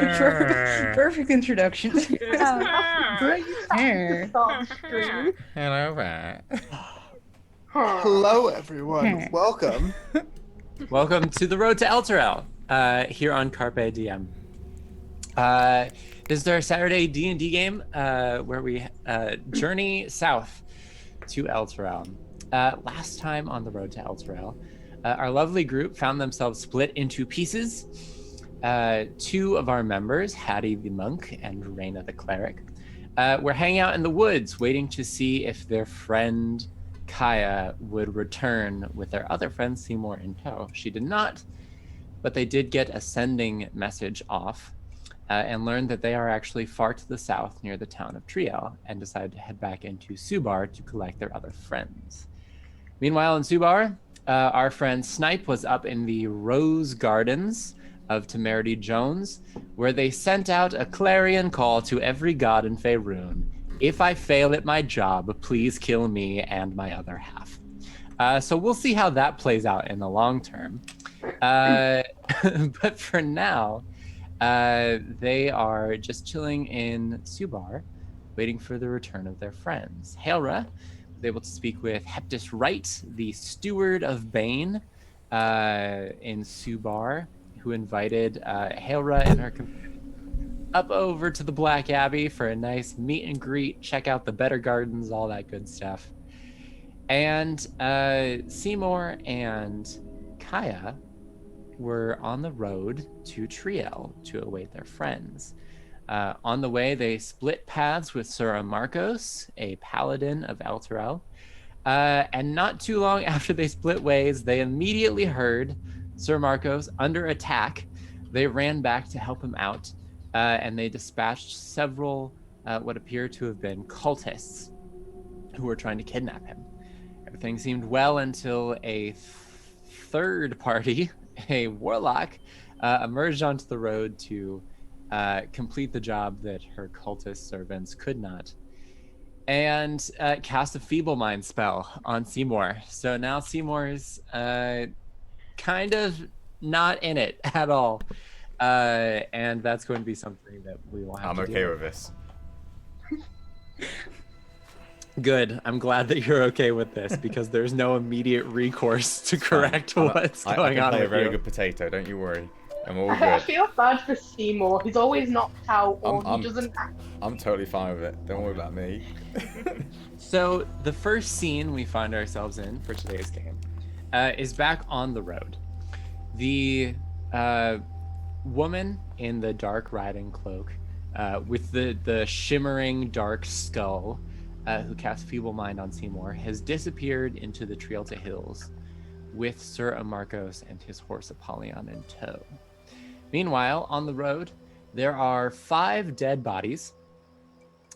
Perfect introduction. Bring Hello there. Hello, everyone. Welcome. Welcome to the road to Elturel, here on CarpeDM. This is our Saturday D&D game, where we journey south to Elturel. Last time on the road to Elturel, our lovely group found themselves split into pieces. Two of our members, Hattie the monk and Raina the cleric, were hanging out in the woods waiting to see if their friend Kaya would return with their other friend Seymour in tow. She did not, but they did get a sending message off and learned that they are actually far to the south near the town of Triel and decided to head back into Subar to collect their other friends. Meanwhile, in Subar, our friend Snipe was up in the Rose Gardens of Temerity Jones, where they sent out a clarion call to every god in Faerun. If I fail at my job, please kill me and my other half. So we'll see how that plays out in the long term. But for now, they are just chilling in Subar, waiting for the return of their friends. Hailra was able to speak with Heptus Wright, the steward of Bane in Subar, who invited Hailra and her companion up over to the Black Abbey for a nice meet and greet, check out the better gardens, all that good stuff. And Seymour and Kaya were on the road to Triel to await their friends. On the way, they split paths with Sir Marcos, a paladin of Elturel. And not too long after they split ways, they immediately heard Sir Marcos under attack. They ran back to help him out, and they dispatched several what appear to have been cultists who were trying to kidnap him. Everything seemed well until a third party, a warlock, emerged onto the road to complete the job that her cultist servants could not, and cast a feeble mind spell on Seymour. So now Seymour's kind of not in it at all. And that's going to be something that we will have to I'm deal okay with this. Good. I'm glad that you're okay with this because there's no immediate recourse to correct what's going I can on play with a very you. good potato, don't you worry. I'm all I good. feel bad for Seymour. He's always knocked out, or I'm- he doesn't. I'm totally fine with it. Don't worry about me. So the first scene we find ourselves in for today's game is back on the road. The woman in the dark riding cloak with the shimmering dark skull who cast Feeble Mind on Seymour has disappeared into the Trielta Hills with Sir Amarcos and his horse Apollyon in tow. Meanwhile, on the road, there are 5 dead bodies.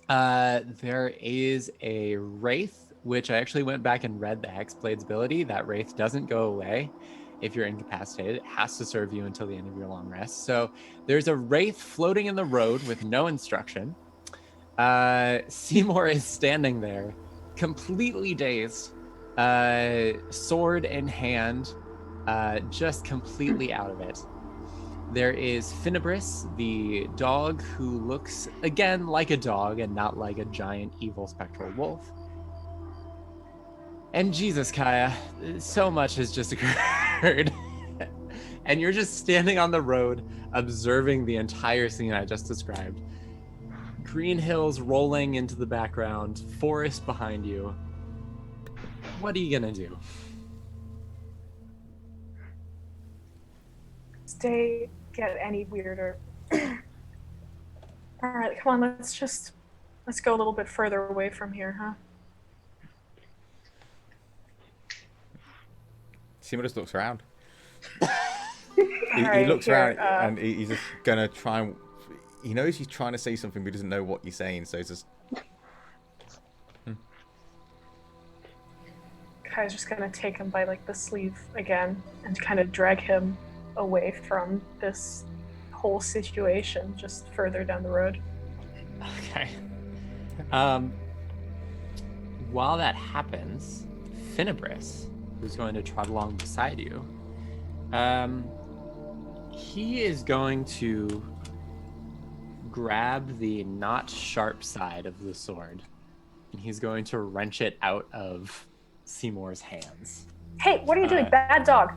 There is a wraith, which I actually went back and read the Hexblade's ability. That wraith doesn't go away if you're incapacitated. It has to serve you until the end of your long rest. So there's a wraith floating in the road with no instruction. Seymour is standing there, completely dazed, sword in hand, just completely out of it. There is Finibris, the dog who looks, again, like a dog and not like a giant evil spectral wolf. And Jesus, Kaya, so much has just occurred. And you're just standing on the road, observing the entire scene I just described. Green hills rolling into the background, forest behind you. What are you gonna do? Stay get any weirder. All right, come on, let's go a little bit further away from here, huh? Seymour just looks around. Right, he looks here, around and he's just gonna try and. He knows he's trying to say something, but he doesn't know what he's saying, so he's just. Kai's just gonna take him by like the sleeve again and kind of drag him away from this whole situation, just further down the road. Okay. While that happens, Finibris, who's going to trot along beside you, he is going to grab the not sharp side of the sword, and he's going to wrench it out of Seymour's hands. Hey, what are you doing? Bad dog.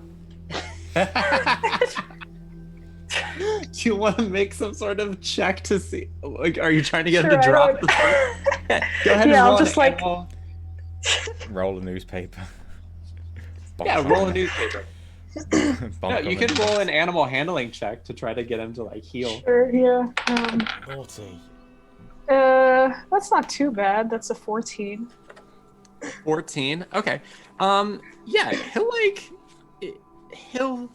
Do you want to make some sort of check to see? Like, are you trying to get him Sure, to I drop don't- the sword? Yeah, go ahead Yeah, and I'll roll just, an like- animal. Roll a newspaper. Yeah, roll a newspaper. Bonk No, you him can in. roll an animal handling check to try to get him to like heal. Sure, yeah. Naughty. That's not too bad. That's a 14. 14. Okay. Yeah, he'll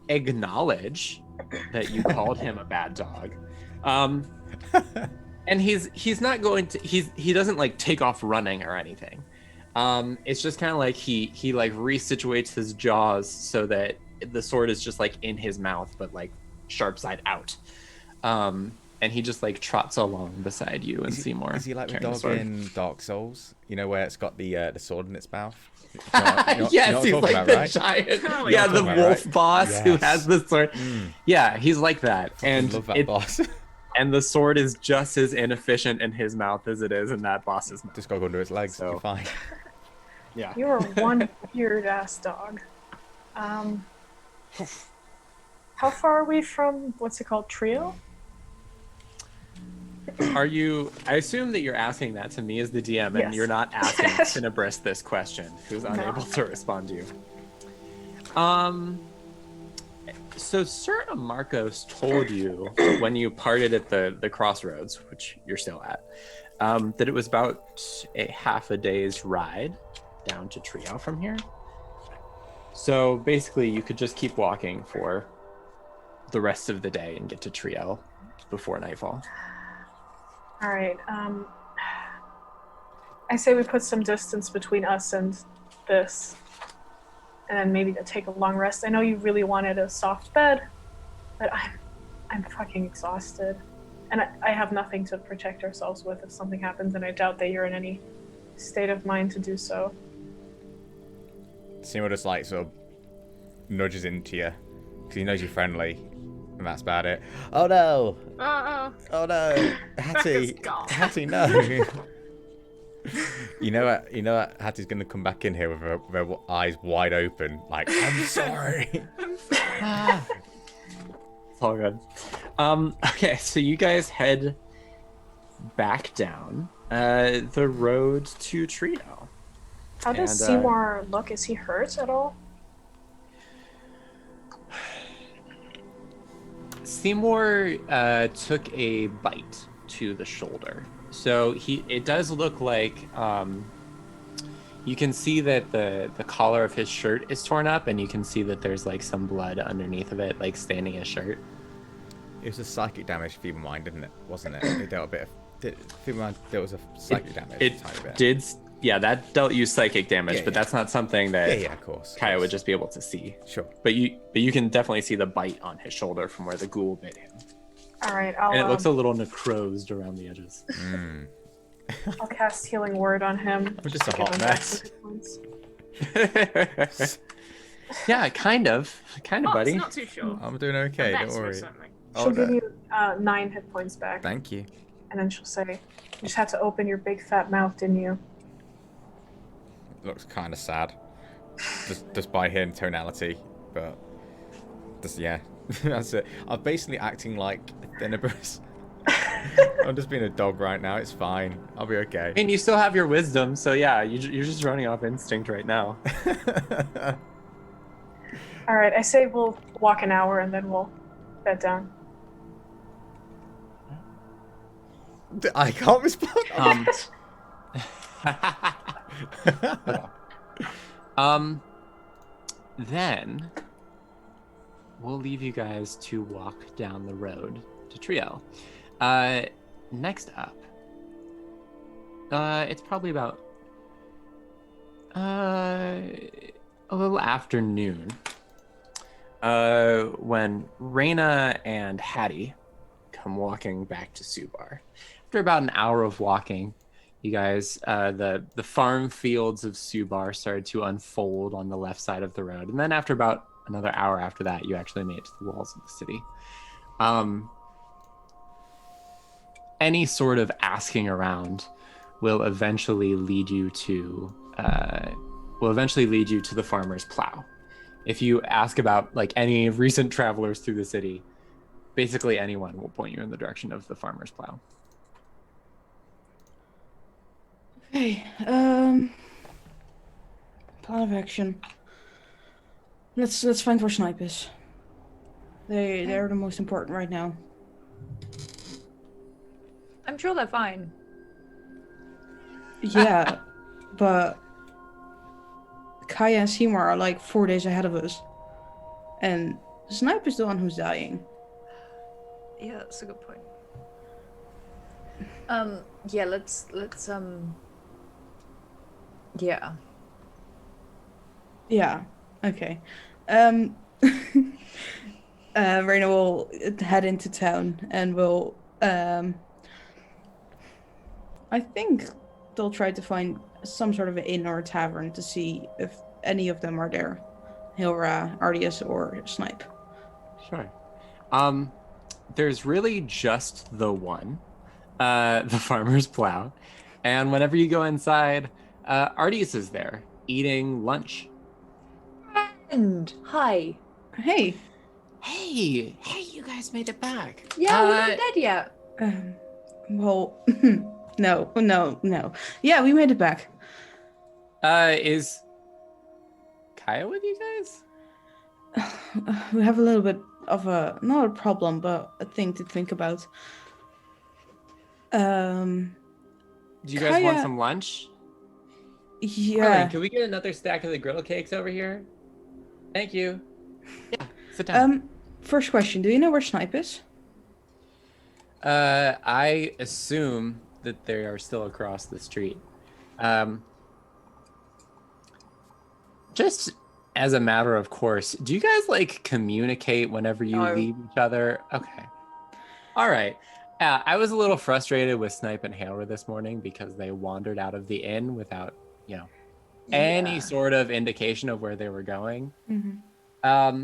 acknowledge that you called him a bad dog. And he's not going to he doesn't like take off running or anything. It's just kind of like he like resituates his jaws so that the sword is just like in his mouth but like sharp side out. And he just like trots along beside you and Seymour. Is he like the carrying dog sword. in Dark Souls? You know, where it's got the sword in its mouth? Yes, he's like about, the right? giant, Oh, yeah, you're the talking about, wolf right? boss who Yes. has the sword. Yeah, he's like that, and Love that boss. and the sword is just as inefficient in his mouth as it is in that boss's mouth. Just gotta go under its legs. So- You're fine. Yeah. You're one weird ass dog. How far are we from what's it called? Trio? Are you? I assume that you're asking that to me as the DM, and Yes. you're not asking Cinebris this question, who's unable to respond to you. So Sir Marcos told you when you parted at the crossroads, which you're still at, that it was about a half a day's ride down to Trio from here. So basically, you could just keep walking for the rest of the day and get to Trio before nightfall. All right. I say we put some distance between us and this, and then maybe take a long rest. I know you really wanted a soft bed, but I'm fucking exhausted, and I have nothing to protect ourselves with if something happens, and I doubt that you're in any state of mind to do so. Seymour just like sort of nudges into you because he knows you're friendly, and that's about it. Oh no! Oh no! Hattie! Hattie, no! You know what? Hattie's gonna come back in here with her eyes wide open, like, I'm sorry. It's all good. Okay, so you guys head back down the road to Trio. How does And, Seymour look? Is he hurt at all? Seymour took a bite to the shoulder, so it does look like you can see that the collar of his shirt is torn up, and you can see that there's like some blood underneath of it, like staining his shirt. It was a psychic damage, Feeble Mind, didn't it? Wasn't it? It dealt a bit of. Feeble Mind, there was a psychic damage. It a tiny bit. did, yeah, that dealt you psychic damage, Yeah, but yeah. that's not something that Yeah, of course. Kaya would just be able to see. Sure. But you can definitely see the bite on his shoulder from where the ghoul bit him, All right, and it looks a little necrosed around the edges. I'll cast Healing Word on him. I'm just a to give hot him back mess. some hit points. Yeah, kind of, buddy. It's not too sure. I'm doing okay. A Don't mess or worry. something. She'll give no. you 9 hit points back, Thank you. and then she'll say, "You just had to open your big fat mouth, didn't you?" Looks kind of sad, just by hearing tonality, but just yeah, that's it. I'm basically acting like Tenebris. I'm just being a dog right now. It's fine. I'll be okay. I mean, you still have your wisdom, so yeah, you're just running off instinct right now. All right, I say we'll walk an hour and then we'll bed down. I can't respond. Then we'll leave you guys to walk down the road to Trio. Next up, it's probably about a little afternoon when Reyna and Hattie come walking back to Subar. After about an hour of walking, you guys, the farm fields of Subar started to unfold on the left side of the road. And then after about another hour after that, you actually made it to the walls of the city. any sort of asking around will eventually lead you to the farmer's plow. If you ask about like any recent travelers through the city, basically anyone will point you in the direction of the farmer's plow. Okay. Plan of action. Let's find where Snipe is. They're the most important right now. I'm sure they're fine. Yeah, but Kaya and Seymour are like 4 days ahead of us. And Snipe is the one who's dying. Yeah, that's a good point. Yeah, let's yeah. Yeah, okay. Raina will head into town and will I think they'll try to find some sort of an inn or a tavern to see if any of them are there. Hilra, Ardius, or Snipe. Sure. There's really just the one, the farmer's plow. And whenever you go inside, Ardius is there eating lunch. And hi. Hey. Hey, you guys made it back. Yeah, we're not dead yet. Well, no. Yeah, we made it back. Is Kaya with you guys? We have a little bit of not a problem, but a thing to think about. Do you guys want Kaya- some lunch? Yeah. Carlin, can we get another stack of the griddle cakes over here? Thank you. Yeah, sit down. First question, do you know where Snipe is? I assume that they are still across the street. Just as a matter of course, do you guys like communicate whenever you No. leave each other? Okay. All right. I was a little frustrated with Snipe and Hailra this morning because they wandered out of the inn without, any sort of indication of where they were going. Mm-hmm.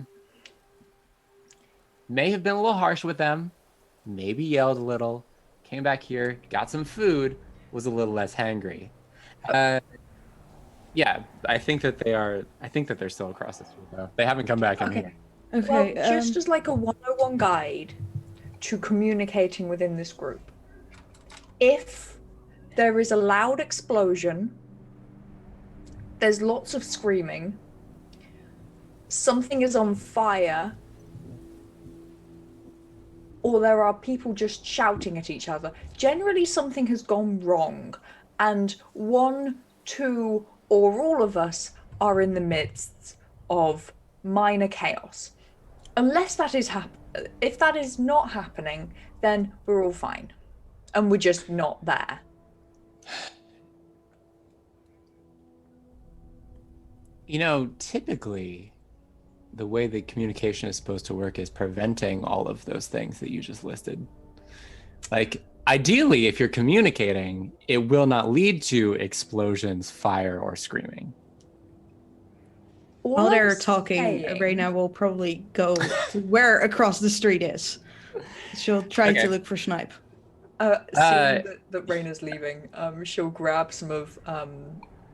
May have been a little harsh with them, maybe yelled a little, came back here, got some food, was a little less hangry. Yeah, I think that they're still across the street though. They haven't come back in here. Okay. Well, just as like a 101 guide to communicating within this group. If there is a loud explosion, there's lots of screaming, something is on fire, or there are people just shouting at each other, generally something has gone wrong, and one, two, or all of us are in the midst of minor chaos. Unless that is if that is not happening, then we're all fine, and we're just not there. Typically, the way the communication is supposed to work is preventing all of those things that you just listed. Like, ideally, if you're communicating, it will not lead to explosions, fire, or screaming. While they're talking, Raina will probably go to where across the street is. She'll try to look for Snipe. Seeing that Raina's leaving, she'll grab some of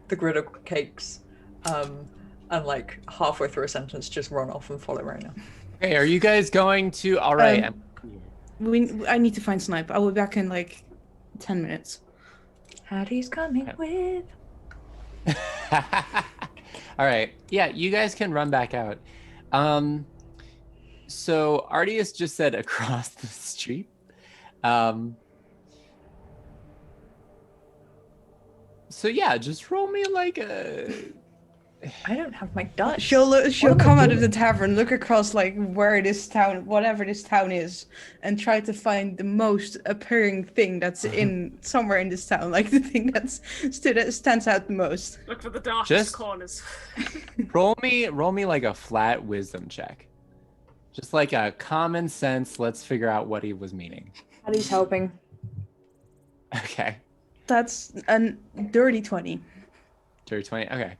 the griddle cakes, and like halfway through a sentence, just run off and follow Raina. Hey, are you guys going to? All right. I need to find Snipe. I'll be back in like 10 minutes. Hattie's coming with. All right. Yeah, you guys can run back out. So Ardius just said across the street. So yeah, just roll me like a. I don't have my dice. She'll come out of the tavern, look across like where this town, whatever this town is, and try to find the most appearing thing that's in somewhere in this town, like the thing that stands out the most. Look for the darkest Just- corners. roll me like a flat wisdom check. Just like a common sense, let's figure out what he was meaning. Hattie's helping. Okay. That's a dirty 20. Dirty 20. Okay.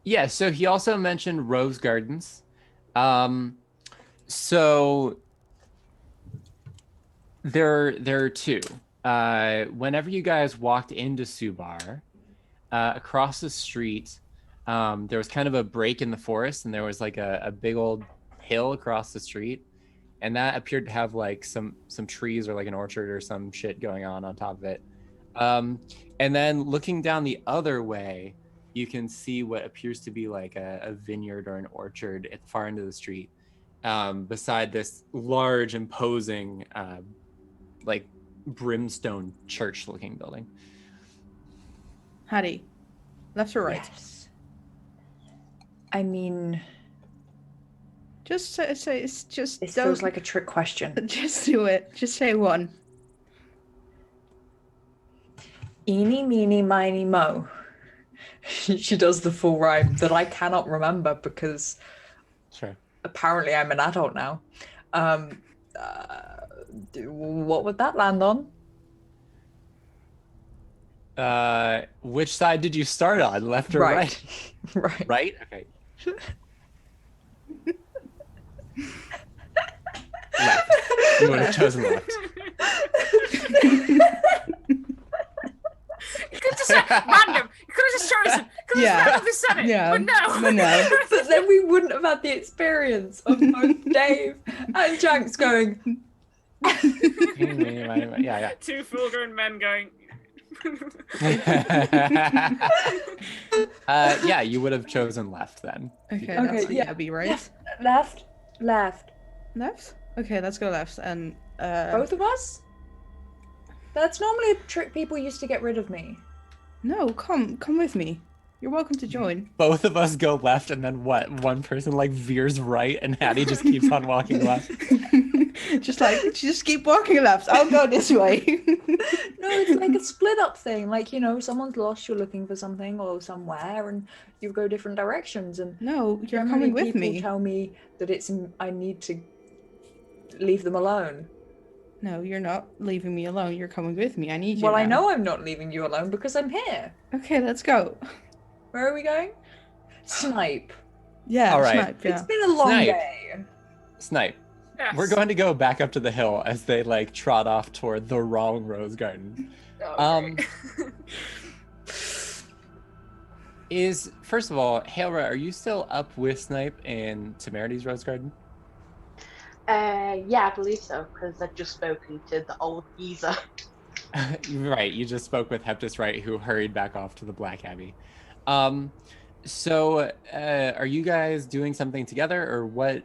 Yeah, so he also mentioned rose gardens. So There are two. Whenever you guys walked into Subar, across the street, there was kind of a break in the forest, and there was like a big old hill across the street, and that appeared to have like some trees or like an orchard or some shit going on top of it. And then looking down the other way, you can see what appears to be like a vineyard or an orchard at the far end of the street, beside this large, imposing, like brimstone church-looking building. Hattie, left or right? Yes. I mean, Just say it's just this don't. feels like a trick question. Just do it. Just say one. Eeny, meeny, miny, mo. She does the full rhyme that I cannot remember because Sure. apparently I'm an adult now. What would that land on? Which side did you start on, left or right? Right. Right? Okay. Left. You would have chosen left. You could just say random. You could have just chosen. You could have randomly said it. Yeah. But no. But no. But then we wouldn't have had the experience of both Dave and Janks going, Yeah. Two full-grown men going. Yeah, you would have chosen left then. Okay, Okay, that's yeah. yeah, be right. left. Left? Okay, let's go left. And Both of us? That's normally a trick people used to get rid of me. no, come with me. You're welcome to join. Both of us go left, and then what? One person like veers right, and Hattie just keeps on walking left. just keep walking left. I'll go this way. No, it's like a split up thing. Like, you know, someone's lost, you're looking for something or somewhere, and you go different directions. And No, you're generally coming with people me. tell me that I need to leave them alone. No, you're not leaving me alone. You're coming with me. I need you. Well, I now. know I'm not leaving you alone because I'm here. Okay, let's go. Where are we going? Snipe. Yeah, All right. Snipe, yeah. It's been a long Snipe. day. Snipe. Yes. We're going to go back up to the hill as they like trot off toward the wrong rose garden. Oh, great. Is first of all, Hailra, are you still up with Snipe in Temerity's rose garden? Yeah, I believe so, because I've just spoken to the old geezer. Right, you just spoke with Heptus Wright, who hurried back off to the Black Abbey. So are you guys doing something together, or what?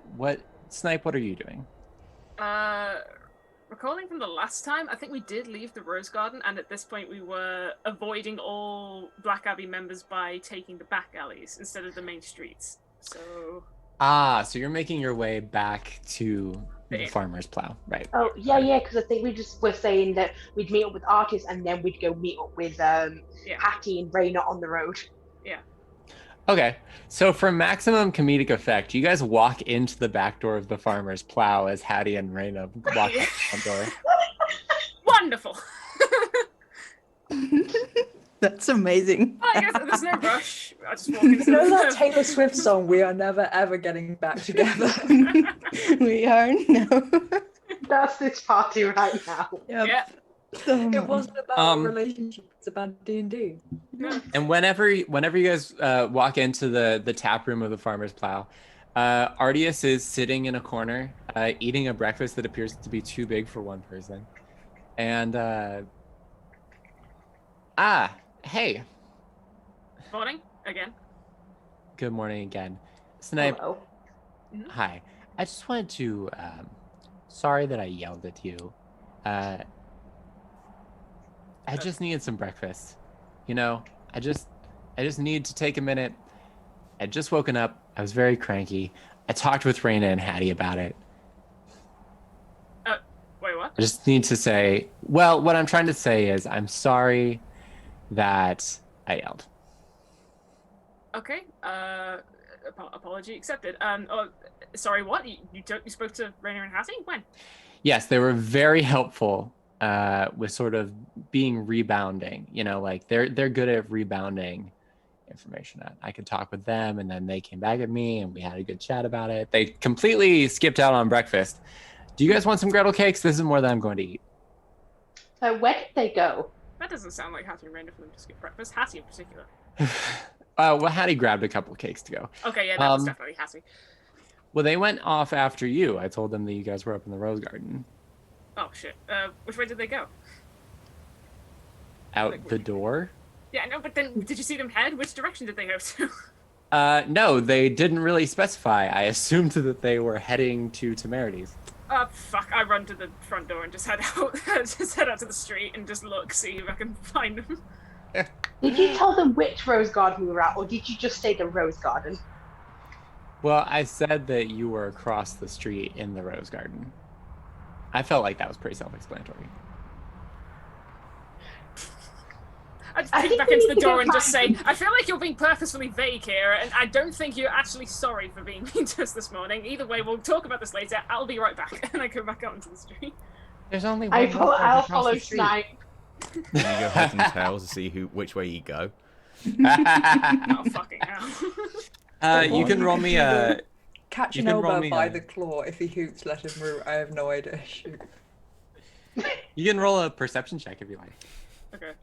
Snipe, what are you doing? Recalling from the last time, I think we did leave the Rose Garden, and at this point we were avoiding all Black Abbey members by taking the back alleys instead of the main streets. So... So you're making your way back to the Farmer's Plow, right? Oh, yeah, because I think we just were saying that we'd meet up with artists and then we'd go meet up with Hattie and Raina on the road. Yeah. Okay, so for maximum comedic effect, you guys walk into the back door of the Farmer's Plow as Hattie and Raina walk out the front door. Wonderful! That's amazing. I guess there's no rush. I just walk into You know that Taylor Swift song, We Are Never Ever Getting Back Together? We are now. That's this party right now. Yep. Yeah. It wasn't about a relationship, it's about D&D. And whenever you guys walk into the tap room of the Farmer's Plow, Artius is sitting in a corner, eating a breakfast that appears to be too big for one person. And hey. Morning again. Good morning again. Snipe. Hello. Hi. I just wanted to sorry that I yelled at you. I just needed some breakfast. You know, I just need to take a minute. I'd just woken up. I was very cranky. I talked with Raina and Hattie about it. Wait, what? I just need to say, well, what I'm trying to say is I'm sorry that I yelled. Okay. Apology accepted. Sorry, what? You spoke to Raina and Hattie? When? Yes, they were very helpful with sort of being rebounding. You know, like they're good at rebounding information. I could talk with them, and then they came back at me, and we had a good chat about it. They completely skipped out on breakfast, Do you guys want some Gretel cakes? This is more than I'm going to eat. Where did they go? That doesn't sound like Hattie arranged for them to skip breakfast. Hattie in particular. Well, Hattie grabbed a couple of cakes to go. Okay, yeah, that was definitely Hattie. Well, they went off after you. I told them that you guys were up in the rose garden. Oh shit. Which way did they go? Out the door? Yeah, no, but then did you see them head? Which direction did they go to? No, they didn't really specify. I assumed that they were heading to Temerity's. Fuck, I run to the front door and just head out to the street and just look, see if I can find them. Did you tell them which rose garden we were at, or did you just say the rose garden? Well, I said that you were across the street in the rose garden. I felt like that was pretty self-explanatory. I just peek back into the door and just say, I feel like you're being purposefully vague here, and I don't think you're actually sorry for being mean to us this morning. Either way, we'll talk about this later. I'll be right back. And I go back out into the street. There's only one I'll follow Snipe. You go heads and tails to see which way you go. Oh, fucking hell. You can roll me a... Catch You an can roll elbow me by a- the claw. If he hoots, let him root. I have no idea. Shoot. You can roll a perception check if you like. Okay.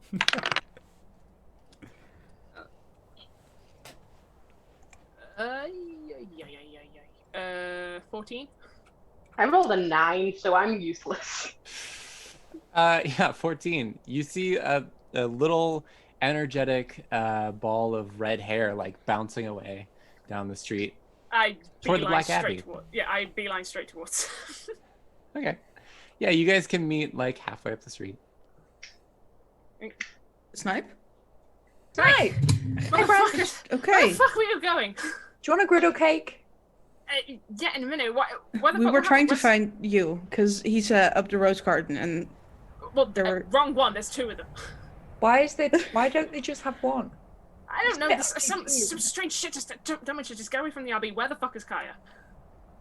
14? I rolled a 9, so I'm useless. Yeah, 14. You see a little energetic ball of red hair like bouncing away down the street. I Toward the beeline Black Abbey. I beeline straight towards. Okay. Yeah, you guys can meet like halfway up the street. Snipe? Right. Motherfuckers, where Okay. the fuck were you going? Do you want a griddle cake? Yeah, in a minute. Why the We fuck were trying to what's- find you, because he's up the rose garden, and Well, there were- wrong one. There's two of them. Why don't they just have one? I don't know. It's There's better some strange shit. Just damage. Just get away from the abbey. Where the fuck is Kaya?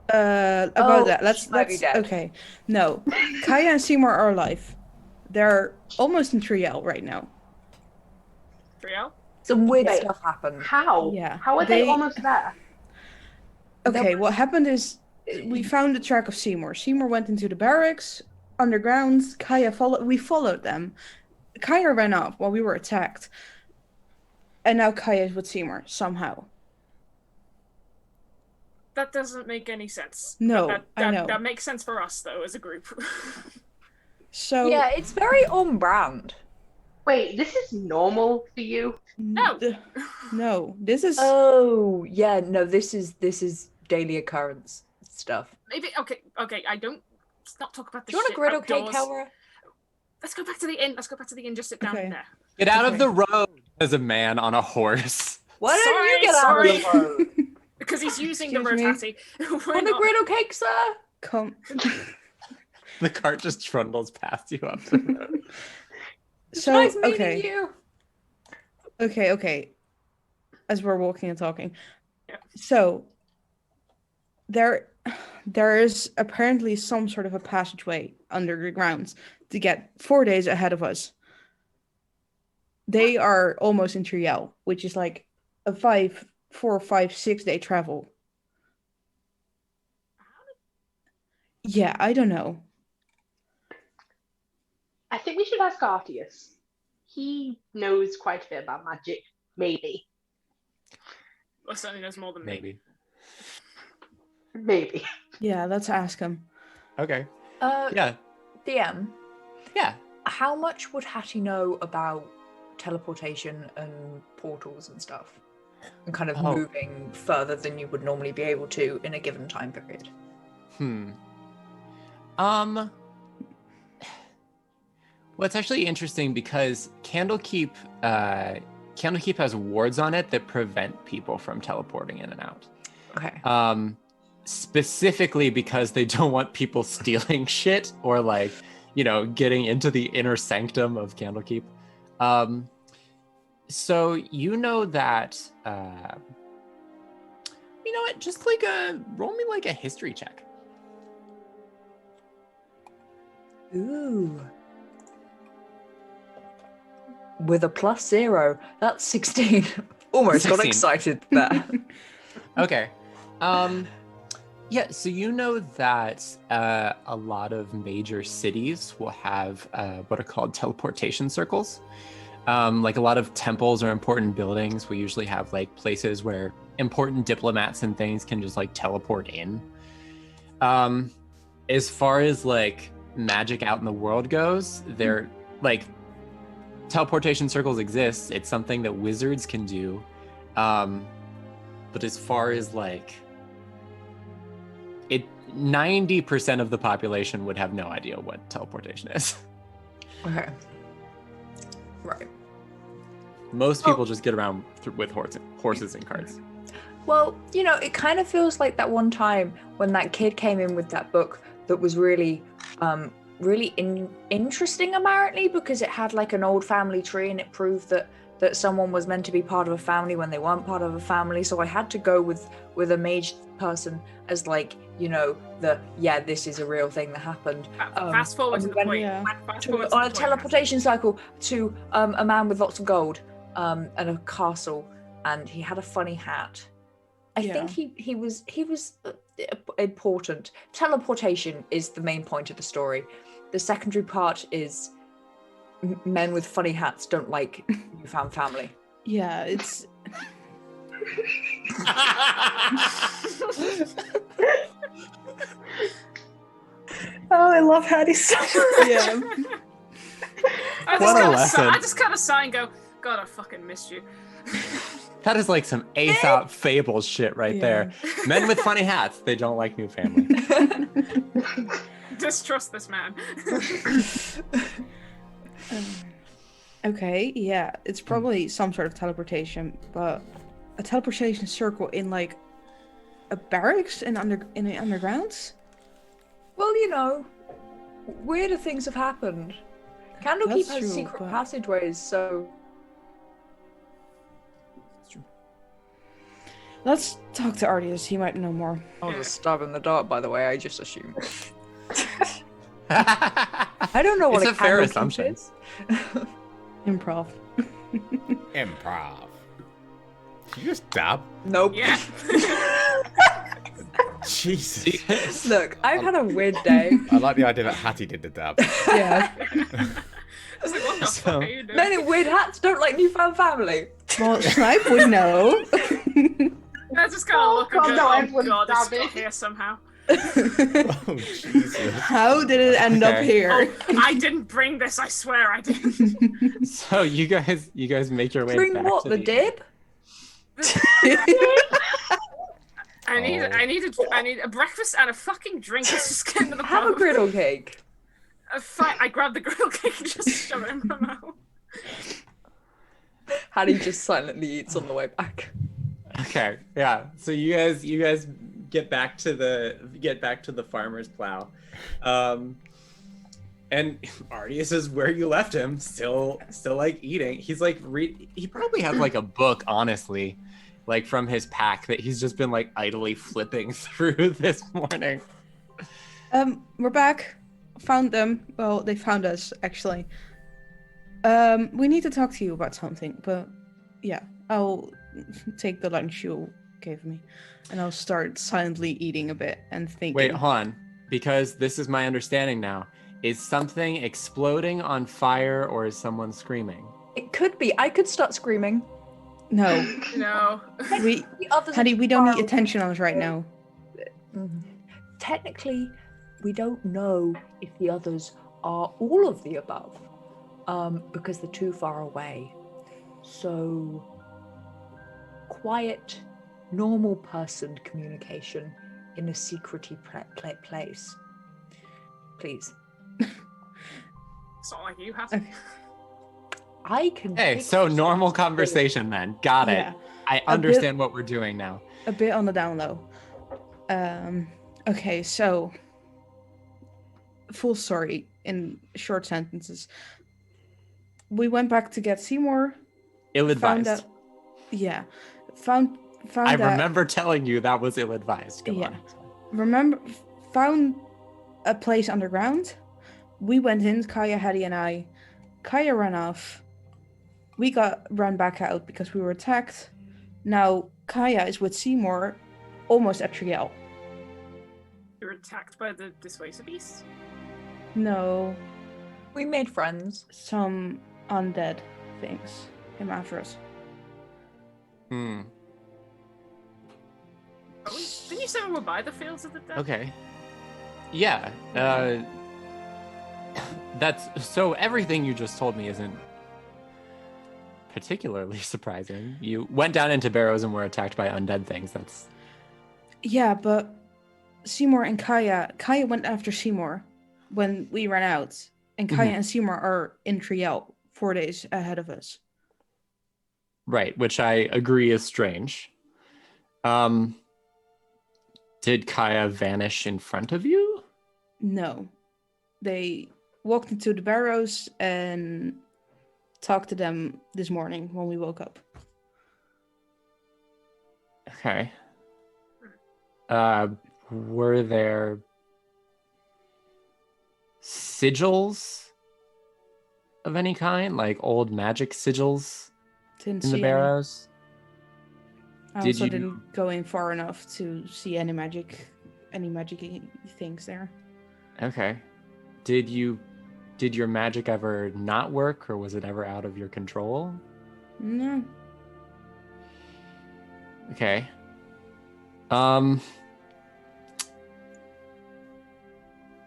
about that, she might be dead. okay. No, Kaya and Seymour are alive. They're almost in Triel right now. Triel? Some weird Wait. stuff happened. How? Yeah, How are they they- almost there? Okay, what happened is we found the track of Seymour. Seymour went into the barracks underground. Kaya followed. We followed them. Kaya ran off while we were attacked, and now Kaya is with Seymour somehow. That doesn't make any sense. No, That I know. That makes sense for us though, as a group. So Yeah, it's very on brand. Wait, this is normal for you? No. No, this is Oh, yeah, no, this is daily occurrence stuff. Maybe okay. I don't. Let's not talk about Do this. you want a shit griddle cake, outdoors. Helra? Let's go back to the inn. Just sit down Okay. there. Get out of Okay. the road! There's a man on a horse. Why don't Sorry, you get out of the road? Because he's using the Excuse me? rotati. We're Want a not- griddle cake, sir? come. The cart just trundles past you up the road. It's So nice meeting okay. you. Okay. As we're walking and talking. Yeah. So there is apparently some sort of a passageway underground to get 4 days ahead of us. They are almost in Triel, which is like a 4, 5, 6 day travel. Yeah, I don't know. I think we should ask Artius. He knows quite a bit about magic. Maybe. Well, certainly knows more than me. Maybe. Maybe. Yeah, let's ask him. Okay. DM, Yeah. how much would Hattie know about teleportation and portals and stuff? And kind of Oh. moving further than you would normally be able to in a given time period. Well, it's actually interesting because Candlekeep has wards on it that prevent people from teleporting in and out. Okay. Specifically because they don't want people stealing shit or like, getting into the inner sanctum of Candlekeep. So you know that, you know what? Just roll me like a history check. Ooh. With a +0, that's 16. Almost got 16. excited there. Okay. Yeah, so you know that a lot of major cities will have what are called teleportation circles. Like a lot of temples or important buildings will usually have like places where important diplomats and things can just like teleport in. As far as like magic out in the world goes, they're like teleportation circles exist. It's something that wizards can do. But as far as like it, 90% of the population would have no idea what teleportation is. Okay. Right. Most people just get around with horses and carts. Well, you know, it kind of feels like that one time when that kid came in with that book that was really, interesting apparently, because it had like an old family tree and it proved that someone was meant to be part of a family when they weren't part of a family. So I had to go with a mage person as like, you know, this is a real thing that happened. Fast forward to the point. Yeah. Fast forward to On the a point. teleportation cycle to a man with lots of gold and a castle, and he had a funny hat. I think he was important. Teleportation is the main point of the story. The secondary part is men with funny hats don't like newfound family. Yeah, it's Oh, I love Hattie so much. yeah. What a lesson. I just kind of sigh and go, God, I fucking missed you. That is like some Aesop fables shit right there. Men with funny hats, they don't like new family. Distrust this man. Okay, yeah, it's probably some sort of teleportation, but a teleportation circle in like a barracks in the undergrounds? Well, you know, weirder things have happened. Candlekeep That's has true, secret but- passageways, so Let's talk to Artius, he might know more. I was a stab in the dark, by the way. I just assumed. I don't know what It's a fair candlekeep assumption. is. Improv. Improv. Did you just dab? Nope. Yeah. Jesus. Look, I've had a weird day. I like the idea that Hattie did the dab. Yeah. I was like, what the fuck are you doing? Men in weird hats don't like newfound family. Well, Snipe would know. I just kind of look God, and no, go, everyone's oh God, it's dabbing. got here somehow. Oh, Jesus. How did it end up Okay. here? Oh, I didn't bring this, I swear I didn't. So you guys make your way Bring back what? to The dip? I need a breakfast and a fucking drink. Let's just get into the Have a pub. griddle cake. I grabbed the griddle cake and just shove it in my mouth. Hattie just silently eats on the way back. Okay, yeah. So you guys get back to the farmer's plow, and Artius is where you left him, still like eating. He's like he probably had like a book, honestly, like from his pack that he's just been like idly flipping through this morning. We're back. Found them. Well, they found us, actually. We need to talk to you about something, but yeah, I'll take the lunch you gave me, and I'll start silently eating a bit and thinking. Wait, hold on, because this is my understanding now. Is something exploding on fire or is someone screaming? It could be. I could start screaming. No, No. we, The others Hattie, we don't are- need attention on us right now. Technically, we don't know if the others are all of the above, because they're too far away. So, quiet, normal person communication in a secretive place. Please. It's not like you have to. Okay. I can. Hey, take so this- normal conversation then. Got it. Yeah. I understand what we're doing now. A bit on the down low. Okay, so full story in short sentences. We went back to get Seymour. Found Ill-advised. out. Yeah, found I out. remember telling you that was ill-advised. Go Yeah. on. Found a place underground. We went in, Kaya, Hattie, and I. Kaya ran off. We got run back out because we were attacked. Now Kaya is with Seymour, almost at Triel. attacked by the displacer beast? No, We made friends. some undead things came after us. Hmm. Didn't you say we were by the fields of the dead? Okay. Yeah. That's so. Everything you just told me isn't particularly surprising. You went down into barrows and were attacked by undead things. That's Yeah, but Seymour and Kaya went after Seymour when we ran out, and Kaya Mhm. and Seymour are in Triel 4 days ahead of us. right, which I agree is strange. Did Kaya vanish in front of you? No, they walked into the barrows and talked to them this morning when we woke up. Okay. Were there sigils of any kind, like old magic sigils Didn't in the see any. barrows? I Did also you- didn't go in far enough to see any magic things there. Okay. Did your magic ever not work, or was it ever out of your control? No. Okay.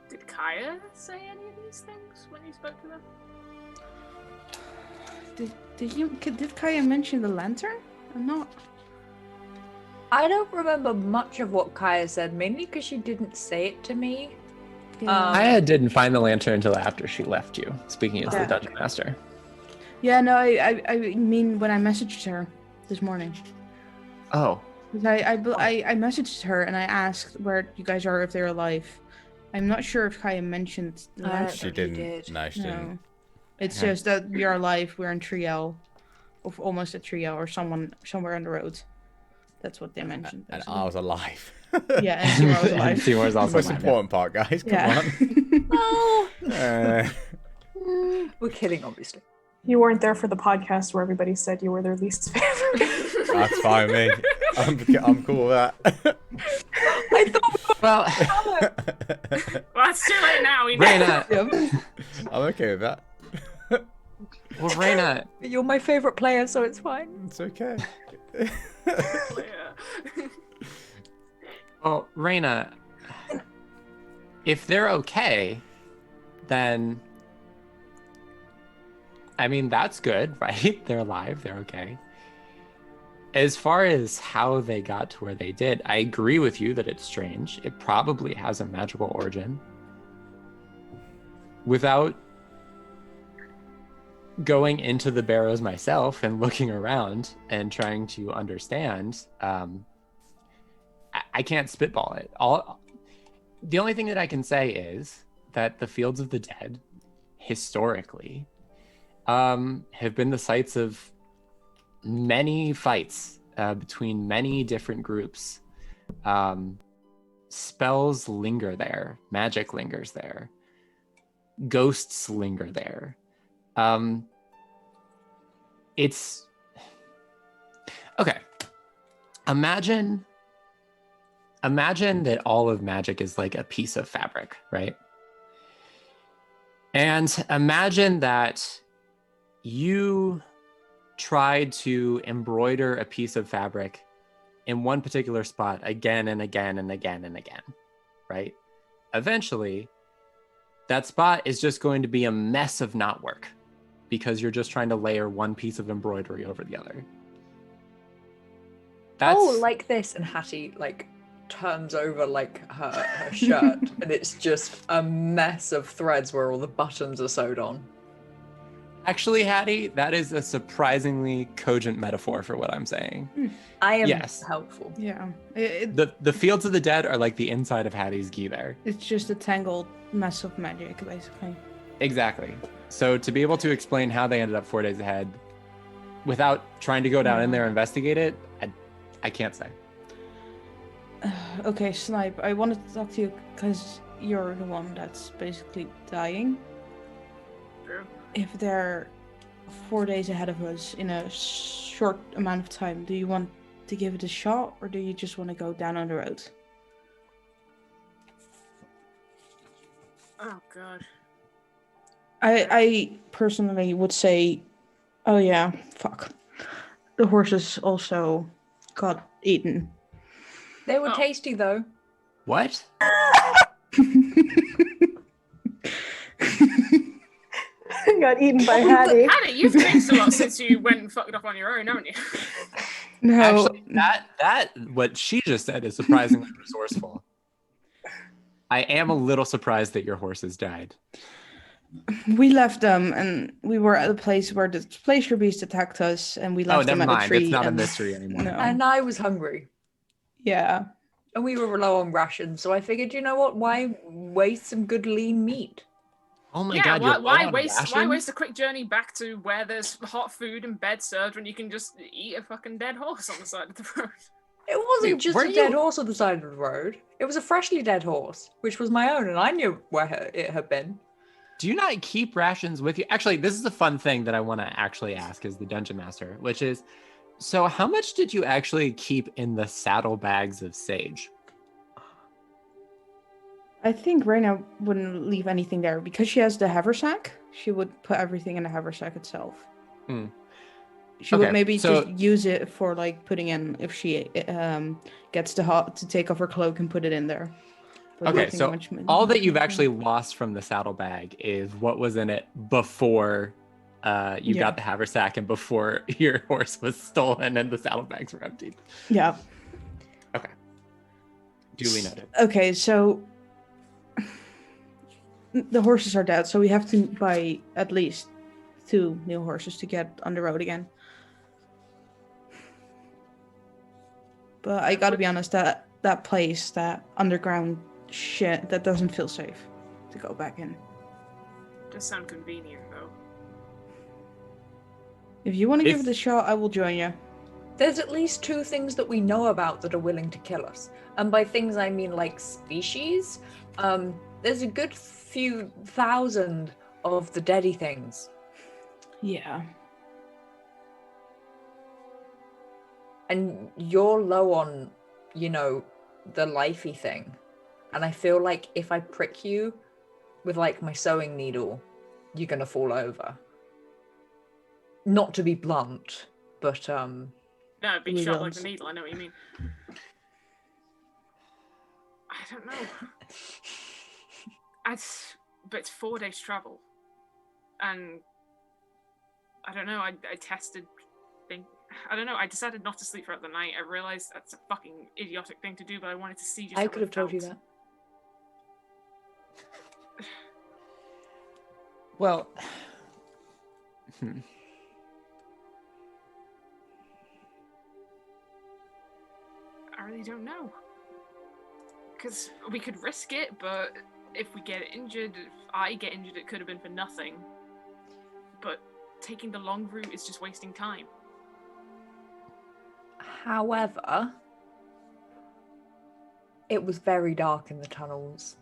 Did Kaya say any of these things when you spoke to them? Did Kaya mention the lantern? I'm not. I don't remember much of what Kaya said, mainly because she didn't say it to me. Yeah. Kaya didn't find the lantern until after she left you, speaking as the Yeah. dungeon master. Yeah, no, I mean when I messaged her this morning. Oh. 'Cause I messaged her and I asked where you guys are, if they're alive. I'm not sure if Kaya mentioned the I don't lantern. She think he didn't. did. No, she didn't. No. It's Okay. just that we are alive, we're in Triel. Of almost a Triel or somewhere on the road. That's what they mentioned. And basically. I was alive. Yeah, and Seymour was alive. Seymour's The also most alive, important part, guys. Come Yeah. on. Oh, Uh, we're kidding, obviously. You weren't there for the podcast where everybody said you were their least favorite. that's fine with me. I'm cool with that. I thought Well, Well, it's too late now. We know. Raina, I'm okay with that. well, Raina, you're my favorite player, so it's fine. It's okay. well, Raina, if they're okay, then I mean that's good, right? They're alive, they're okay. As far as how they got to where they did, I agree with you that it's strange. It probably has a magical origin. Without going into the barrows myself and looking around and trying to understand, I can't spitball it. The only thing that I can say is that the fields of the dead, historically, have been the sites of many fights between many different groups. Spells linger there, magic lingers there, ghosts linger there. It's okay. Imagine that all of magic is like a piece of fabric, right? And imagine that you tried to embroider a piece of fabric in one particular spot again and again and again and again, right? Eventually, that spot is just going to be a mess of knot work because you're just trying to layer one piece of embroidery over the other. Oh, like this, and Hattie like turns over like her shirt, and it's just a mess of threads where all the buttons are sewed on. Actually, Hattie, that is a surprisingly cogent metaphor for what I'm saying. I am Yes. helpful. Yeah. The fields of the dead are like the inside of Hattie's gi there. It's just a tangled mess of magic, basically. Exactly. So to be able to explain how they ended up 4 days ahead without trying to go down in there and investigate it, I can't say. Okay, Snipe, I wanted to talk to you because you're the one that's basically dying. True. If they're 4 days ahead of us in a short amount of time, do you want to give it a shot or do you just want to go down on the road? Oh god. I personally would say, oh yeah, fuck. The horses also got eaten. They were Oh. tasty though. What? Got eaten by Hattie. Hattie, you've changed a lot since you went and fucked off on your own, haven't you? No, Actually, that what she just said is surprisingly resourceful. I am a little surprised that your horses died. we left them and we were at a place where the glacier beast attacked us, and we left them never at mind. a tree. It's not a and- mystery anymore. No. And I was hungry. Yeah. And we were low on rations, so I figured, you know what? Why waste some good lean meat? Oh my Yeah, god, you're why low on waste rations? a quick journey back to where there's hot food and bed served when you can just eat a fucking dead horse on the side of the road? It wasn't Wait, just were a dead you- horse on the side of the road. It was a freshly dead horse, which was my own, and I knew where it had been. Do you not keep rations with you? Actually, this is a fun thing that I want to actually ask as the dungeon master, which is, so how much did you actually keep in the saddlebags of Sage? I think Reyna wouldn't leave anything there because she has the haversack. She would put everything in the haversack itself. Hmm. She Okay, would maybe so- just use it for like putting in if she gets to take off her cloak and put it in there. But Okay, nothing so much- all that you've actually lost from the saddlebag is what was in it before you Yeah. got the haversack and before your horse was stolen and the saddlebags were emptied. Yeah. Duly noted. Okay, so the horses are dead, so we have to buy at least 2 new horses to get on the road again. But I gotta be honest, that place, that underground shit, that doesn't feel safe to go back in. Does sound convenient though. If you want to give If- it a shot, I will join you. There's at least 2 things that we know about that are willing to kill us. And by things, I mean like species. There's a good few thousand of the deady things. Yeah. And you're low on, you know, the lifey thing. And I feel like if I prick you with like my sewing needle, you're gonna fall over. Not to be blunt, but No, be We shot will. like the needle, I know what you mean. I don't know. But it's 4 days travel. And I don't know, I tested I don't know, I decided not to sleep throughout the night. I realized that's a fucking idiotic thing to do, but I wanted to see just I how could it have told you felt. that. Well, I really don't know. Because we could risk it, but if we get injured, if I get injured, it could have been for nothing. But taking the long route is just wasting time. However, it was very dark in the tunnels.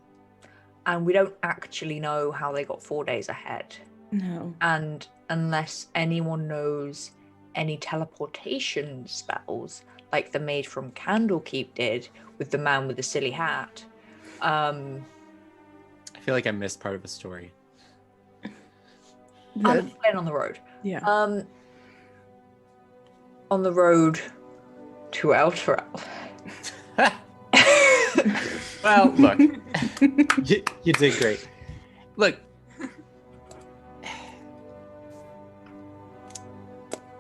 And we don't actually know how they got 4 days ahead. No. And unless anyone knows any teleportation spells, like the maid from Candlekeep did with the man with the silly hat. I feel like I missed part of a story. I'll explain on the road. Yeah. On the road to Elturel. Well, look, you did great. Look,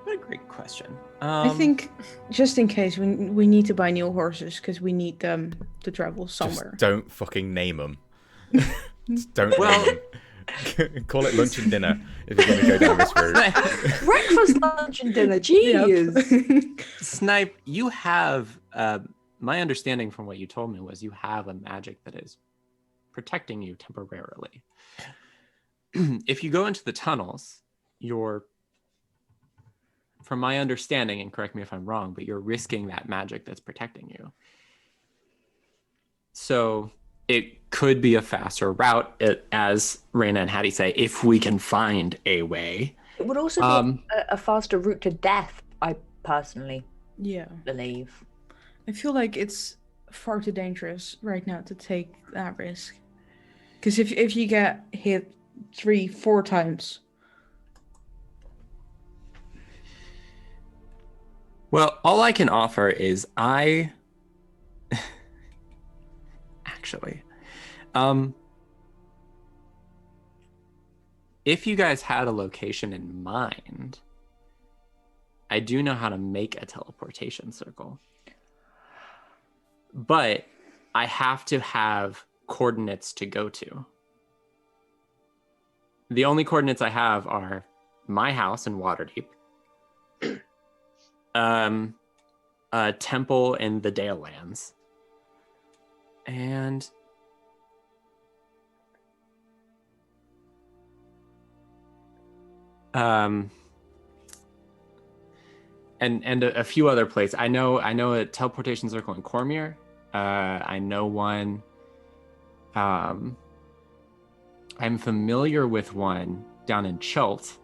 what a great question. I think just in case we need to buy new horses because we need them to travel somewhere. Just don't fucking name them. Just don't Well- name them. Call it lunch and dinner if you're going to go down this route. Breakfast, lunch, and dinner. Jeez. Snipe, you have, my understanding from what you told me was you have a magic that is protecting you temporarily. If you go into the tunnels, from my understanding, and correct me if I'm wrong, but you're risking that magic that's protecting you. So it could be a faster route, as Raina and Hattie say, if we can find a way. It would also be a faster route to death, I personally Yeah. believe. I feel like it's far too dangerous right now to take that risk. Because if you get hit 3-4 times. Well, all I can offer is actually, if you guys had a location in mind, I do know how to make a teleportation circle. But I have to have coordinates to go to. The only coordinates I have are my house in Waterdeep, a temple in the Dale Lands, and and a few other places. I know a teleportation circle in Cormier. I know one. I'm familiar with one down in Chult,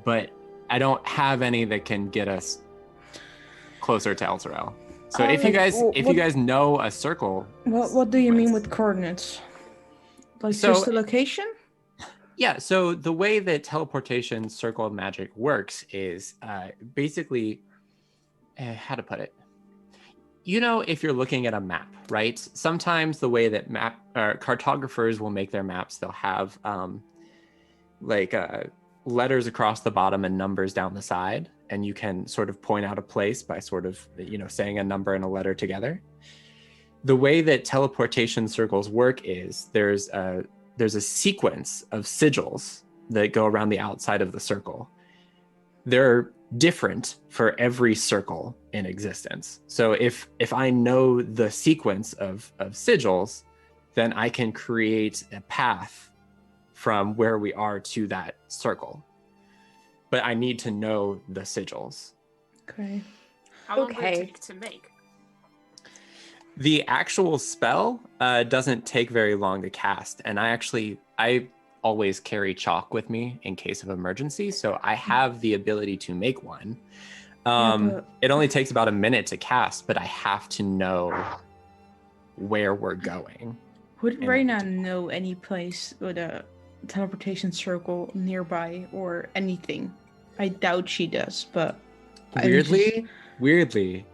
but I don't have any that can get us closer to Elturel. So if you guys know a circle, What do you mean with coordinates? Like just the location? Yeah, so the way that teleportation circle magic works is basically, how to put it? You know, if you're looking at a map, right? Sometimes the way that cartographers will make their maps, they'll have letters across the bottom and numbers down the side, and you can sort of point out a place by sort of, saying a number and a letter together. The way that teleportation circles work is there's a sequence of sigils that go around the outside of the circle. They're different for every circle in existence. So if I know the sequence of sigils, then I can create a path from where we are to that circle. But I need to know the sigils. Okay. How long would it take to make? The actual spell doesn't take very long to cast, and I always carry chalk with me in case of emergency, so I have the ability to make one. It only takes about a minute to cast, but I have to know where we're going. Would Reyna know any place with a teleportation circle nearby or anything? I doubt she does, but weirdly,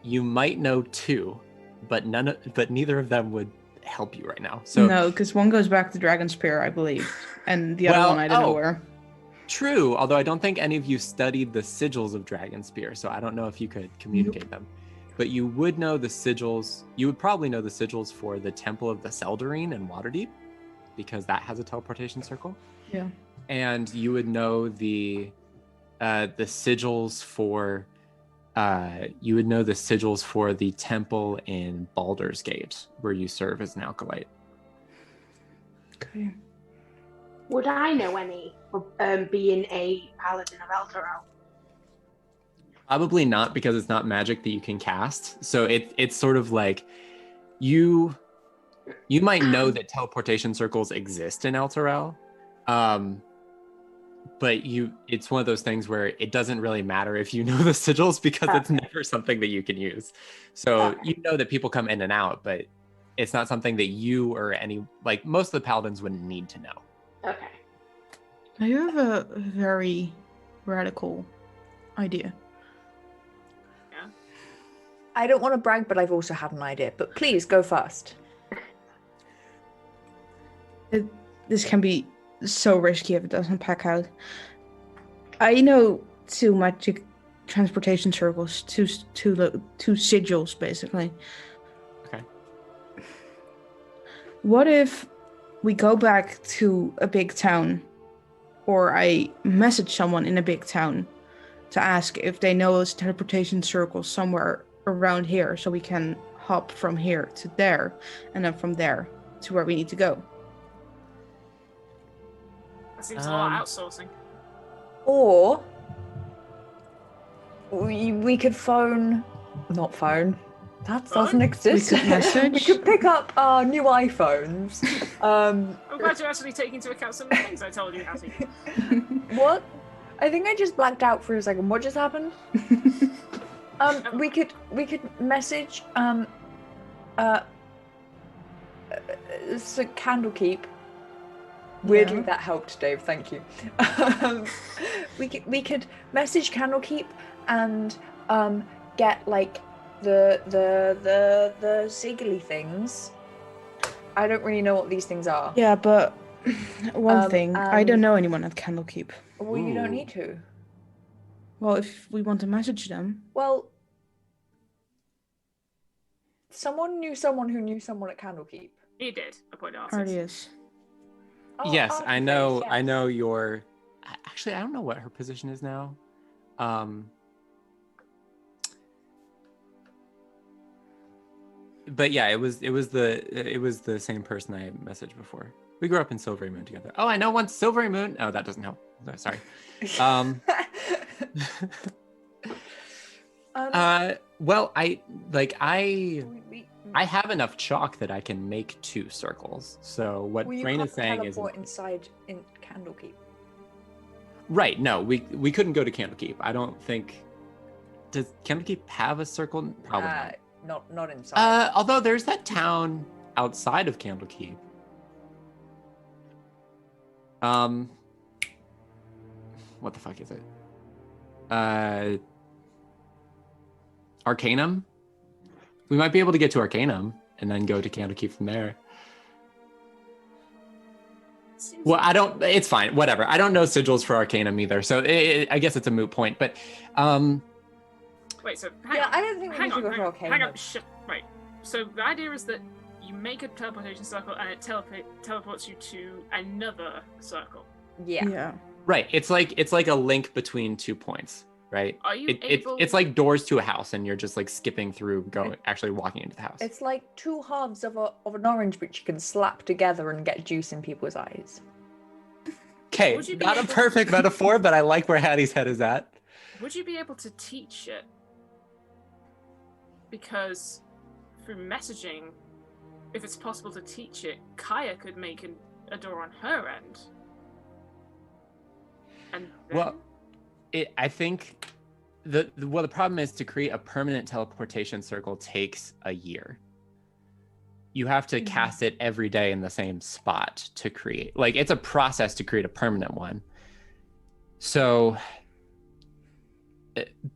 you might know two, but neither of them would help you right now. So no, because one goes back to Dragon Spear, I believe, and the other one I don't know where. True, although I don't think any of you studied the sigils of Dragon Spear, so I don't know if you could communicate them. But you would know the sigils. You would probably know the sigils for the Temple of the Seldarine in Waterdeep, because that has a teleportation circle. Yeah. And you would know the sigils for. You would know the sigils for the temple in Baldur's Gate, where you serve as an acolyte. Okay. Would I know any for being a paladin of Elturel? Probably not, because it's not magic that you can cast. So it's sort of like you might know that teleportation circles exist in Elturel. But it's one of those things where it doesn't really matter if you know the sigils, because it's never something that you can use. So you know that people come in and out, but it's not something that you or most of the paladins wouldn't need to know. Okay. I have a very radical idea. Yeah. I don't want to brag, but I've also had an idea. But please go first. This can be so risky if it doesn't pack out. I know 2 magic transportation circles, two sigils, basically. Okay. What if we go back to a big town, or I message someone in a big town to ask if they know a teleportation circle somewhere around here, so we can hop from here to there, and then from there to where we need to go? That seems a lot of outsourcing. Or we could not phone. That doesn't exist. We could message. We could pick up our new iPhones. I'm glad you're actually taking into account some of the things I told you, Hattie. What? I think I just blacked out for a second. What just happened? We could message So Candlekeep. Weirdly, Yeah. that helped, Dave. Thank you. We could message Candlekeep and get like the siggly things. I don't really know what these things are. Yeah, but one thing, I don't and- know anyone at Candlekeep. Well, you don't Ooh. need to. Well, if we want to message them, Well, someone knew someone who knew someone at Candlekeep. He did. I pointed out. Ardius. Oh, Yes, Archie I Face, know. yes. I know your. Actually, I don't know what her position is now. But yeah, it was the same person I messaged before. We grew up in Silvery Moon together. Oh, I know one Silvery Moon. Oh, that doesn't help. No, sorry. Well, I have enough chalk that I can make 2 circles. So what Well, you Rain can't is saying is teleport inside in Candlekeep. right. No, we couldn't go to Candlekeep. I don't think. Does Candlekeep have a circle? Probably not. Not inside. Although there's that town outside of Candlekeep. What the fuck is it? Arcanum? We might be able to get to Arcanum and then go to Candlekeep from there. Well, it's fine. Whatever. I don't know sigils for Arcanum either. So I guess it's a moot point. But, Wait, so hang Yeah, on. I don't think we hang need to on, go hang for on, Arcanum. hang on. Right. So the idea is that you make a teleportation circle and it teleports you to another circle. Yeah. Yeah. right. It's like a link between 2 points, right? Are you able? It's like doors to a house and you're just like skipping through, actually walking into the house. It's like 2 halves of an orange which you can slap together and get juice in people's eyes. Okay, Would you be not a able- perfect metaphor, but I like where Hattie's head is at. Would you be able to teach it? Because through messaging, if it's possible to teach it, Kaya could make a door on her end. And then... Well, I think the problem is to create a permanent teleportation circle takes a year. You have to cast it every day in the same spot to create. Like, it's a process to create a permanent one. So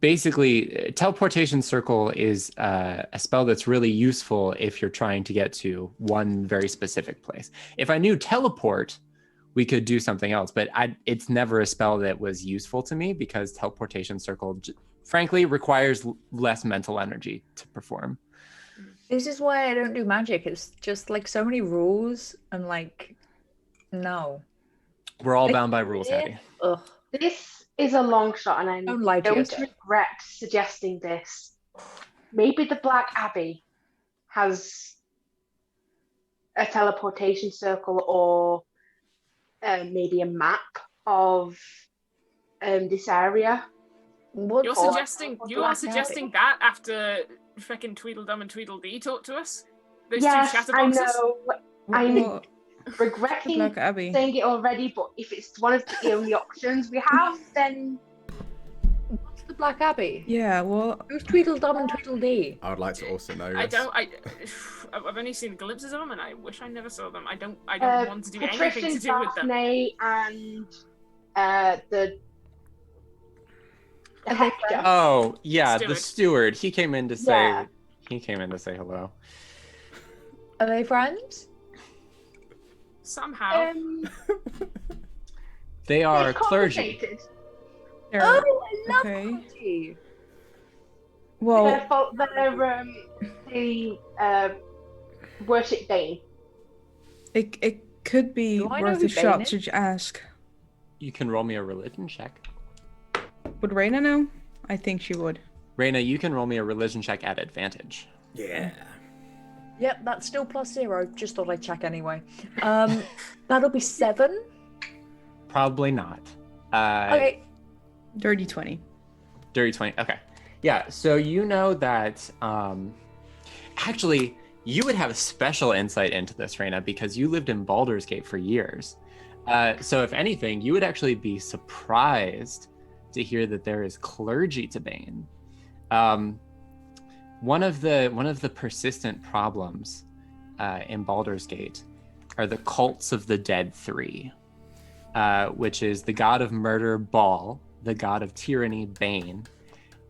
basically, teleportation circle is a spell that's really useful if you're trying to get to one very specific place. If I knew teleport, we could do something else, but it's never a spell that was useful to me because teleportation circle, frankly, requires less mental energy to perform. This is why I don't do magic. It's just like so many rules and like, no. We're all bound by rules, Hattie. Ugh. This is a long shot, and I'm Don't lie to going yourself. to regret suggesting this. Maybe the Black Abbey has a teleportation circle, or maybe a map of this area. You're Or- suggesting or you are Black suggesting Abbey. that after frickin' Tweedledum and Tweedledee talk to us? Those Yes, two I chatterboxes? know. I'm What? regretting Black Abbey. saying it already, but if it's one of the only options we have, then What's the Black Abbey? Yeah, well, Who's Tweedledum and Tweedledee? I would like to also know. I Yes. don't. I've only seen glimpses of them, and I wish I never saw them. I don't want to do Patrician, anything to do with them. Daphne, and the Are they Hector. friends? Oh, yeah, the Steward. steward. He came in to say Yeah. hello. Are they friends? Somehow. They are It's clergy. complicated. they're- Oh, I love okay. clergy. Well, They worship Bane. it could be Do I know worth who a shot Bane to ask. You can roll me a religion check. Would Reina know? I think she would. Raina, you can roll me a religion check at advantage. Yeah. Yep, that's still +0. Just thought I'd check anyway. That'll be 7. Probably not. Okay. Dirty 20. Dirty 20. Okay. Yeah, so you know that actually you would have a special insight into this, Raina, because you lived in Baldur's Gate for years. So if anything, you would actually be surprised to hear that there is clergy to Bane. One of the persistent problems in Baldur's Gate are the cults of the dead three, which is the god of murder, Baal, the god of tyranny, Bane,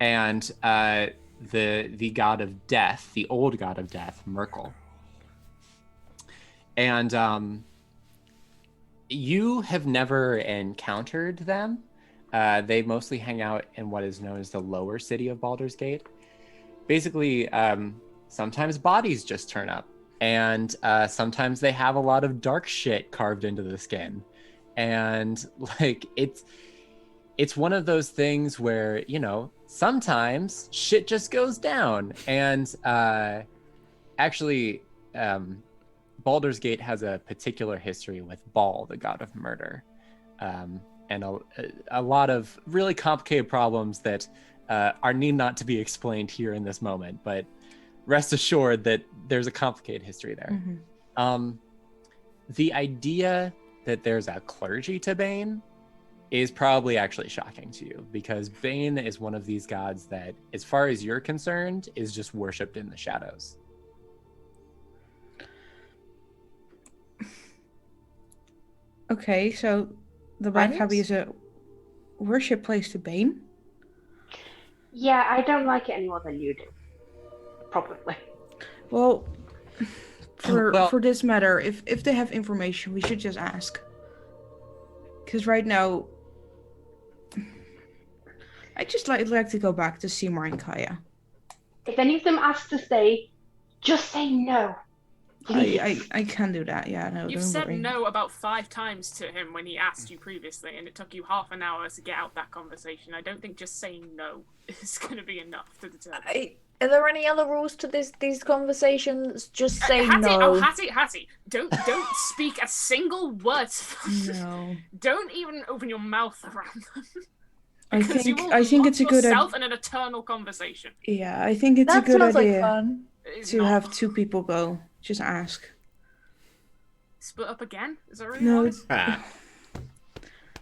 and the god of death, the old god of death, Merkel. And you have never encountered them. They mostly hang out in what is known as the lower city of Baldur's Gate. Basically, sometimes bodies just turn up, and sometimes they have a lot of dark shit carved into the skin. And like it's one of those things where, you know, sometimes shit just goes down. And actually, Baldur's Gate has a particular history with Baal, the god of murder, and a lot of really complicated problems that are need not to be explained here in this moment, but rest assured that there's a complicated history there. The idea that there's a clergy to Bane is probably actually shocking to you, because Bane is one of these gods that, as far as you're concerned, is just worshipped in the shadows. Okay, so the Black Abbey is a worship place to Bane? Yeah, I don't like it any more than you do. Probably. Well, for this matter, if they have information, we should just ask. Because right now, I just like to go back to Seymour and Kaya. If any of them ask to stay, just say no. I can do that, yeah. No, You've don't said worry. no about 5 times to him when he asked you previously, and it took you half an hour to get out that conversation. I don't think just saying no is going to be enough to determine. Are there any other rules to these conversations? Just say Hattie, no. Oh, Hattie, don't speak a single word. No. Don't even open your mouth around them. I think it's a good idea. Yourself in an eternal conversation. Yeah, I think it's That a good sounds idea like fun. to have 2 people go. Just ask. Split up again? Is that really No, wise?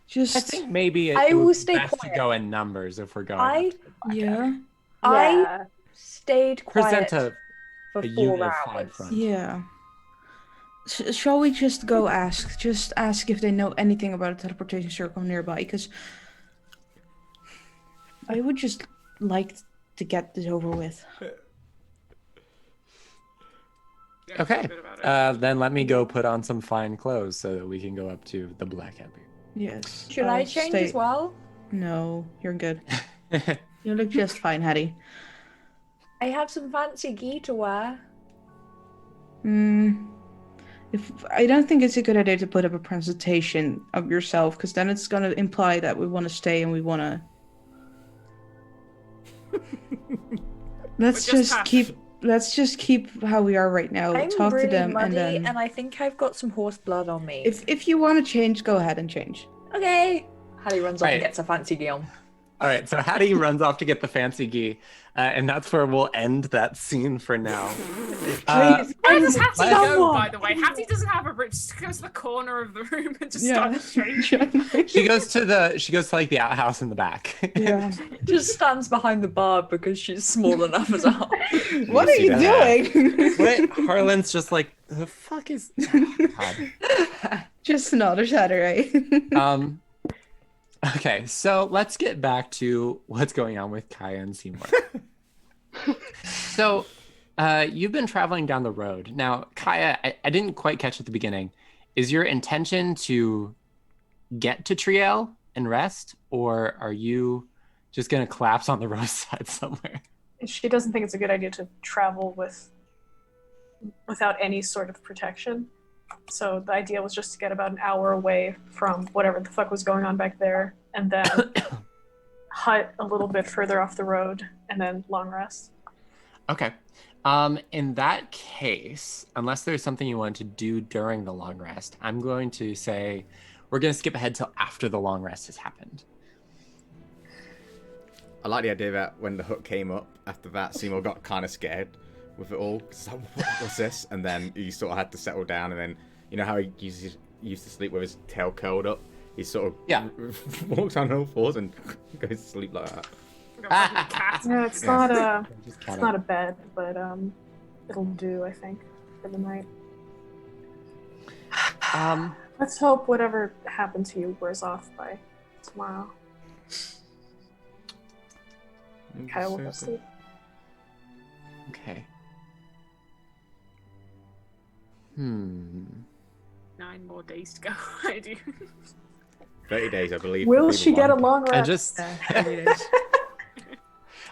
just I think maybe I it will would stay be best quiet. to go in numbers if we're going. yeah. I stayed quiet Present for a 4 unit of hours. 5 front. Yeah. Shall we just go ask? Just ask if they know anything about a teleportation circle nearby, because I would just like to get this over with. Yeah, Okay, feel good about it. then let me go put on some fine clothes so that we can go up to the Black Abbey. Yes. Should I change as well? No, you're good. You look just fine, Hattie. I have some fancy gear to wear. I don't think it's a good idea to put up a presentation of yourself, because then it's going to imply that we want to stay and we want to. Let's just keep how we are right now. I'm Talk really to them muddy, and then. I think I've got some horse blood on me. If you want to change, go ahead and change. Okay. Hattie runs off and Right. gets a fancy gear on. All right, so Hattie runs off to get the fancy gi, and that's where we'll end that scene for now. Where does Hattie go, someone. by the way? Hattie doesn't have a room. She just goes to the corner of the room and just Yeah. starts changing. She goes to like the outhouse in the back. Yeah. Just stands behind the bar because she's small enough as well. What are you doing? Wait, Harlan's just like, the fuck is? God. Just another Saturday. Okay, so let's get back to what's going on with Kaya and Seymour. So, you've been traveling down the road. Now, Kaya, I didn't quite catch at the beginning. Is your intention to get to Triel and rest, or are you just going to collapse on the roadside somewhere? She doesn't think it's a good idea to travel without any sort of protection. So the idea was just to get about an hour away from whatever the fuck was going on back there, and then hut a little bit further off the road, and then long rest. Okay. In that case, unless there's something you want to do during the long rest, I'm going to say we're going to skip ahead till after the long rest has happened. I like the idea that when the hook came up, after that, Seymour got kind of scared with it all. So, what's this? And then he sort of had to settle down, and then, you know how he used to sleep with his tail curled up? He sort of walks on all fours and goes to sleep like that. Yeah, it's not a bed, but it'll do, I think, for the night. Let's hope whatever happened to you wears off by tomorrow. Kyle will go sleep. Okay. 9 more days to go. I do. 30 days, I believe. Will she get a long rest? I just, 30 days.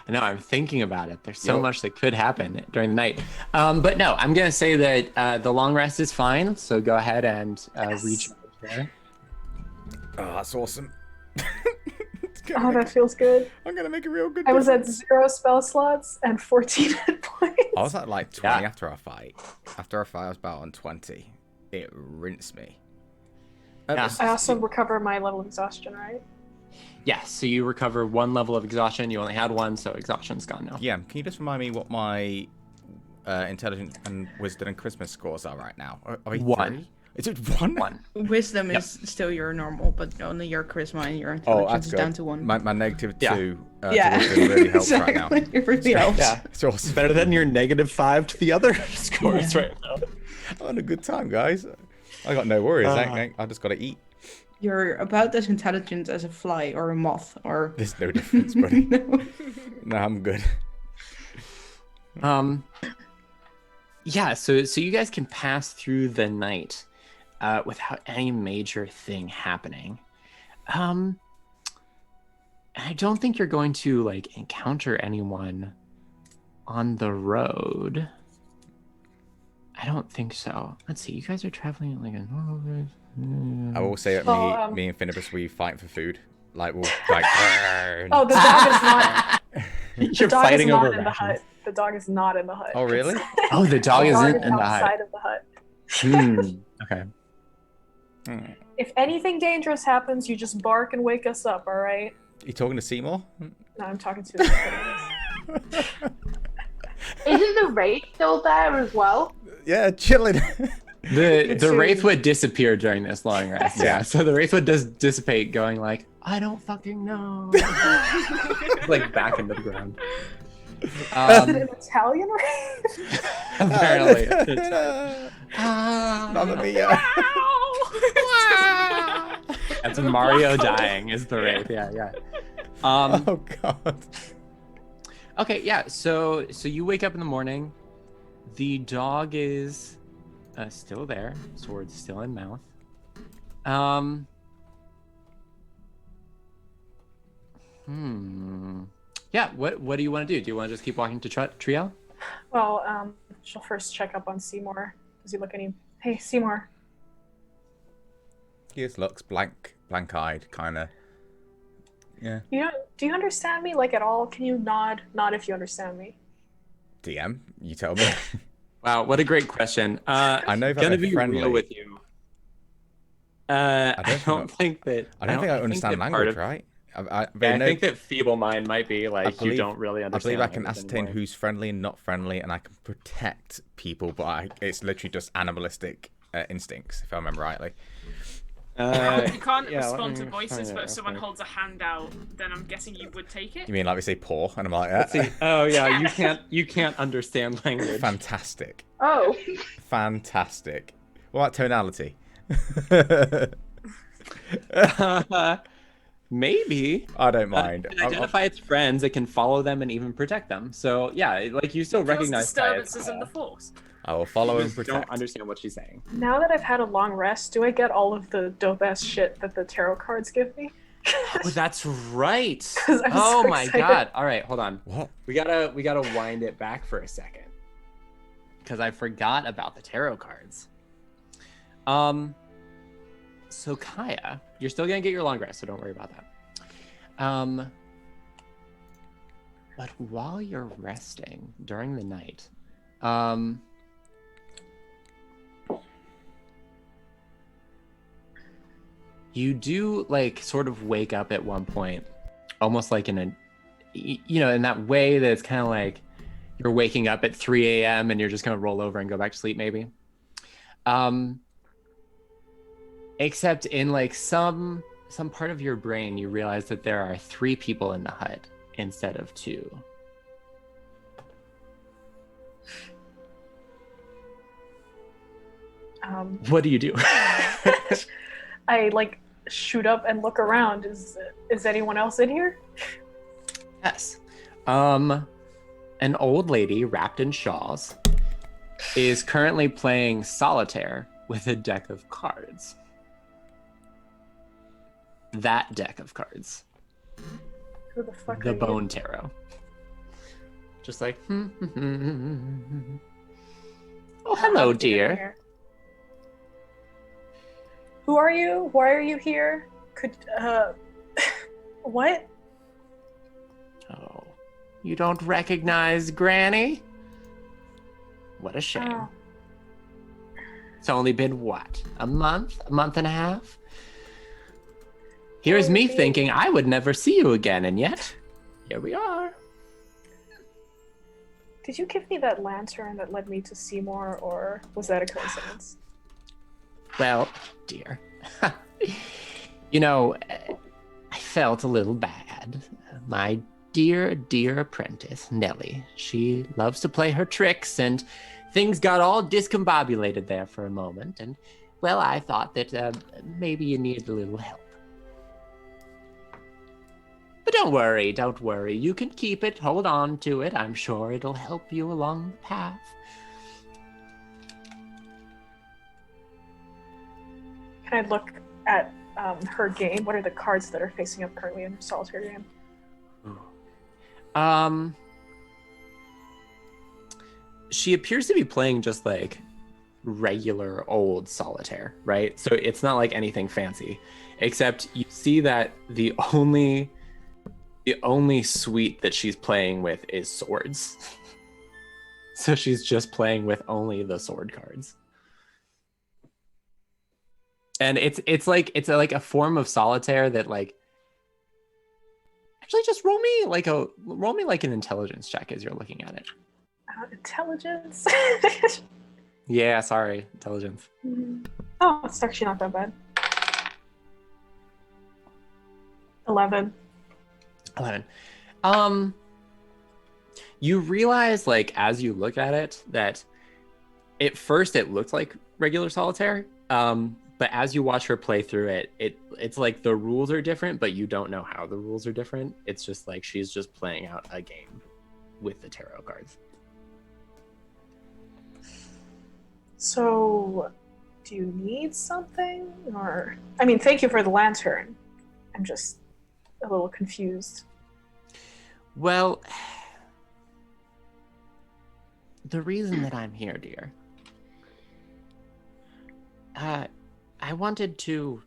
I know, I'm thinking about it. There's so much that could happen during the night. But no, I'm going to say that the long rest is fine. So go ahead and reach there. Oh, that's awesome. Oh, that feels good. I'm going to make a real good I was at difference. 0 spell slots and 14 hit points. I was at like 20 after our fight. After our fight, I was about on 20. It rinsed me. Yeah. I also recover my level of exhaustion, right? Yes, so you recover 1 level of exhaustion. You only had 1, so exhaustion's gone now. Yeah, can you just remind me what my intelligence and wisdom and Christmas scores are right now? Are we 1. 3? Is it 1? 1. Wisdom is still your normal, but only your charisma and your intelligence is down to 1. My negative 2 to yeah, wisdom really helps right now. exactly. It really helps. Yeah, It's awesome. better than your -5 to the other scores right now. I'm having a good time, guys. I got no worries. I just got to eat. You're about as intelligent as a fly or a moth or... There's no difference, buddy. No. No, I'm good. Yeah, so you guys can pass through the night without any major thing happening. I don't think you're going to like encounter anyone on the road. I don't think so. Let's see. You guys are traveling at like a normal. I will say that me and Finibus, we fight for food. Like we'll like. Oh, the dog is not. You're The dog fighting is not over in the rations. hut. The dog is not in the hut. Oh, really? Oh, the dog isn't in the outside hut. of the hut. Okay. If anything dangerous happens, you just bark and wake us up. All right? You talking to Seymour? No, I'm talking to the Isn't the Wraith still there as well? Yeah, chilling. The Wraith would disappear during this long rest. Yeah, so the Wraith would just dissipate, going like, I don't fucking know. Like back into the ground. Is it an Italian Wraith? Apparently. Mamma mia. That's Mario dying is the Wraith. Yeah. Oh god. Okay, yeah. So you wake up in the morning. The dog is still there, sword still in mouth. Yeah. What do you want to do? Do you want to just keep walking to Triel? Well, she'll first check up on Seymour. Does he look any? Hey, Seymour. He just looks blank-eyed, kind of. Yeah. Do you understand me like at all? Can you nod? Nod if you understand me. DM, you tell me. Wow, what a great question. I know if gonna I'm be friendly. real with you. I don't think that. I don't think I understand that language, part of- right? I think that feeble mind might be like you don't really I understand. believe I can language ascertain anymore. who's friendly and not friendly, and I can protect people, but it's literally just animalistic instincts, if I remember rightly. You can't yeah, respond to let me voices, find it but real if someone quick. holds a hand out, then I'm guessing you would take it. You mean like we say "poor," and I'm like, Let's see. Oh yeah, you can't understand language. fantastic, Oh. fantastic. What about tonality? Maybe. I don't mind. It can identify its friends. It can follow them and even protect them. So yeah, like you still Feels recognize by its disturbances in the force. I will follow and just don't protect. understand what she's saying. Now that I've had a long rest, do I get all of the dope ass shit that the tarot cards give me? Oh, that's right. 'Cause I'm Oh so my excited. god. All right, hold on. What? We gotta wind it back for a second. Because I forgot about the tarot cards. So Kaya, you're still gonna get your long rest, so don't worry about that. But while you're resting during the night, you do like sort of wake up at one point, almost like in a, in that way that it's kind of like you're waking up at 3 a.m. and you're just gonna roll over and go back to sleep maybe. Except in like some part of your brain, you realize that there are 3 people in the hut instead of 2. What do you do? I like shoot up and look around. Is anyone else in here? Yes. An old lady wrapped in shawls is currently playing solitaire with a deck of cards. That deck of cards. Who the fuck The are Bone you? Tarot. Just like, oh, hello, How did you get in dear. here? Who are you? Why are you here? What? Oh, you don't recognize Granny? What a shame. Oh. It's only been what? A month and a half? Here's me thinking I would never see you again, and yet, here we are. Did you give me that lantern that led me to Seymour, or was that a coincidence? Well, dear, you know, I felt a little bad. My dear, dear apprentice, Nellie, she loves to play her tricks, and things got all discombobulated there for a moment, and, well, I thought that maybe you needed a little help. But don't worry. You can keep it, hold on to it. I'm sure it'll help you along the path. Can I look at her game? What are the cards that are facing up currently in her solitaire game? She appears to be playing just like regular old solitaire, right? So it's not like anything fancy, except you see that the only suite that she's playing with is swords. So she's just playing with only the sword cards. And it's like a form of solitaire that like actually just roll me like an intelligence check as you're looking at it. Intelligence? Yeah, sorry, intelligence. Oh, it's actually not that bad. 11. You realize, like, as you look at it, that at first it looked like regular solitaire, but as you watch her play through it, it's like the rules are different, but you don't know how the rules are different. It's just like she's just playing out a game with the tarot cards. So, do you need something? Or, I mean, thank you for the lantern. I'm just a little confused. Well, the reason that I'm here, dear, I wanted to,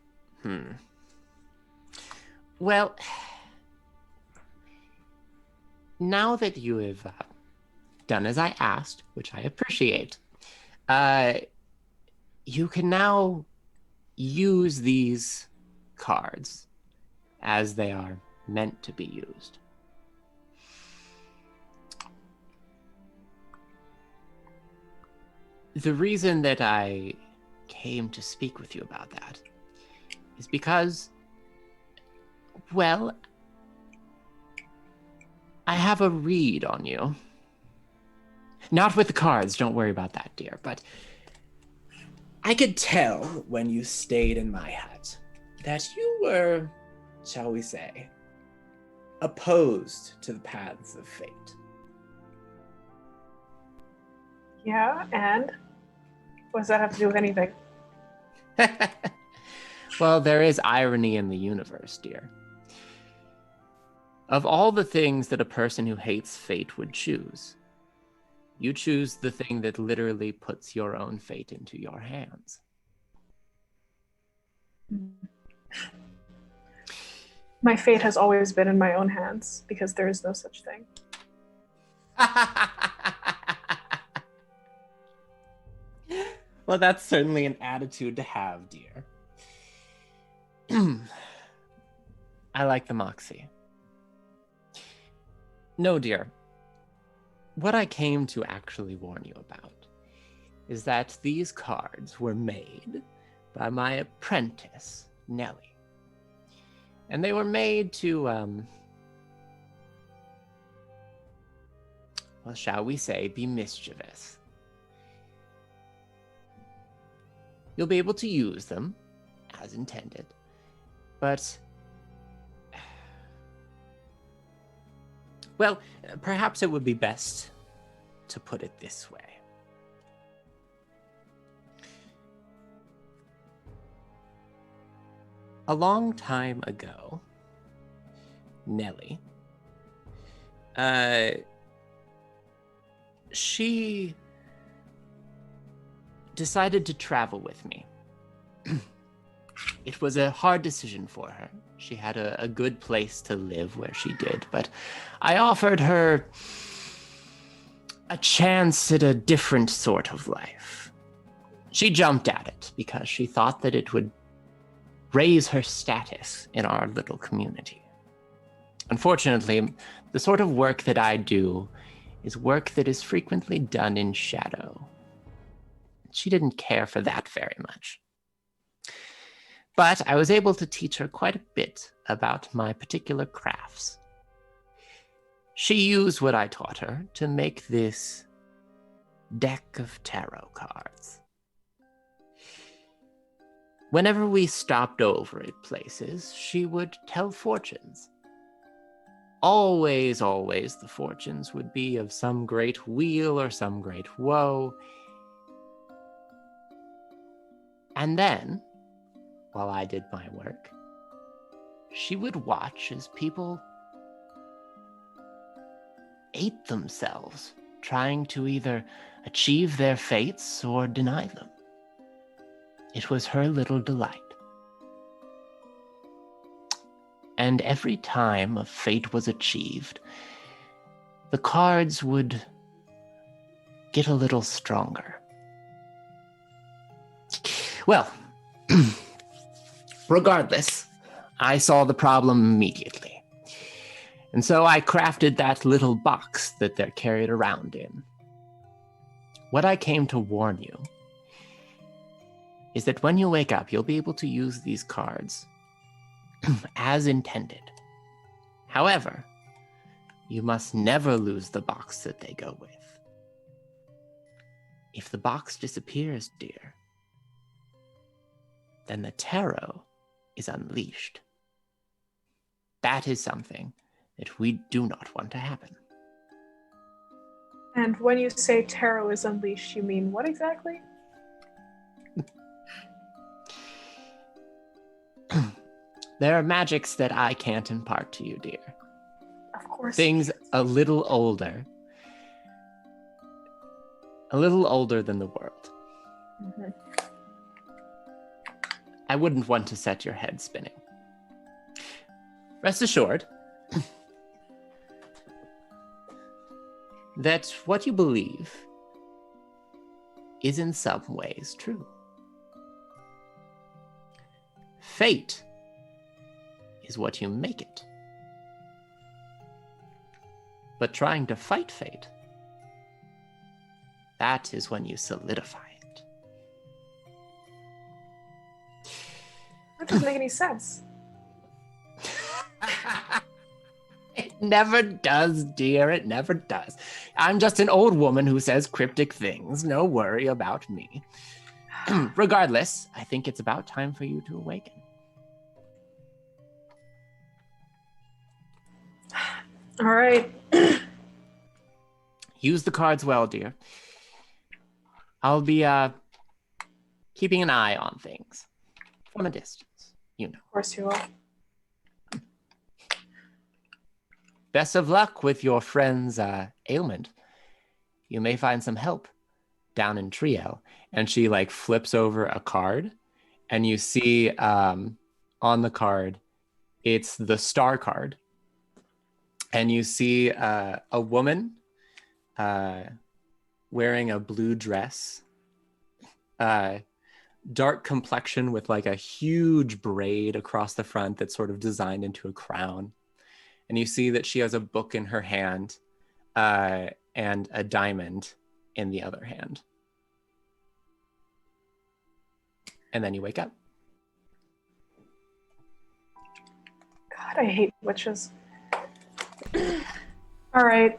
well, now that you have done as I asked, which I appreciate, you can now use these cards as they are meant to be used. The reason that I came to speak with you about that is because, well, I have a read on you. Not with the cards, don't worry about that, dear, but I could tell when you stayed in my hut that you were, shall we say, opposed to the paths of fate. Yeah, and? What does that have to do with anything? Well, there is irony in the universe, dear. Of all the things that a person who hates fate would choose, you choose the thing that literally puts your own fate into your hands. My fate has always been in my own hands because there is no such thing. Well, that's certainly an attitude to have, dear. I like the moxie. No, dear. What I came to actually warn you about is that these cards were made by my apprentice, Nellie. And they were made to, well, shall we say, be mischievous. You'll be able to use them as intended. But, well, perhaps it would be best to put it this way. A long time ago, Nellie, she decided to travel with me. It was a hard decision for her. She had a good place to live where she did, but I offered her a chance at a different sort of life. She jumped at it because she thought that it would raise her status in our little community. Unfortunately, the sort of work that I do is work that is frequently done in shadow. She didn't care for that very much. But I was able to teach her quite a bit about my particular crafts. She used what I taught her to make this deck of tarot cards. Whenever we stopped over at places, she would tell fortunes. Always, always the fortunes would be of some great weal or some great woe. And then, while I did my work, she would watch as people ate themselves, trying to either achieve their fates or deny them. It was her little delight. And every time a fate was achieved, the cards would get a little stronger. Well, regardless, I saw the problem immediately. And so I crafted that little box that they're carried around in. What I came to warn you is that when you wake up, you'll be able to use these cards as intended. However, you must never lose the box that they go with. If the box disappears, dear, then the tarot is unleashed. That is something that we do not want to happen. And when you say tarot is unleashed, you mean what exactly? There are magics that I can't impart to you, dear. Of course. Things a little older than the world. Mm-hmm. I wouldn't want to set your head spinning. Rest assured that what you believe is in some ways true. Fate is what you make it. But trying to fight fate, that is when you solidify it. That doesn't make any sense. It never does, dear. It never does. I'm just an old woman who says cryptic things. No worry about me. Regardless, I think it's about time for you to awaken. All right. Use the cards well, dear. I'll be keeping an eye on things from a distance, you know. Of course you will. Best of luck with your friend's ailment. You may find some help down in Triel. And she like flips over a card, and you see on the card, it's the star card. And you see a woman wearing a blue dress, dark complexion with like a huge braid across the front that's sort of designed into a crown. And you see that she has a book in her hand and a diamond in the other hand. And then you wake up. God, I hate witches. All right.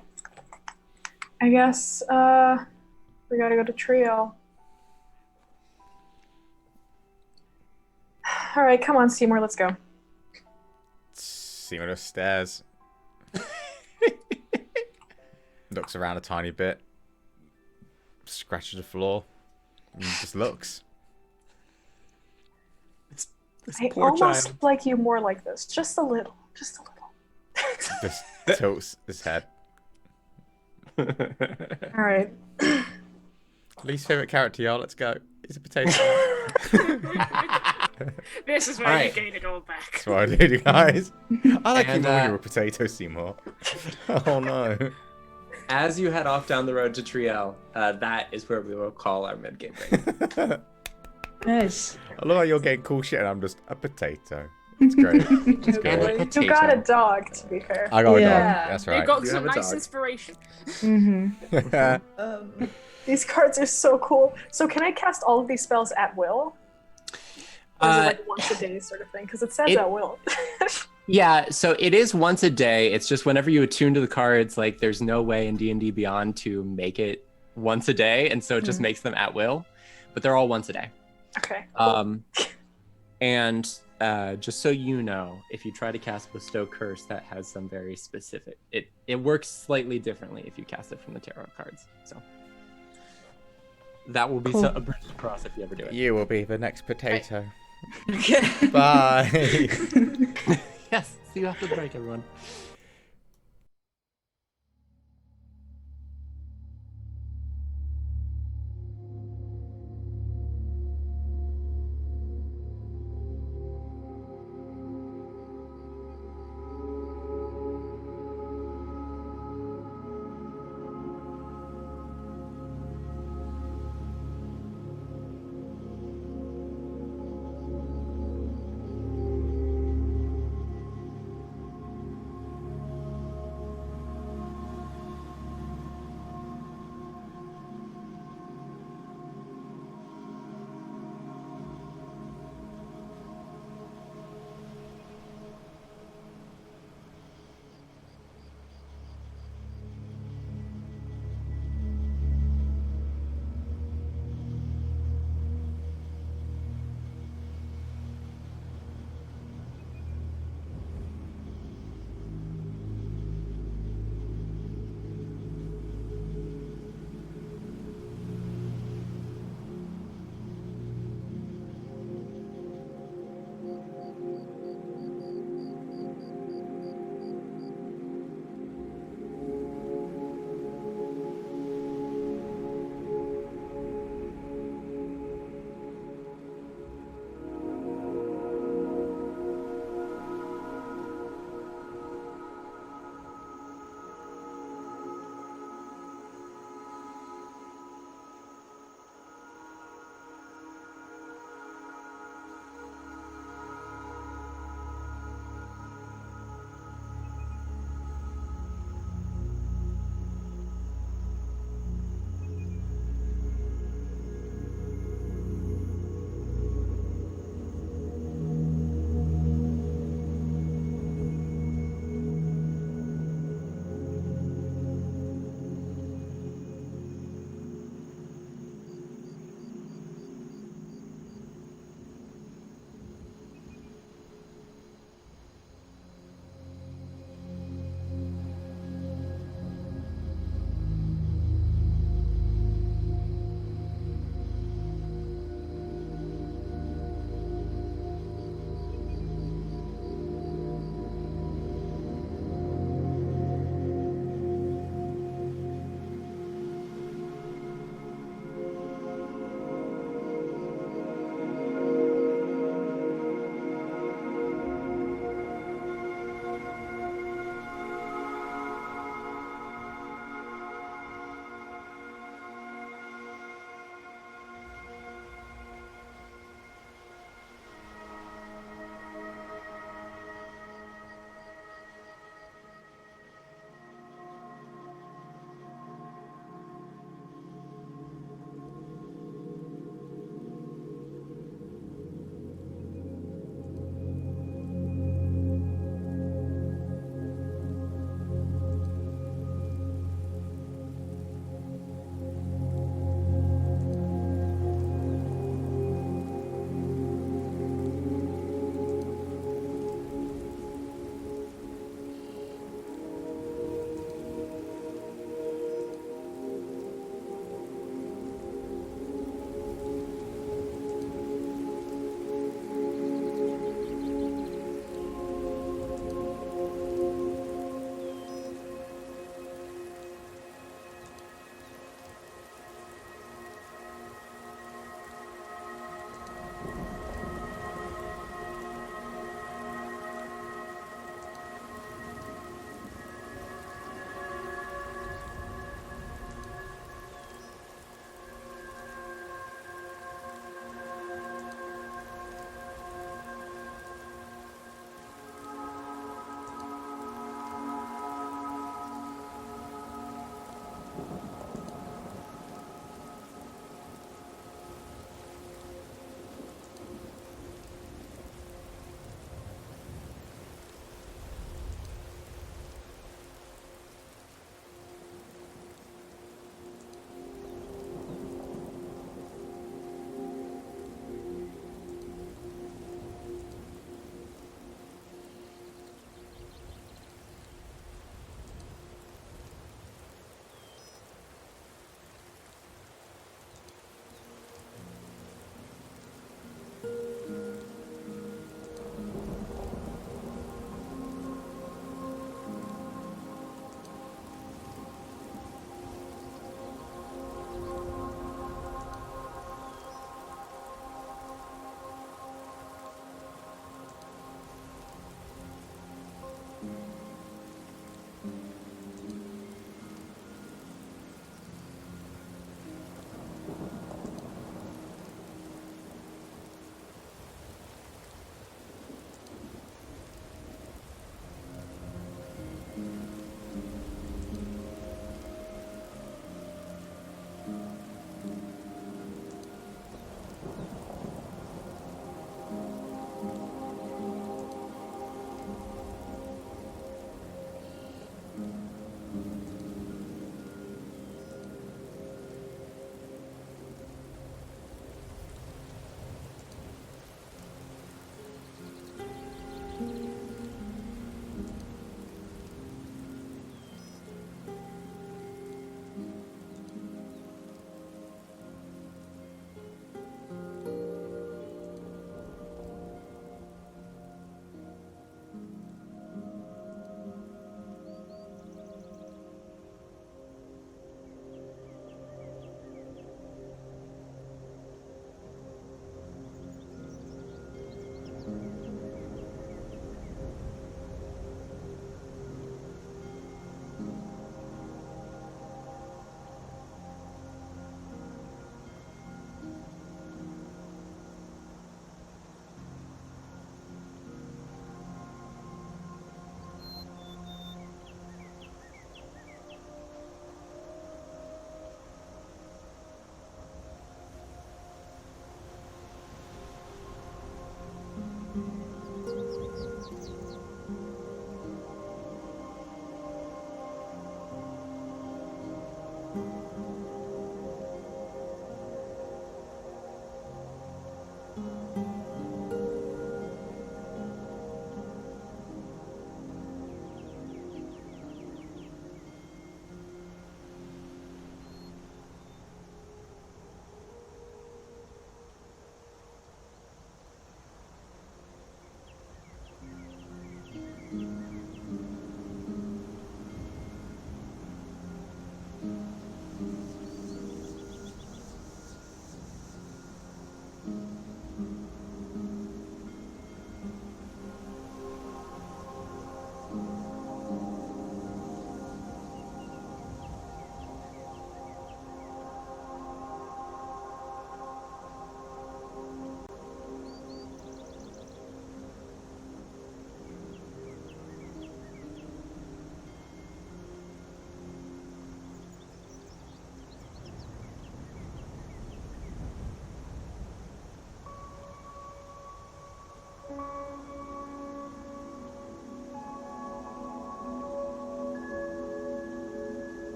I guess we gotta go to Trio. All right, come on, Seymour, let's go. Seymour just stares. Looks around a tiny bit. Scratches the floor. And just looks. This I poor almost child. like you more like this, just a little, just a little. Just tilts his head. All right. Least favourite character, y'all. Let's go. He's a potato. This is where Alright. you gain it all back. That's what I did, you guys. I like you And, more when you're a potato, Seymour. Oh no. As you head off down the road to Triel, that is where we will call our mid-game break. Nice. I love how you're getting cool shit and I'm just a potato. It's great. It's great. You got a dog, to be fair. I got a dog. Yeah. That's They right. got You some have a nice dog. inspiration. Mm-hmm. These cards are so cool. So can I cast all of these spells at will? Or is it like once a day sort of thing? Because it says at will. Yeah, so it is once a day. It's just whenever you attune to the cards, like there's no way in D&D Beyond to make it once a day, and so it just makes them at will. But they're all once a day. Okay. Cool. And just so you know, if you try to cast Bestow Curse, that has some very specific. It works slightly differently if you cast it from the tarot cards. So that will be a bridge to cross if you ever do it. You will be the next potato. Okay. Bye. Yes. See you after the break, everyone.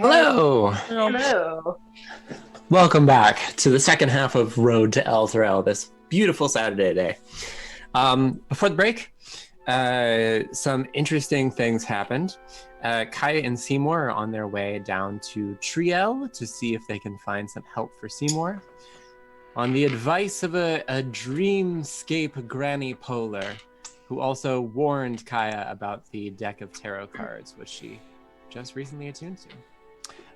Hello. Hello. Welcome back to the second half of Road to Elturel this beautiful Saturday day. Before the break, some interesting things happened. Kaya and Seymour are on their way down to Triel to see if they can find some help for Seymour. On the advice of a dreamscape granny polar, who also warned Kaya about the deck of tarot cards, which she just recently attuned to.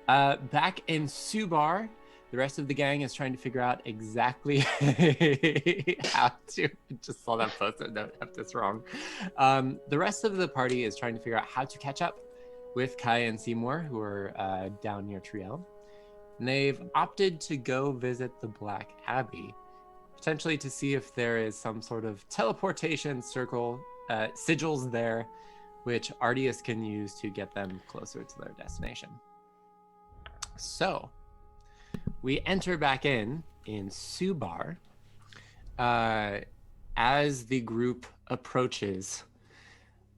Back in Subar, the rest of the gang is trying to figure out exactly how to. Just saw that post-it note. If that's wrong. The rest of the party is trying to figure out how to catch up with Kaya and Seymour, who are down near Triel. And they've opted to go visit the Black Abbey, potentially to see if there is some sort of teleportation circle sigils there, which Ardius can use to get them closer to their destination. So we enter back in Subar as the group approaches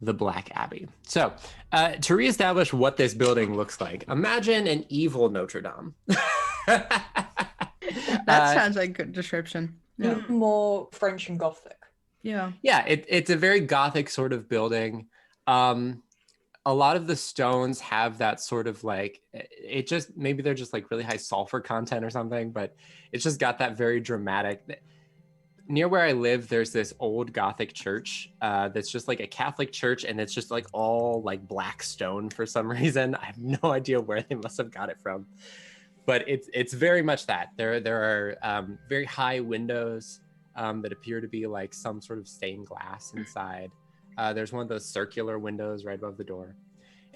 the Black Abbey. So to reestablish what this building looks like, imagine an evil Notre Dame. That sounds like a good description. Yeah. More French and Gothic. Yeah. Yeah, it's a very Gothic sort of building. A lot of the stones have that sort of like, it just, maybe they're just like really high sulfur content or something, but it's just got that very dramatic. Near where I live, there's this old Gothic church that's just like a Catholic church, and it's just like all like black stone for some reason. I have no idea where they must have got it from, but it's very much that. There are very high windows that appear to be like some sort of stained glass inside. There's one of those circular windows right above the door.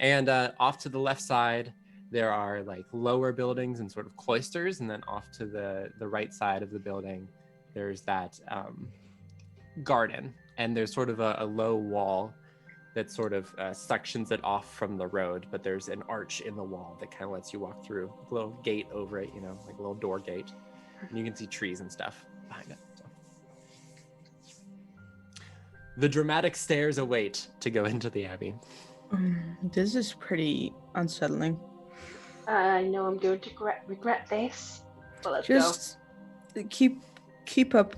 And off to the left side, there are like lower buildings and sort of cloisters. And then off to the right side of the building, there's that garden. And there's sort of a low wall that sort of sections it off from the road. But there's an arch in the wall that kind of lets you walk through, a little gate over it, you know, like a little door gate. And you can see trees and stuff behind it. So. The dramatic stairs await to go into the Abbey. This is pretty unsettling. I know I'm going to regret this, but let's Just keep up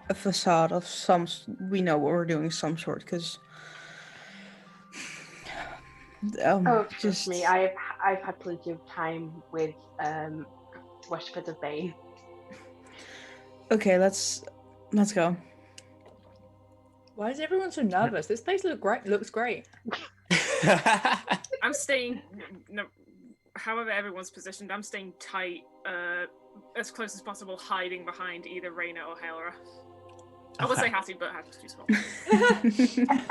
a facade of some. We know what we're doing, some sort, because. Trust me, I've had plenty of time with worshippers of Bane. Okay, let's go. Why is everyone so nervous? This place looks great. I'm staying. No, however everyone's positioned, I'm staying tight, as close as possible, hiding behind either Reyna or Helra. I would say Hattie, but Hattie's too small.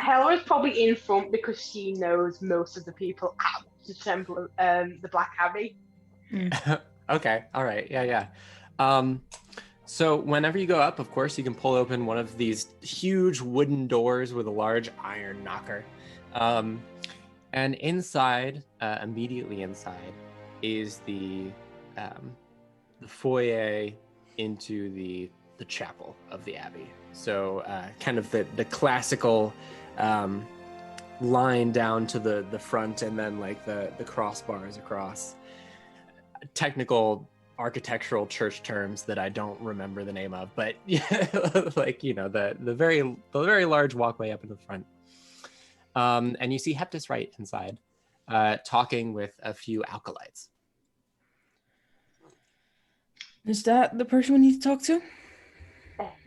Helra's probably in front because she knows most of the people at the temple, the Black Abbey. Okay, all right, yeah. So whenever you go up, of course, you can pull open one of these huge wooden doors with a large iron knocker. And inside, immediately inside, is the foyer into the chapel of the Abbey. So kind of the classical line down to the front, and then like the crossbars across. Technical architectural church terms that I don't remember the name of, but yeah, like, you know, the very large walkway up in the front. And you see Heptus Wright inside, talking with a few acolytes. Is that the person we need to talk to?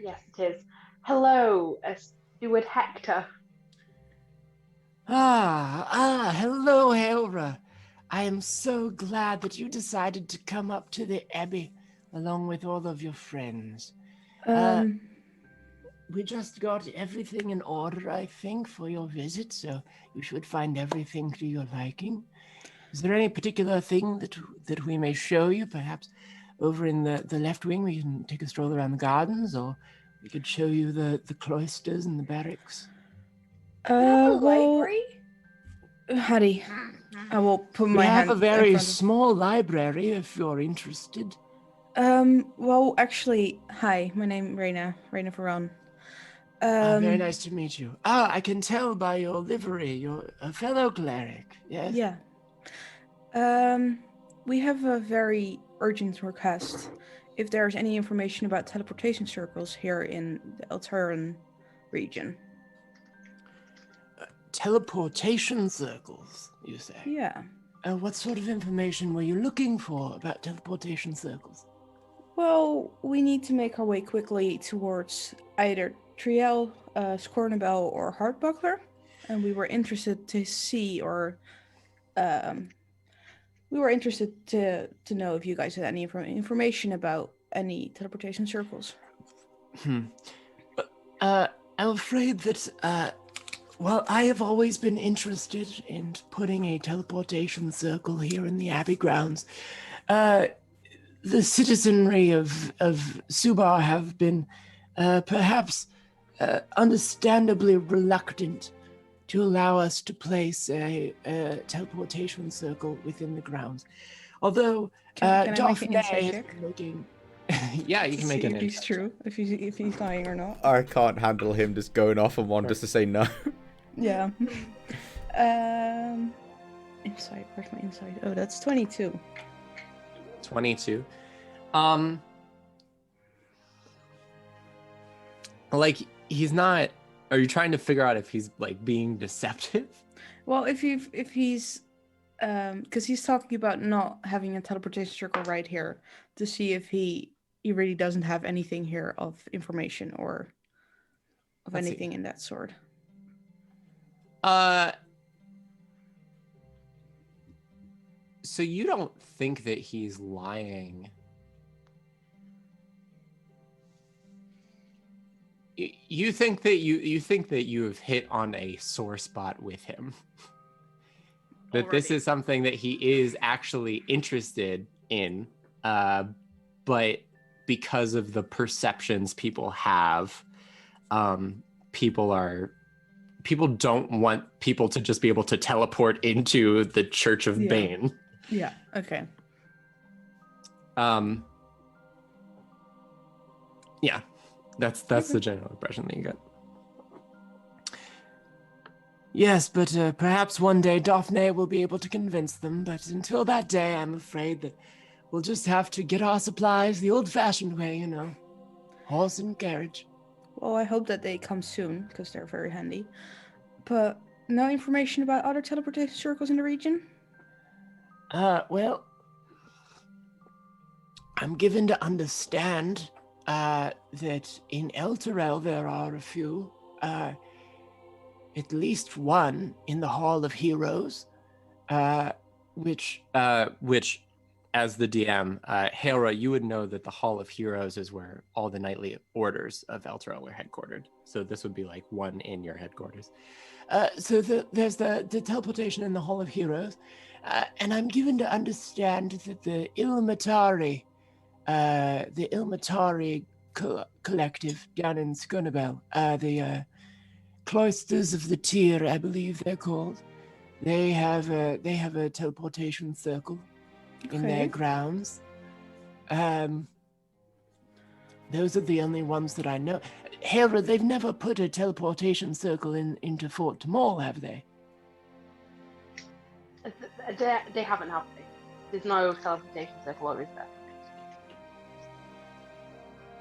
Yes, it is. Hello, Steward Hector. Hello, Helra. I am so glad that you decided to come up to the Abbey along with all of your friends. We just got everything in order, I think, for your visit, so you should find everything to your liking. Is there any particular thing that we may show you? Perhaps over in the left wing we can take a stroll around the gardens, or we could show you the cloisters and the barracks. Library? Hattie, I will put my We hand have a very in front of- small library if you're interested. Well, actually, hi, my name Reyna Ferron. Very nice to meet you. I can tell by your livery, you're a fellow cleric, yes? Yeah. We have a very urgent request. If there's any information about teleportation circles here in the Elturel region. Teleportation circles, you say? Yeah. What sort of information were you looking for about teleportation circles? Well, we need to make our way quickly towards either Triel, Scornabel, or Heartbuckler, and we were interested to see, or we were interested to know if you guys had any information about any teleportation circles. I'm afraid that, well, I have always been interested in putting a teleportation circle here in the Abbey grounds. The citizenry of Subar have been perhaps understandably reluctant to allow us to place a teleportation circle within the grounds. Although Can I make an Daphne insight has check? been looking... Yeah, you can make See an if he's insight true, if he's lying or not. I can't handle him just going off on one just to say no. Yeah. Insight. Where's my insight? Oh, that's 22. 22. Like, he's not... Are you trying to figure out if he's, like, being deceptive? Well, if he's because he's talking about not having a teleportation circle right here to see if he really doesn't have anything here of information or of Let's see. anything in that sort. So you don't think that he's lying? You think that you have hit on a sore spot with him. That this is something that he is actually interested in, but because of the perceptions people have, people don't want people to just be able to teleport into the Church of Bane. Yeah. Okay. Yeah, that's the general impression that you get. Yes, but perhaps one day Daphne will be able to convince them, but until that day, I'm afraid that we'll just have to get our supplies the old-fashioned way, you know. Horse and carriage. Well, I hope that they come soon, because they're very handy. But no information about other teleportation circles in the region? Well, I'm given to understand that in Elturel there are a few, at least one in the Hall of Heroes, which as the DM, Hera, you would know that the Hall of Heroes is where all the knightly orders of Elturel were headquartered. So this would be like one in your headquarters. So there's the teleportation in the Hall of Heroes, and I'm given to understand that the Ilmatari collective down in Skernabel, the Cloisters of the Tyr, I believe they're called. They have a teleportation circle in their grounds. Those are the only ones that I know. Hera, they've never put a teleportation circle into Fort Tamol, have they? They haven't, have they? There's no teleportation circle, or is there?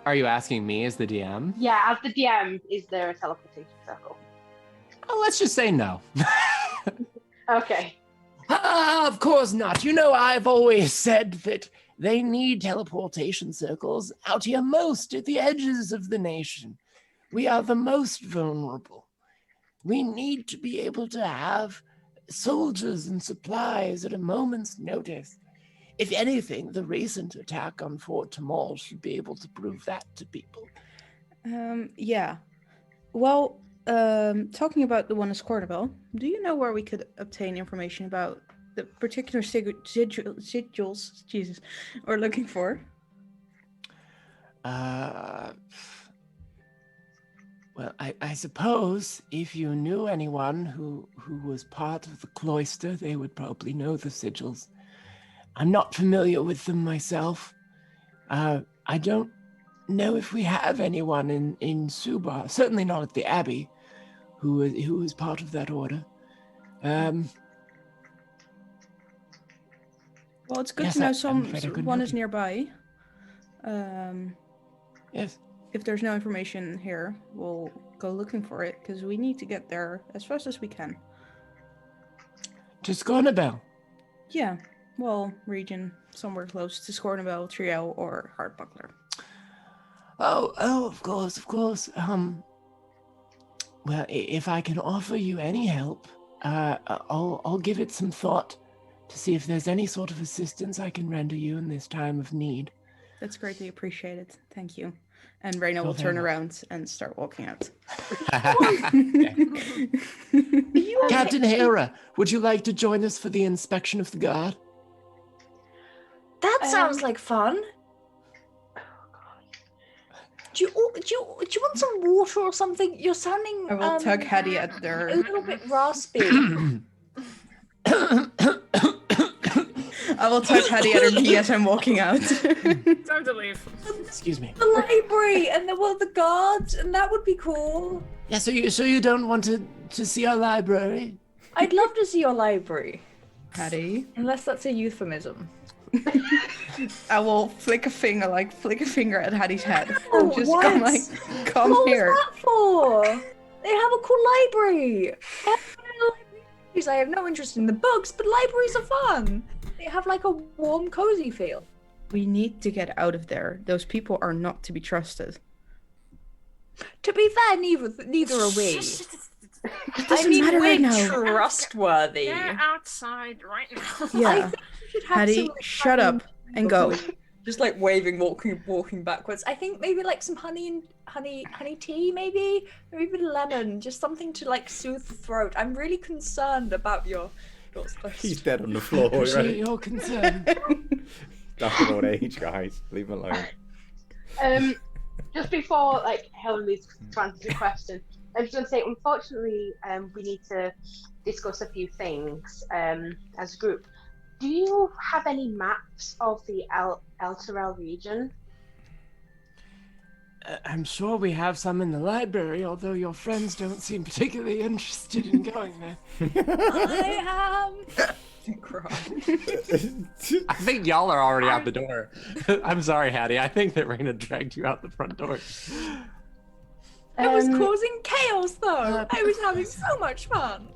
Are you asking me as the DM? Yeah, as the DM, is there a teleportation circle? Oh, let's just say no. Okay. Of course not. You know, I've always said that they need teleportation circles out here most at the edges of the nation. We are the most vulnerable. We need to be able to have soldiers and supplies at a moment's notice. If anything, the recent attack on Fort Tamol should be able to prove that to people. Yeah. Well, talking about the one in Scornabel, do you know where we could obtain information about the particular sigils, Jesus, we're looking for? Well, I suppose if you knew anyone who was part of the cloister, they would probably know the sigils. I'm not familiar with them myself. I don't know if we have anyone in Subar, certainly not at the Abbey, who is part of that order. Well, it's good Yes, to know I'm afraid I couldn't one help is you. nearby. Yes. If there's no information here, we'll go looking for it, because we need to get there as fast as we can. To Scornabel. Yeah, well, region somewhere close to Scornabel, Triel, or Heartbuckler. Oh, of course. Well, if I can offer you any help, I'll give it some thought to see if there's any sort of assistance I can render you in this time of need. That's greatly appreciated. Thank you. And Reyna will You're turn very around and start walking out. Captain Hera, would you like to join us for the inspection of the guard? That sounds like fun. Do you want some water or something? You're sounding I will tug Hattie at a their... little bit raspy. I will tug Hattie at her knee as I'm walking out. Time to leave. Excuse me. The library and the guards, and that would be cool. Yeah, so you don't want to see our library? I'd love to see your library. Hattie. Unless that's a euphemism. I will flick a finger at Hattie's head. Oh, Just what? come come What here. was that for? They have a cool library. They have libraries. I have no interest in the books, but libraries are fun. They have like a warm, cozy feel. We need to get out of there. Those people are not to be trusted. To be fair, neither are we. doesn't matter we're right now. trustworthy. Get outside right now. Yeah. I think we should have Hattie, some, like, shut honey up and go. Just like waving, walking backwards. I think maybe like some honey tea, maybe a bit of lemon, just something to like soothe the throat. I'm really concerned about your He's dead on the floor Appreciate already. your concern. That's an old age, guys. Leave him alone. Just before Helen leaves to answer the question, I was going to say, unfortunately, we need to discuss a few things as a group. Do you have any maps of the Elturel region? I'm sure we have some in the library, although your friends don't seem particularly interested in going there. I am. I think y'all are already out the door. I'm sorry, Hattie. I think that Reyna dragged you out the front door. I was causing chaos, though. I was having so much fun.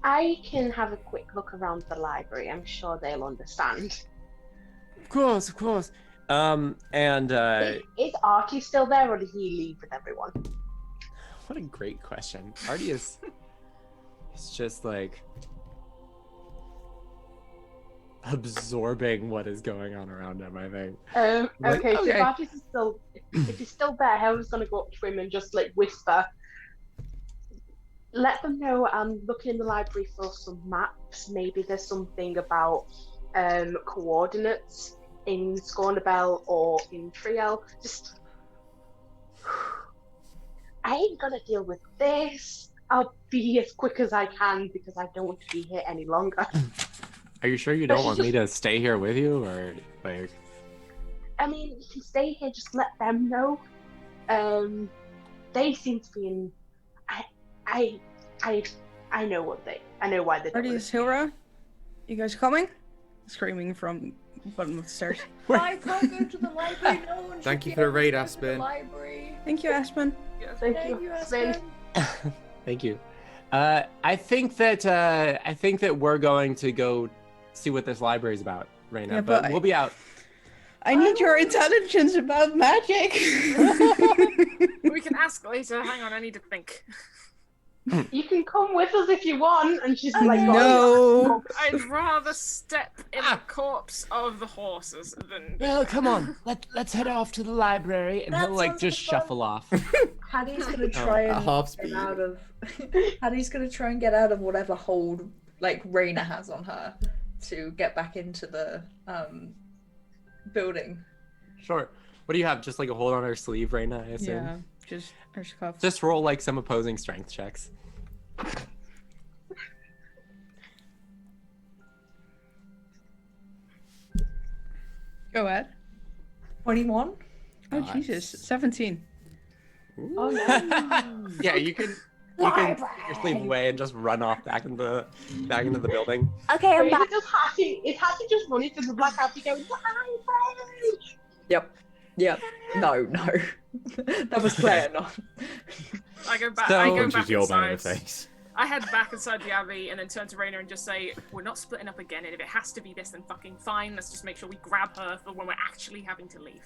I can have a quick look around the library. I'm sure they'll understand. Of course. Is Artie still there, or did he leave with everyone? What a great question. Artie is just like absorbing what is going on around him, I think. Okay, so okay. if Artie's still, if he's still there, Helen's gonna go up to him and just whisper. Let them know I'm looking in the library for some maps. Maybe there's something about coordinates in Scornabel or in Triel. Just, I ain't gonna deal with this. I'll be as quick as I can because I don't want to be here any longer. Are you sure you don't want me to stay here with you, or like? I mean, you can stay here. Just let them know. They seem to be in. I know what they. I know why they. Artie, is Hilra? You guys coming? Screaming from the bottom of the stairs. I can't go to the library. No one Thank should you be for the able to raid, go to Aspen. the library. Thank you, Aspen. Thank Thank you. you, Aspen. Thank you. I think that we're going to go see what this library is about, Reyna. Yeah, but but we'll be out. I need your intelligence about magic. We can ask later. Hang on, I need to think. You can come with us if you want. And she's like, No. I'd rather step in the corpse of the horses than. Well, come on. Let's head off to the library. And That he'll sounds just fun. shuffle off. Hattie's gonna try at and half get speed. out of. Hattie's gonna try and get out of whatever hold Reyna has on her to get back into the building. Sure. What do you have? Just like a hold on her sleeve, Reyna, I assume? Yeah, just her scuff. Just roll some opposing strength checks. Go ahead. 21. Oh Nice. Jesus, 17. Oh no. Yeah, you can You can put your sleeve away and just run off back into the building. Okay, I'm Is back. it just Hattie? Is Hattie just running through the black Hattie going, library? Yep. No. That was Claire, not. I go back. So- I go Punches back your man in the inside. face. I head back inside the abbey and then turn to Raina and just say, "We're not splitting up again, and if it has to be this, then fucking fine. Let's just make sure we grab her for when we're actually having to leave."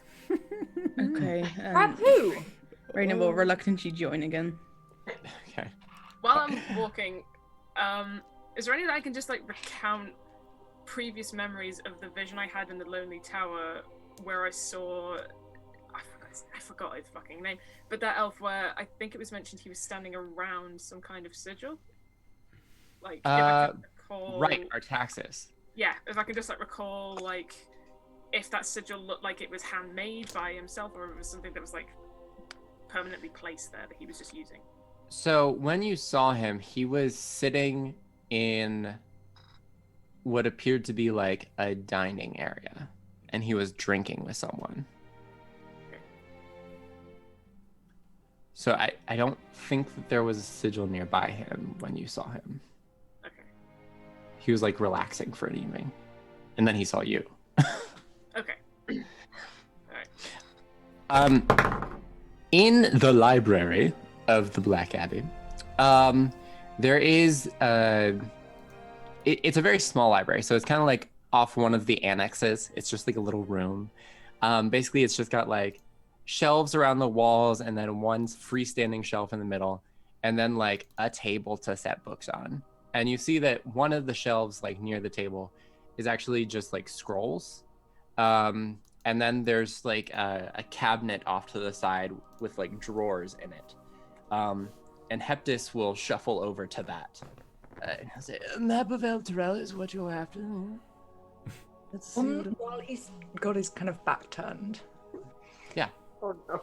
Okay. Grab who? Raina will reluctantly join again. Okay. While I'm walking, is there any that I can just like recount previous memories of the vision I had in the Lonely Tower where I saw I forgot his fucking name, but that elf where I think it was mentioned he was standing around some kind of sigil. Like if I can recall, Right, Artaxis. yeah, if I can just like recall like if that sigil looked like it was handmade by himself or if it was something that was like permanently placed there that he was just using. So when you saw him, he was sitting in what appeared to be like a dining area, and he was drinking with someone. So I don't think that there was a sigil nearby him when you saw him. Okay. He was like relaxing for an evening, and then he saw you. Okay. Alright. In the library of the Black Abbey, there is it's a very small library, so it's kind of like off one of the annexes. It's just like a little room. Basically, it's just got like shelves around the walls and then one freestanding shelf in the middle, and then like a table to set books on. And you see that one of the shelves like near the table is actually just like scrolls. And then there's like a cabinet off to the side with like drawers in it. And Heptis will shuffle over to that. I'll say, a map of Elturel is what you're after. Let's see. While he's got his kind of back turned. Yeah. Oh no.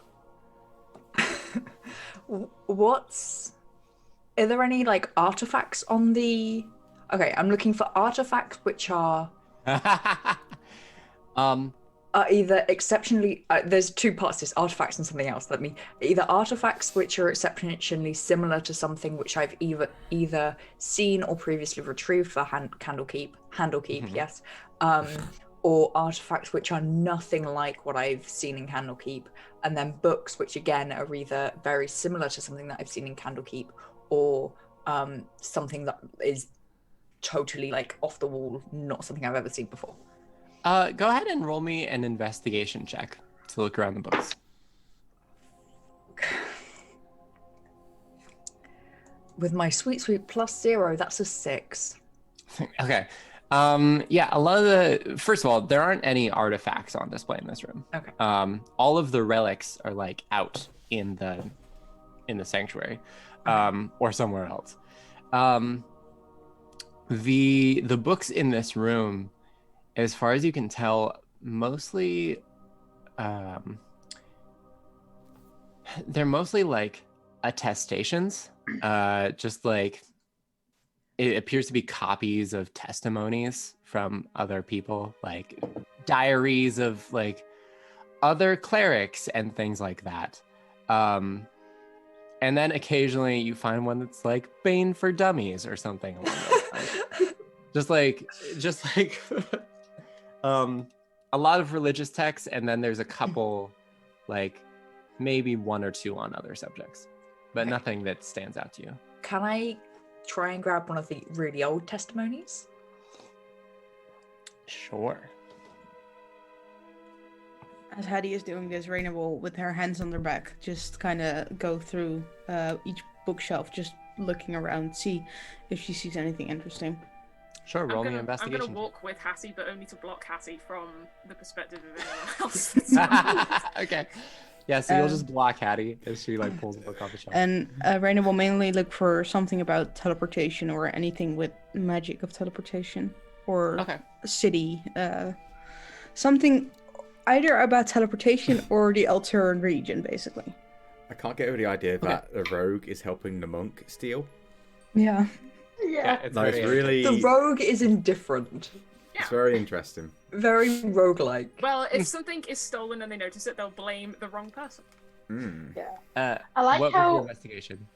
Are there any like artifacts on the? Okay, I'm looking for artifacts which are either exceptionally. There's two parts to this: artifacts and something else. Either artifacts which are exceptionally similar to something which I've either seen or previously retrieved for Candlekeep, yes, or artifacts which are nothing like what I've seen in Candlekeep, and then books which again are either very similar to something that I've seen in Candlekeep or something that is totally like off the wall, not something I've ever seen before. Go ahead and roll me an investigation check to look around the books. With my sweet +0, that's a 6. Okay. Yeah, a lot of the first of all, there aren't any artifacts on display in this room. Okay. All of the relics are like out in the sanctuary, or somewhere else. The books in this room, as far as you can tell, mostly they're mostly like attestations, just like it appears to be copies of testimonies from other people, like diaries of like other clerics and things like that. And then occasionally you find one that's like Bane for Dummies or something along those lines. just like a lot of religious texts, and then there's a couple, like maybe one or two on other subjects, but Okay. nothing that stands out to you. Can I try and grab one of the really old testimonies? Sure. As Hattie is doing this, Raina will, with her hands on their back, just kind of go through each bookshelf, just looking around, see if she sees anything interesting. Sure, roll me an I'm investigation. gonna walk with Hattie, but only to block Hattie from the perspective of anyone else. Okay. Yeah, so you'll just block Hattie as she like pulls the book off the shelf. And Raina will mainly look for something about teleportation or anything with magic of teleportation or Okay. city. Something either about teleportation or the Elturel region, basically. I can't get over the idea that the rogue is helping the monk steal. Yeah. Yeah. No, it's really, The rogue is indifferent. it's very interesting. Very roguelike. Well, if something is stolen and they notice it, they'll blame the wrong person. Mm. I like what was how- your investigation?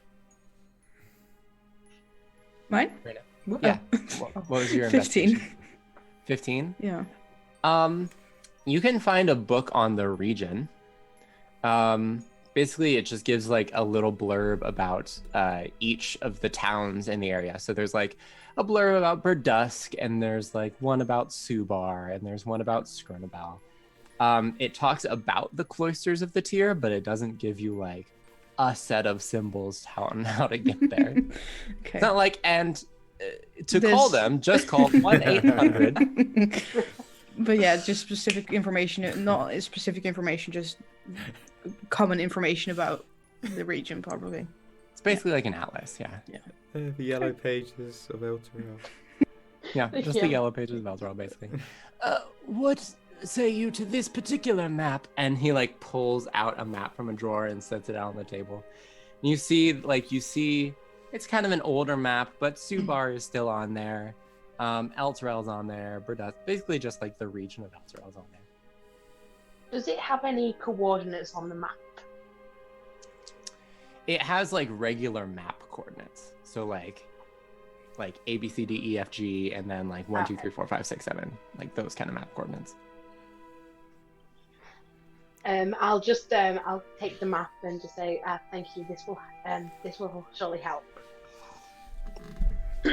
Mine? Right now. What? Yeah. Oh. What was your 15. investigation? 15? Yeah. You can find a book on the region. Basically, it just gives like a little blurb about each of the towns in the area. So there's like a blurb about Burdusk, and there's like one about Subar, and there's one about Skirnabel. It talks about the cloisters of the tier, but it doesn't give you like a set of symbols on how to get there. Okay. It's not like, to call them, just call 1-800. But yeah, just specific information, not specific information, just common information about the region, probably. It's basically like an atlas, yeah. The yellow pages of Elturel. Yeah, just the yellow pages of Elturel, basically. What say you to this particular map? And he like pulls out a map from a drawer and sets it out on the table. And you see it's kind of an older map, but Subar is still on there. Elturel's on there. Burdusk, basically just like the region of Elturel's on there. Does it have any coordinates on the map? It has like regular map coordinates. So like A, B, C, D, E, F, G, and then like 1, 2, 3, 4, 5, 6, 7, like those kind of map coordinates. I'll take the map and just say thank you. This will surely help.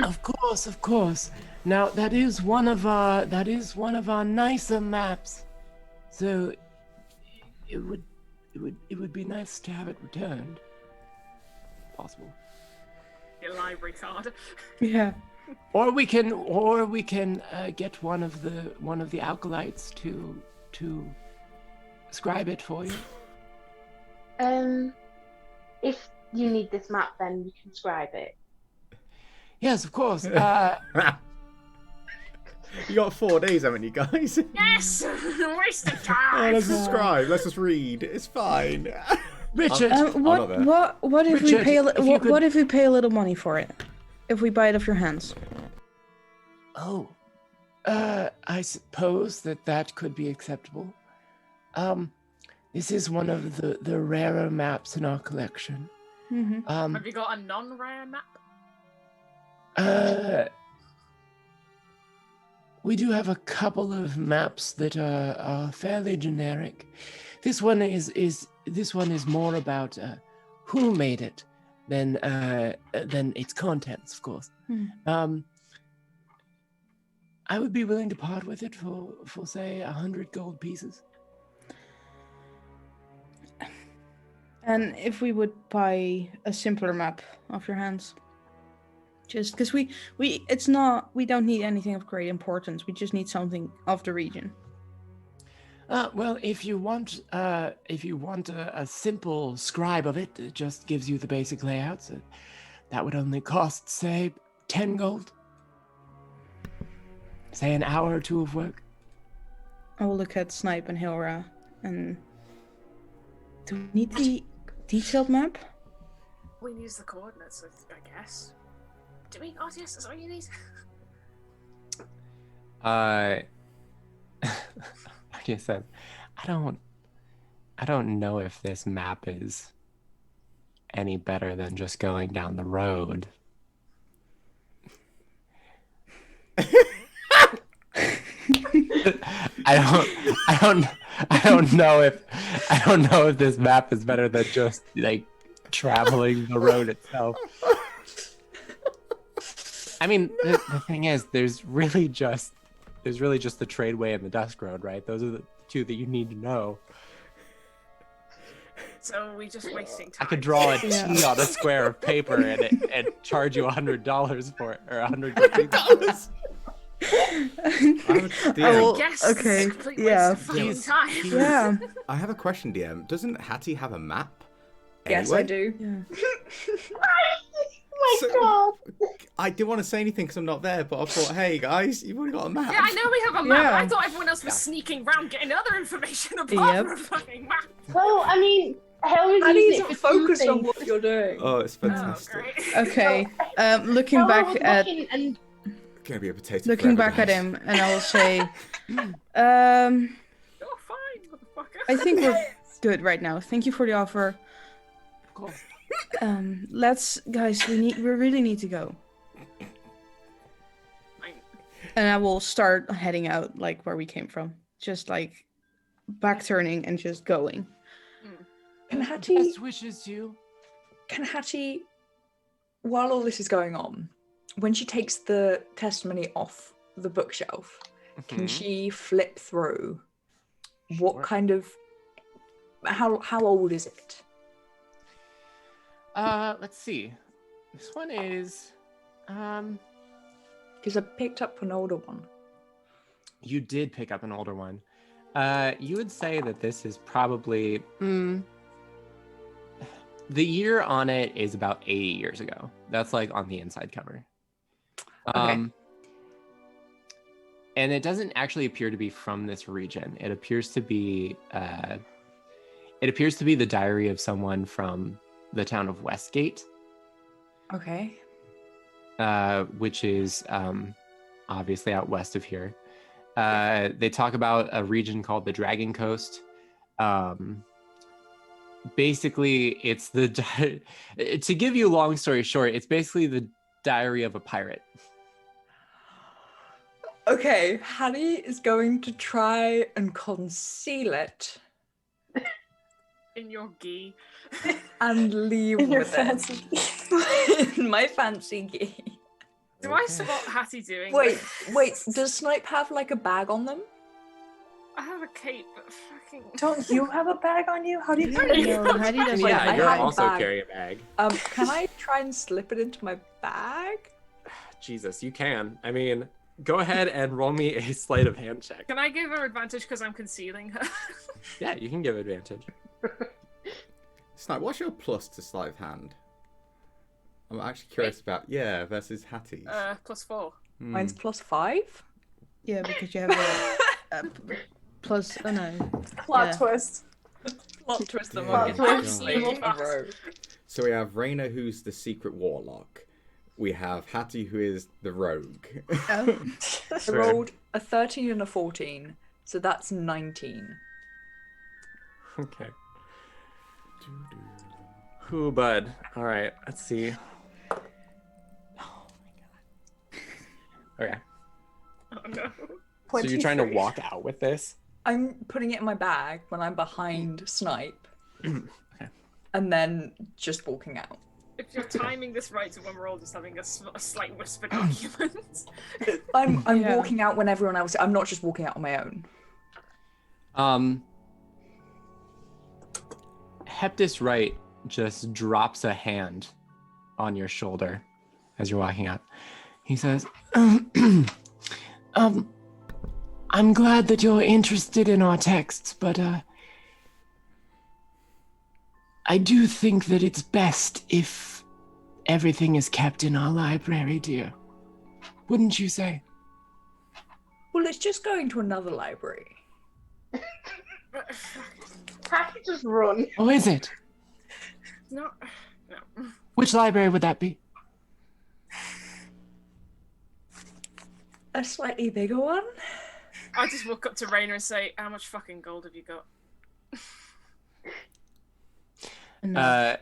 Of course. Now that is one of our nicer maps. So it would be nice to have it returned. Possible. Your library card. Yeah. Or we can get one of the acolytes to scribe it for you. If you need this map, then you can scribe it. Yes, of course. You got 4 days, haven't you, guys? Yes! Waste of Oh, time! let's subscribe. Let's just read. It's fine. Richard, What if we Richard, pay if you could- what if we pay a little money for it? If we buy it off your hands? I suppose that could be acceptable. This is one of the rarer maps in our collection. Mm-hmm. Have you got a non-rare map? We do have a couple of maps that are fairly generic. This one is more about who made it than its contents, of course. I would be willing to part with it for say 100 gold pieces. And if we would buy a simpler map off your hands? Just because we don't need anything of great importance. We just need something of the region. Well, if you want a simple scribe of it, it just gives you the basic layouts. That would only cost, say, 10 gold. Say an hour or two of work. I will look at Snipe and Hilra, and do we need the detailed map? We use the coordinates, I guess. Do we? Oh, yes, that's all you need. Like I said, I don't know if this map is any better than just going down the road. I don't know if this map is better than just like traveling the road itself. I mean, the thing is, there's really just the Tradeway and the Dusk Road, right? Those are the two that you need to know. So we just wasting time. I could draw a T on a square of paper and charge you $100 for it, or $100. Guess okay, complete yeah. waste of fucking time. Yeah. I have a question, DM. Doesn't Hattie have a map? Yes, anyway? I do. Yeah. Oh my god! I didn't want to say anything because I'm not there, but I thought, hey guys, you've already got a map. Yeah, I know we have a map. Yeah. I thought everyone else was sneaking around getting other information apart Yep. from a fucking map. Well, I mean, Helen Annie used isn't it for two focused on things. what you're doing. Oh, it's Oh, fantastic. great. Okay. Looking Helen back was at looking and Gonna be a potato. looking forever, back at guys. him, and I will say, You're fine, motherfucker. I think we're good right now. Thank you for the offer. Of course. Let's, guys. We really need to go. And I will start heading out like where we came from. Just like back turning and just going. Can Hattie, Best wishes to you. while all this is going on, when she takes the testimony off the bookshelf, can she flip through? What Sure. kind of how old is it? Let's see. This one is Because I picked up an older one. you did pick up an older one. You would say that this is probably the year on it is about 80 years ago. That's like on the inside cover. Okay. And it doesn't actually appear to be from this region. It appears to be the diary of someone from the town of Westgate, Okay. which is obviously out west of here. They talk about a region called the Dragon Coast. Basically, it's to give you a long story short, it's basically the diary of a pirate. Okay, Hattie is going to try and conceal it In your gi. and leave In your with fancy it. In my fancy gi. Do I spot Hattie doing Wait, this? does Snipe have like a bag on them? I have a cape, but fucking. Don't you have a bag on you? How do you No, Hattie doesn't. Wait, Yeah, I you're have a also bag. carrying a bag. Can I try and slip it into my bag? Jesus, you can. I mean, go ahead and roll me a sleight of hand check. Can I give her advantage because I'm concealing her? Yeah, you can give advantage. Snipe, what's your plus to sleight of hand? I'm actually curious about versus Hattie's. +4. Mine's +5. Yeah, because you have a plus. Oh no. plot Yeah. twist. Plot twist. I'm Yeah. on Plot it. twist. So we have Raina, who's the secret warlock. We have Hattie, who is the rogue. Oh. I rolled a 13 and a 14, so that's 19. Okay. Who, bud? All right, let's see. Oh my god. Okay. Oh no. So you're trying to 23. walk out with this? I'm putting it in my bag when I'm behind Snipe, and then just walking out. If you're timing this right to when we're all just having a slight whispered argument. I'm Yeah. walking out when everyone else. I'm not just walking out on my own. Heptus Wright just drops a hand on your shoulder as you're walking out. He says, I'm glad that you're interested in our texts, but I do think that it's best if everything is kept in our library, dear. Wouldn't you say? Well, it's just going to another library. Can't you just run? Oh, is it? No. Which library would that be? A slightly bigger one. I just walk up to Raina and say, how much fucking gold have you got? No.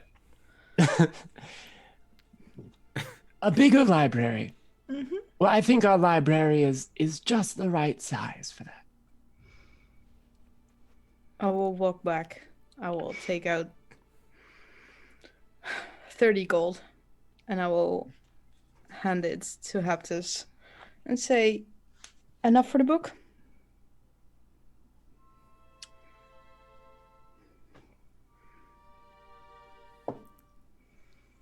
A bigger library. Mm-hmm. Well, I think our library is just the right size for that. I will walk back. I will take out 30 gold and I will hand it to Heptus and say, enough for the book?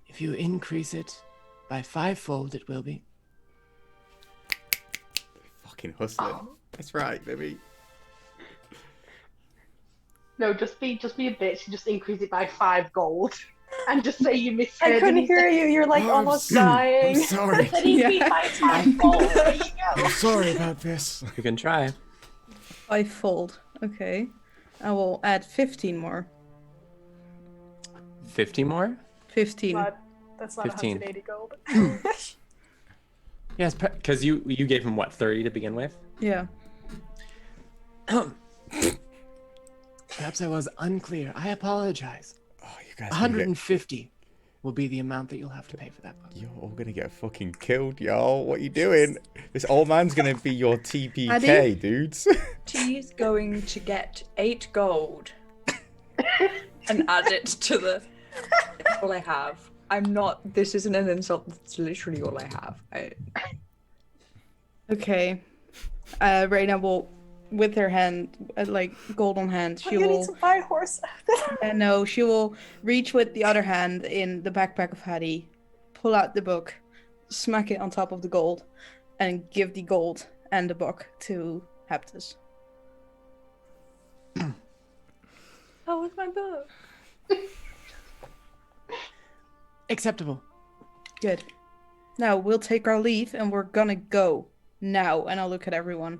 If you increase it by 5-fold, it will be. Fucking hustling. That's right, baby. No, just be a bitch and just increase it by 5 gold. And just say you misheard. I couldn't hear you. You're like Oh, almost I'm dying. sorry. Then increase by 5 gold. There you go. I'm sorry about this. you can try. 5-fold. Okay. I will add 15 more. 50 more? 15. That's not 15. 180 gold. Yes, because you gave him, what, 30 to begin with? Yeah. Perhaps I was unclear. I apologize. Oh, you guys. 150. will be the amount that you'll have to pay for that book. You're all gonna get fucking killed, y'all. What are you doing? This old man's gonna be your TPK, Addy? dudes. T's going to get 8 gold and add it to the. That's all I have. I'm not. This isn't an insult. It's literally all I have. Okay. Reina will, with her hand, like gold on hand, she You need will. to buy a horse. No, she will reach with the other hand in the backpack of Hattie, pull out the book, smack it on top of the gold, and give the gold and the book to Heptus. How was my book? Acceptable. Good. Now we'll take our leave and we're gonna go now. And I'll look at everyone.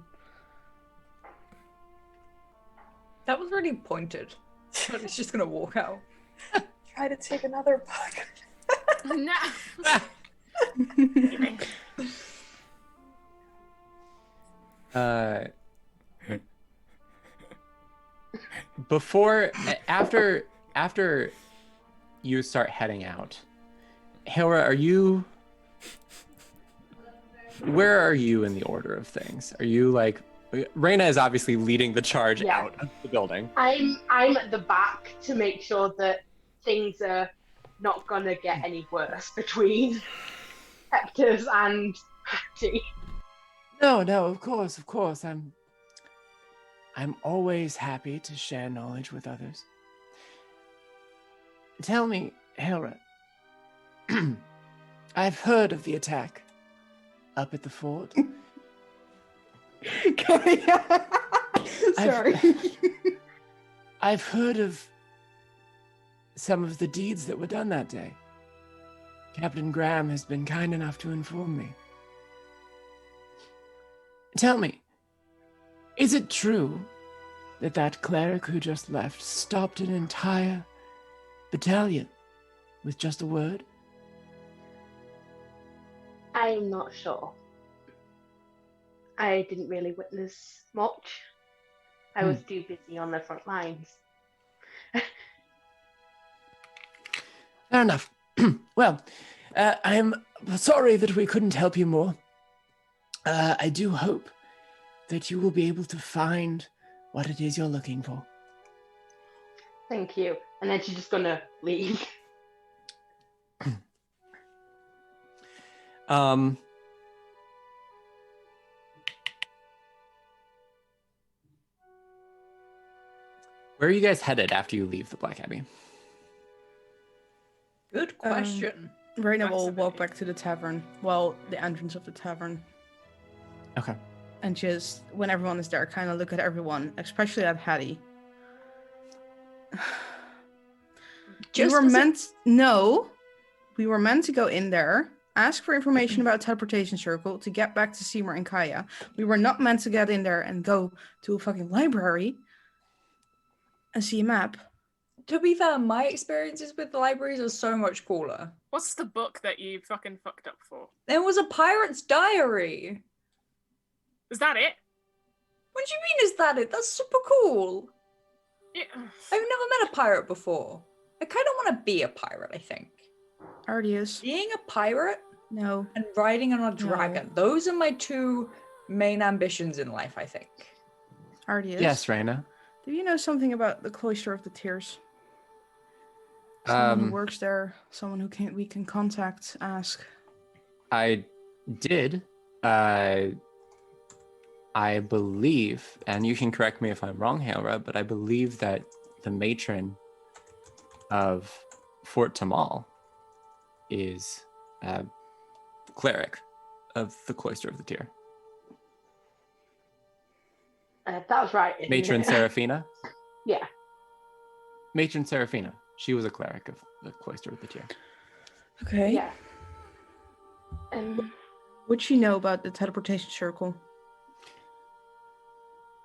That was really pointed. But it's just gonna walk out. Try to take another book. No. After you start heading out, Hera, where are you in the order of things? Are you like, Reina is obviously leading the charge out of the building. I'm at the back to make sure that things are not gonna get any worse between Hector's and Hattie. No, of course. I'm always happy to share knowledge with others. Tell me, Hera, I've heard of the attack up at the fort. Sorry. I've heard of some of the deeds that were done that day. Captain Graham has been kind enough to inform me. Tell me, is it true that that cleric who just left stopped an entire battalion with just a word? I'm not sure. I didn't really witness much. I was too busy on the front lines. Fair enough. Well, I'm sorry that we couldn't help you more. I do hope that you will be able to find what it is you're looking for. Thank you. And then she's just gonna leave. Where are you guys headed after you leave the Black Abbey? Good question. Reina will walk back to the tavern. Well, the entrance of the tavern. Okay. And just, when everyone is there, kind of look at everyone, especially at Hattie. We were meant to go in there, ask for information about teleportation circle to get back to Seymour and Kaya. We were not meant to get in there and go to a fucking library and see a map. To be fair, my experiences with the libraries are so much cooler. What's the book that you fucking fucked up for? There was a pirate's diary. Is that it? What do you mean, is that it? That's super cool. Yeah. I've never met a pirate before. I kind of want to be a pirate, I think. Already is. Being a pirate No. and riding on a dragon. Those are my 2 main ambitions in life, I think. Already is. Yes, Reina. Do you know something about the Cloister of the Tears? Someone who works there, someone who we can contact, ask. I did. I believe, and you can correct me if I'm wrong, Hera, but I believe that the matron of Fort Tamal is a cleric of the Cloister of the Tear. That was right. Matron Seraphina? Yeah. Matron Seraphina. She was a cleric of the Cloister of the Tear. Okay. Yeah. Would she know about the teleportation circle?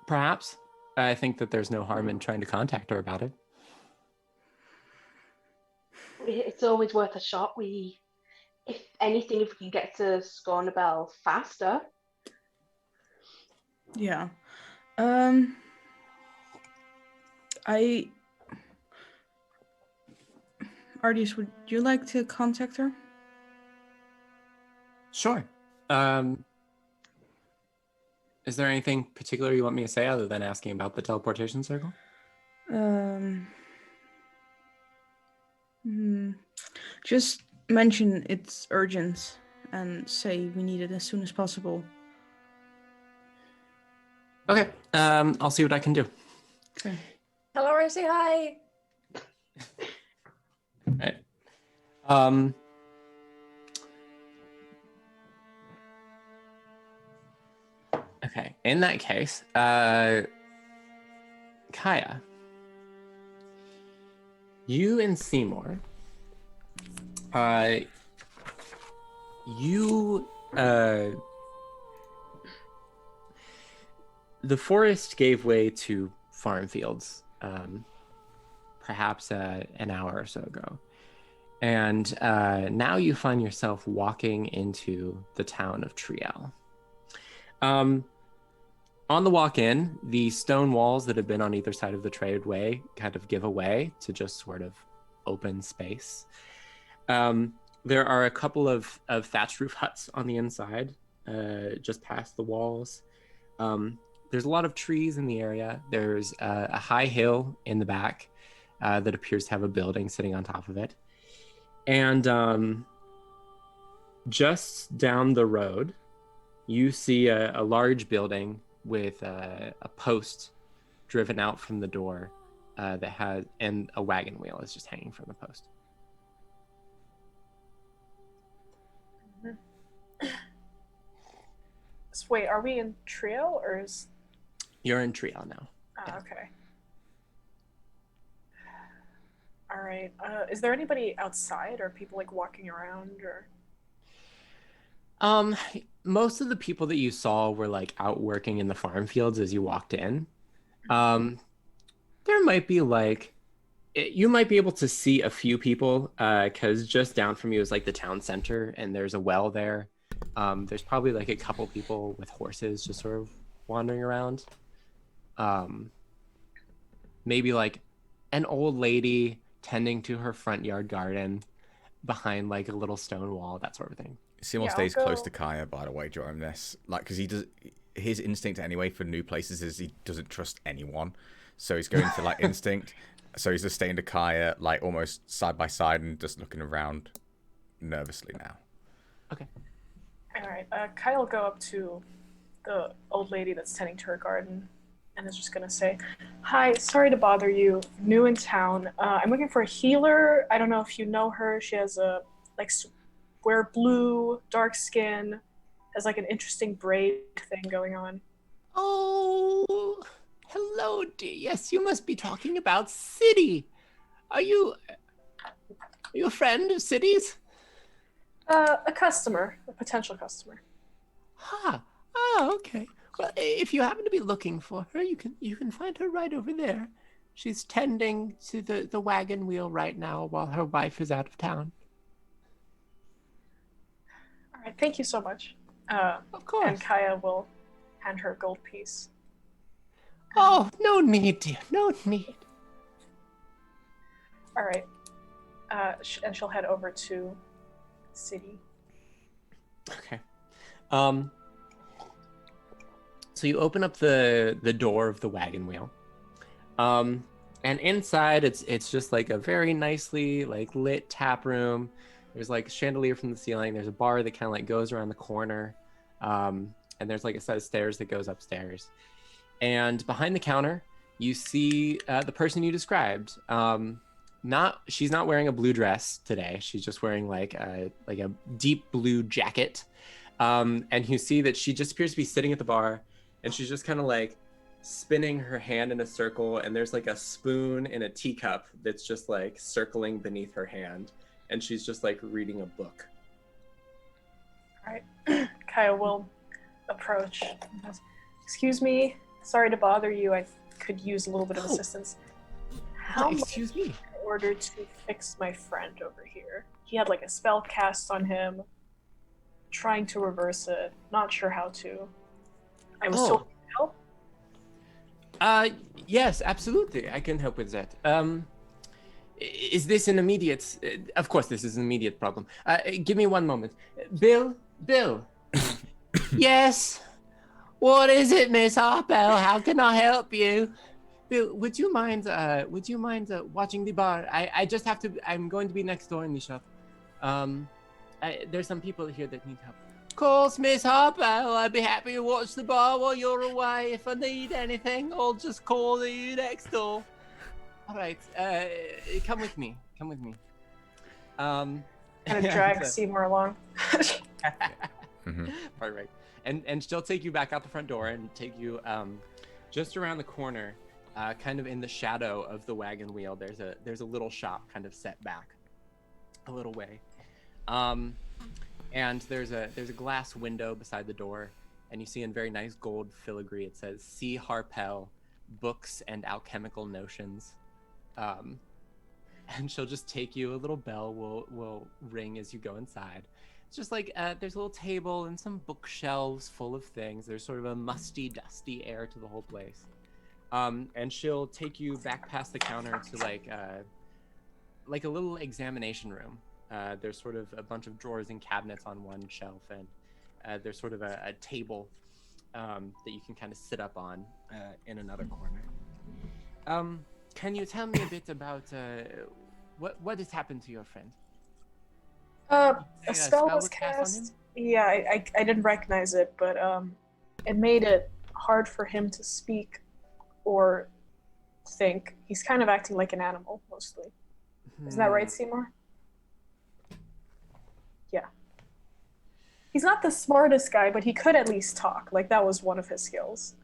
Perhaps. I think that there's no harm in trying to contact her about it. It's always worth a shot. If anything, if we can get to Scornabel faster. Yeah. Ardius, would you like to contact her? Sure. Is there anything particular you want me to say other than asking about the teleportation circle? Just mention it's urgent and say we need it as soon as possible. Okay. I'll see what I can do. Okay. Tell her I say hi. Right. Okay. In that case, Kaya, you and Seymour, the forest gave way to farm fields, perhaps an hour or so ago. And now you find yourself walking into the town of Triel. On the walk in, the stone walls that have been on either side of the tradeway kind of give away to just sort of open space. There are a couple of thatched roof huts on the inside, just past the walls. There's a lot of trees in the area. There's a high hill in the back that appears to have a building sitting on top of it. And just down the road, you see a large building with a post driven out from the door that has, and a wagon wheel is just hanging from the post. So wait, are we in Trio or is... You're in Triel now. Oh, okay. All right. Is there anybody outside? Or people like walking around or? Most of the people that you saw were like out working in the farm fields as you walked in. There might be like, you might be able to see a few people because just down from you is like the town center and there's a well there. There's probably like a couple people with horses just sort of wandering around. Maybe like an old lady tending to her front yard garden behind like a little stone wall, that sort of thing. Seymour stays close to Kaya, by the way, during this. Like, because he does, his instinct anyway for new places is he doesn't trust anyone. So he's going for like instinct. So he's just staying to Kaya, like almost side by side and just looking around nervously now. Okay. All right. Kyle will go up to the old lady that's tending to her garden and is just going to say, "Hi, sorry to bother you. New in town. I'm looking for a healer. I don't know if you know her. She has a like square blue, dark skin, has like an interesting braid thing going on." Oh, hello, dear. Yes, you must be talking about City. Are you a friend of City's? A customer, a potential customer. Okay. Well, if you happen to be looking for her, you can find her right over there. She's tending to the wagon wheel right now while her wife is out of town. All right, thank you so much. Of course. And Kaya will hand her a gold piece. Oh, no need, dear. No need. All right. And she'll head over to City. Okay. So you open up the door of the wagon wheel. And inside it's just like a very nicely like lit tap room. There's like a chandelier from the ceiling. There's a bar that kind of like goes around the corner. And there's like a set of stairs that goes upstairs. And behind the counter, you see the person you described. She's not wearing a blue dress today. She's just wearing like a deep blue jacket. And you see that she just appears to be sitting at the bar, and she's just kind of like spinning her hand in a circle, and there's like a spoon in a teacup that's just like circling beneath her hand, and she's just like reading a book. All right. Kaya will approach. "Excuse me, sorry to bother you. I could use a little bit of assistance. How Excuse me. in order to fix my friend over here? He had like a spell cast on him. Trying to reverse it. Not sure how to. I was told to help." Yes, absolutely. I can help with that. Is this an immediate? Of course, this is an immediate problem. Give me one moment. Bill. Yes. What is it, Miss Harpel? How can I help you? Bill, would you mind watching the bar? I just have to. I'm going to be next door in the shop. There's some people here that need help. Of course, Miss Harpel. I'd be happy to watch the bar while you're away. If I need anything, I'll just call you next door. All right. Come with me. Kind of drag Seymour along. Perfect. And she'll take you back out the front door and take you just around the corner, kind of in the shadow of the wagon wheel. There's a little shop kind of set back a little way. And there's a glass window beside the door, and you see in very nice gold filigree it says C. Harpel, Books and Alchemical Notions. And she'll just take you. A little bell will ring as you go inside. It's just like there's a little table and some bookshelves full of things. There's sort of a musty, dusty air to the whole place. And she'll take you back past the counter to like a little examination room. There's sort of a bunch of drawers and cabinets on one shelf, and there's sort of a table that you can kind of sit up on in another corner. Can you tell me a bit about what has happened to your friend? A spell was cast. Yeah, I didn't recognize it, but it made it hard for him to speak or think. He's kind of acting like an animal, mostly. Isn't that right, Seymour? Yeah. He's not the smartest guy, but he could at least talk. Like, that was one of his skills.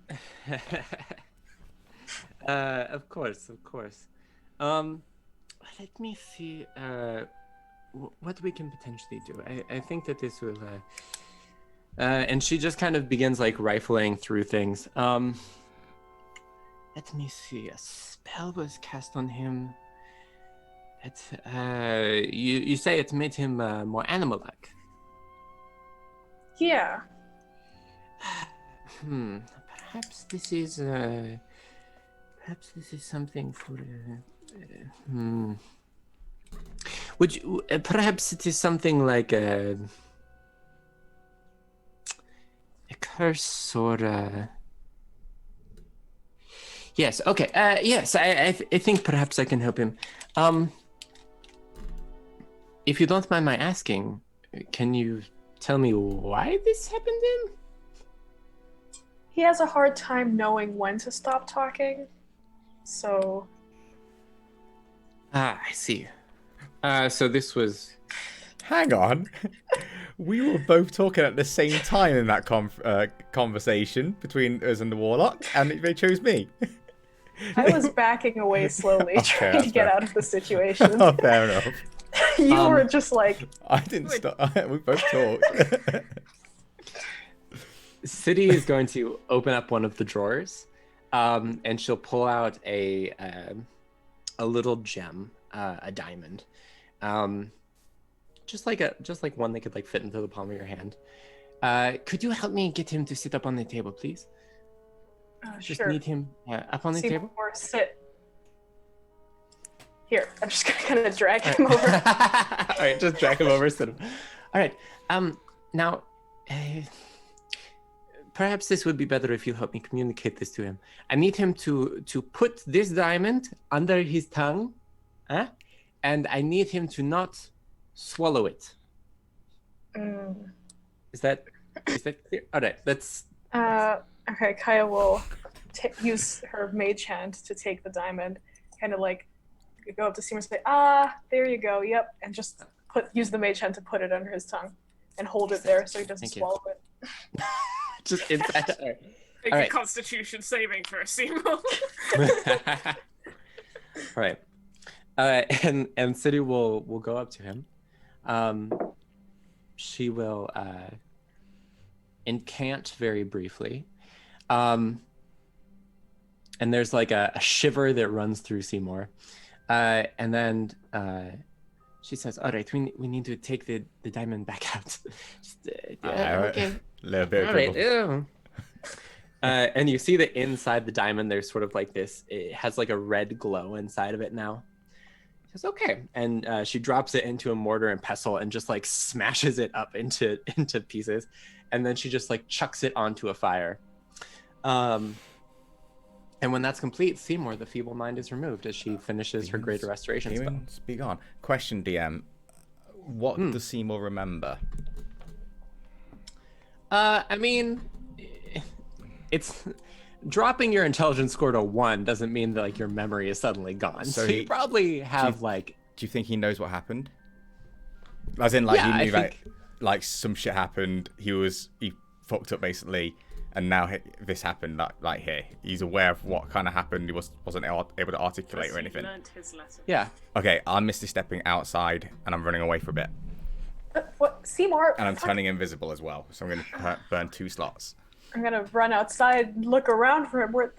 Of course. Let me see what we can potentially do. I think that this will... and she just kind of begins, like, rifling through things. Let me see. A spell was cast on him. You say it made him more animal-like. Yeah. Perhaps this is something for. Would you? Perhaps it is something like a curse or. Yes. Okay. Yes. I think perhaps I can help him. If you don't mind my asking, can you tell me why this happened to him? He has a hard time knowing when to stop talking, so... I see. So this was... Hang on. We were both talking at the same time in that conversation between us and the Warlock, and they chose me. I was backing away slowly, trying to get out of the situation. Oh, fair enough. You were just like... I didn't stop. We both talked. City is going to open up one of the drawers, and she'll pull out a little gem, a diamond, just like one that could like fit into the palm of your hand. Could you help me get him to sit up on the table, please? Just sure. need him up on the table. Or sit. Here, I'm just gonna kind of drag him over. All right, just drag him over, sit him. All right. Now, perhaps this would be better if you help me communicate this to him. I need him to put this diamond under his tongue, and I need him to not swallow it. Is that clear? All right, let's. Okay, Kaya will use her mage hand to take the diamond, kind of like go up to Seymour and say, there you go, yep, and just use the mage hand to put it under his tongue and hold it there so he doesn't swallow it. Just inside. Make a Constitution saving for Seymour. All right. And City will go up to him. She will incant very briefly. And there's like a shiver that runs through Seymour. And then she says, all right, we need to take the diamond back out. Just, okay. A little bit of trouble. And you see that inside the diamond, there's sort of like this, it has like a red glow inside of it now. She says, okay. And she drops it into a mortar and pestle and just like smashes it up into pieces. And then she just like chucks it onto a fire. And when that's complete, Seymour, the feeble mind, is removed as she finishes her greater restoration spell. Speak on. Question, DM. What does Seymour remember? I mean, it's dropping your intelligence score to 1 doesn't mean that like your memory is suddenly gone. So you probably have like. Do you think he knows what happened? As in, like, yeah, he knew that like some shit happened. He fucked up basically. And now this happened, like here. He's aware of what kind of happened. He wasn't able to articulate or anything. His lesson. Yeah. Okay, I'm Misty stepping outside, and I'm running away for a bit. What, Seymour? And I'm turning invisible as well, so I'm going to burn 2 slots. I'm gonna run outside, look around for him. Where?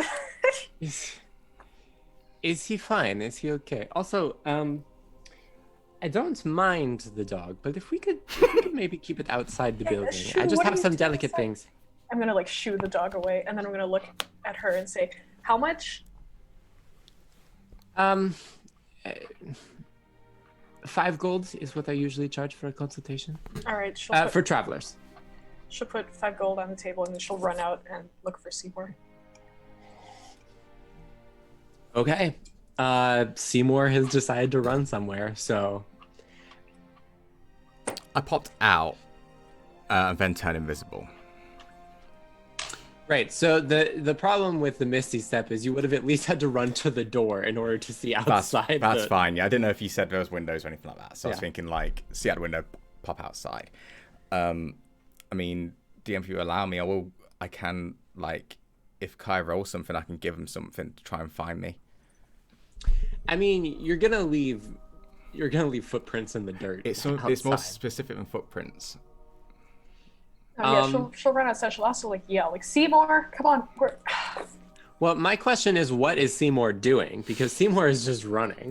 Is he fine? Is he okay? Also, I don't mind the dog, but if we could maybe keep it outside the building. Shoo, I just what have are you some doing delicate outside? things. I'm gonna like shoo the dog away, and then I'm gonna look at her and say, "How much?" 5 gold is what I usually charge for a consultation. All right, For travelers. She'll put 5 gold on the table, and then she'll run out and look for Seymour. Okay. Seymour has decided to run somewhere, so I popped out and then turned invisible. Right. So the problem with the Misty Step is you would have at least had to run to the door in order to see outside. That's fine. Yeah, I didn't know if you said there was windows or anything like that. So I was Yeah. thinking like, see out the window, pop outside. I mean, DM, if you allow me, I can like, if Kai rolls something, I can give him something to try and find me. I mean, you're gonna leave footprints in the dirt. It's more specific than footprints. Oh, yeah, she'll run outside. She'll also like yell, like, "Seymour, come on!" Well, my question is, what is Seymour doing? Because Seymour is just running.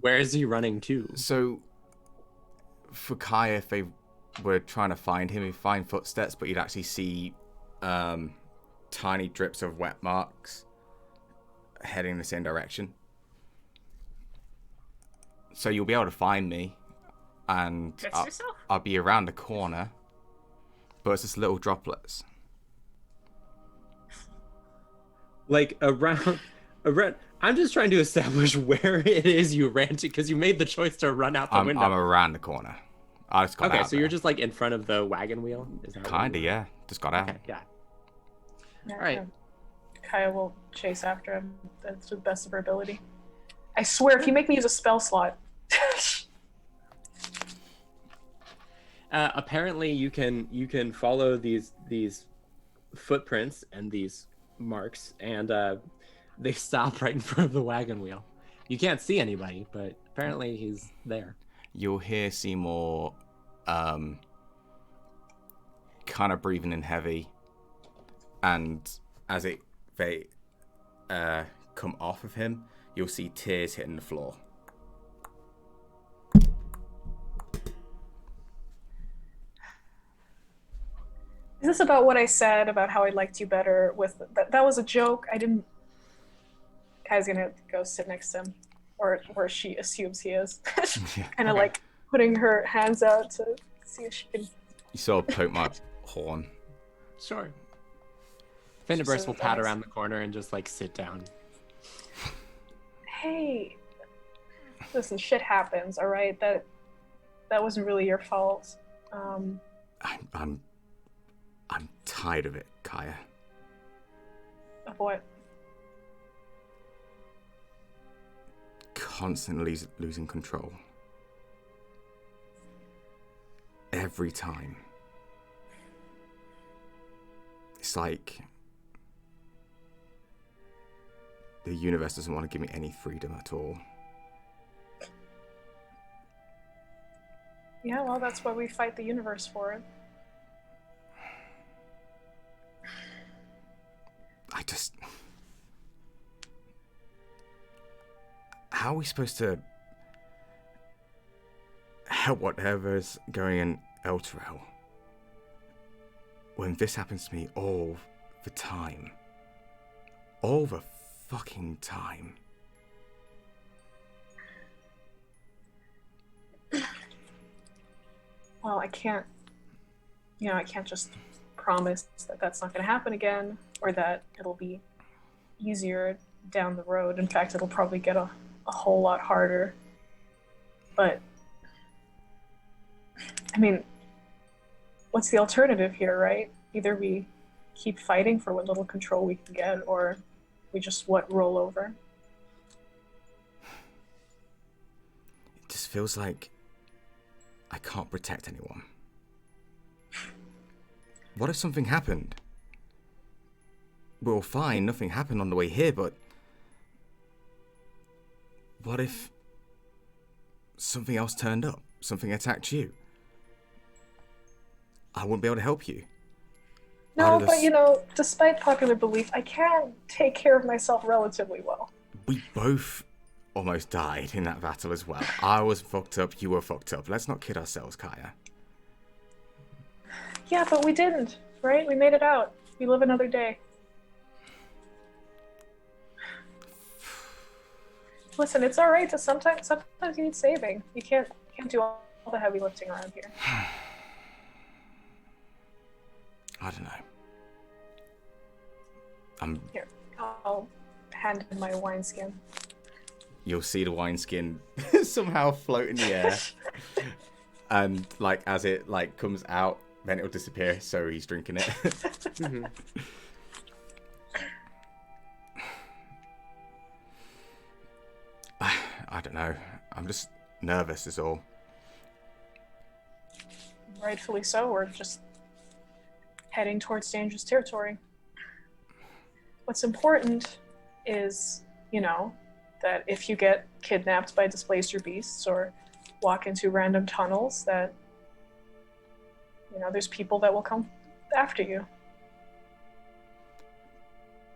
Where is he running to? So, for Kai, if they were trying to find him, he'd find footsteps, but you'd actually see tiny drips of wet marks heading in the same direction. So you'll be able to find me, and I'll be around the corner. But it's just little droplets. Like around. I'm just trying to establish where it is you ran to, because you made the choice to run out the window. I'm around the corner. I just got out. Okay, so you're just like in front of the wagon wheel? Is that Kinda, yeah. Just got out. Okay, yeah. All right. Kaya will chase after him. That's to the best of her ability. I swear, if you make me use a spell slot. Apparently, you can follow these footprints and these marks, and they stop right in front of the wagon wheel. You can't see anybody, but apparently he's there. You'll hear Seymour kind of breathing in heavy, and as they come off of him, you'll see tears hitting the floor. Is this about what I said about how I liked you better? With that was a joke. I didn't. Kai's gonna go sit next to him, or where she assumes he is, kind of like putting her hands out to see if she can. You sort of poke my horn. Sure. Finneburst will pat around the corner and just like sit down. Hey, listen, shit happens. All right, that wasn't really your fault. I'm tired of it, Kaya. Of what? Constantly losing control. Every time. It's like the universe doesn't want to give me any freedom at all. Yeah, well, that's why we fight the universe for it. How are we supposed to help whatever's going in Elturel when this happens to me all the time? All the fucking time. well, I can't just promise that that's not going to happen again, or that it'll be easier down the road. In fact, it'll probably get a whole lot harder. But, I mean, what's the alternative here, right? Either we keep fighting for what little control we can get, or we just, roll over. It just feels like I can't protect anyone. What if something happened? We're all fine, nothing happened on the way here, but what if something else turned up? Something attacked you? I wouldn't be able to help you. No, but despite popular belief, I can take care of myself relatively well. We both almost died in that battle as well. I was fucked up, you were fucked up. Let's not kid ourselves, Kaya. Yeah, but we didn't, right? We made it out. We live another day. Listen, it's all right to sometimes you need saving. You can't do all the heavy lifting around here. I don't know. Here, I'll hand in my wineskin. You'll see the wineskin somehow float in the air. And like as it like comes out, then it'll disappear, so he's drinking it. Mm-hmm. I don't know. I'm just nervous is all. Rightfully so. We're just heading towards dangerous territory. What's important is, that if you get kidnapped by displacer beasts or walk into random tunnels, that, there's people that will come after you.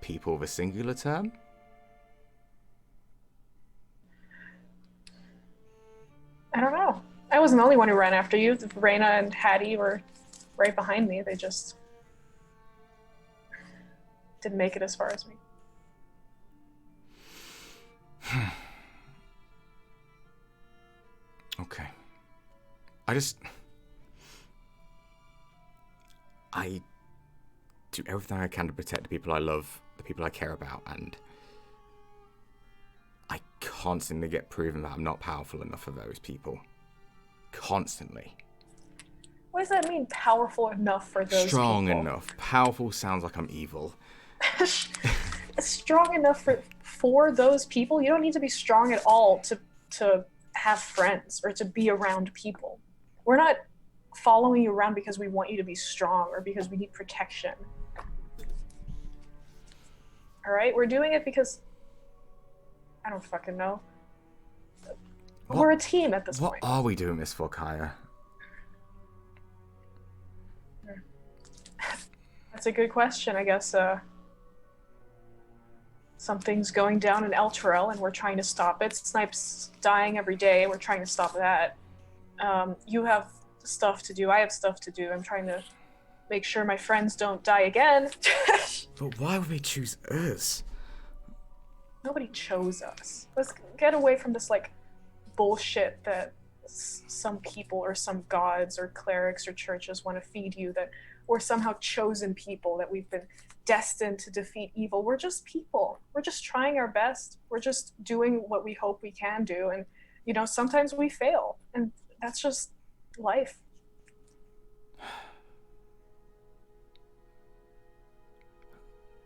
People with a singular term? I don't know. I wasn't the only one who ran after you. Reyna and Hattie were right behind me. They just didn't make it as far as me. Okay. I do everything I can to protect the people I love, the people I care about, and I constantly get proven that I'm not powerful enough for those people. Constantly. What does that mean, powerful enough for those Strong people? enough. Powerful sounds like I'm evil. Strong enough for those people? You don't need to be strong at all to have friends or to be around people. We're not following you around because we want you to be strong or because we need protection. All right? We're doing it because I don't fucking know. We're a team at this point. What are we doing this for, Kaya? That's a good question. I guess something's going down in Elturel and we're trying to stop it. Snipe's dying every day. We're trying to stop that. You have stuff to do. I have stuff to do. I'm trying to make sure my friends don't die again. But why would they choose us? Nobody chose us. Let's get away from this bullshit that some people or some gods or clerics or churches want to feed you, that we're somehow chosen people, that we've been destined to defeat evil. We're just people. We're just trying our best. We're just doing what we hope we can do. And, sometimes we fail. And that's just life.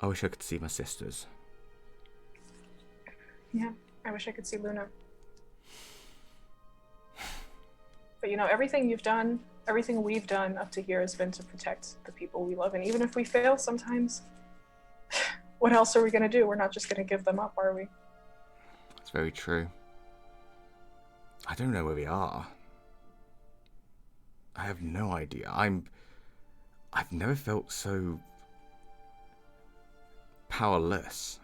I wish I could see my sisters. Yeah, I wish I could see Luna. But everything you've done, everything we've done up to here has been to protect the people we love. And even if we fail sometimes, what else are we going to do? We're not just going to give them up, are we? That's very true. I don't know where we are. I have no idea. I've never felt so powerless.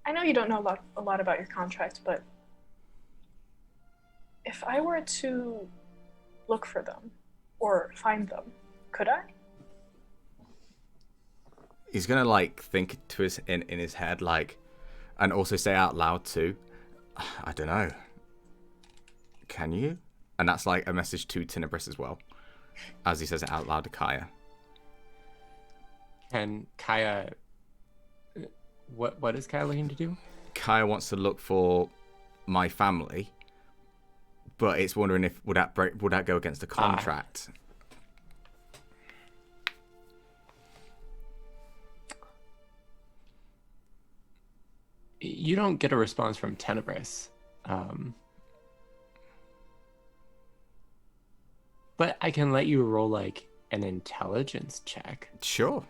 I know you don't know a lot about your contract, but if I were to look for them or find them, could I? He's gonna think to in his head and also say out loud too. I don't know. Can you? And that's like a message to Tenebris as well, as he says it out loud to Kaya. And Kaya, what is Kaya looking to do? Kaya wants to look for my family, but it's wondering if would that go against the contract? You don't get a response from Tenebris. But I can let you roll like an intelligence check. Sure.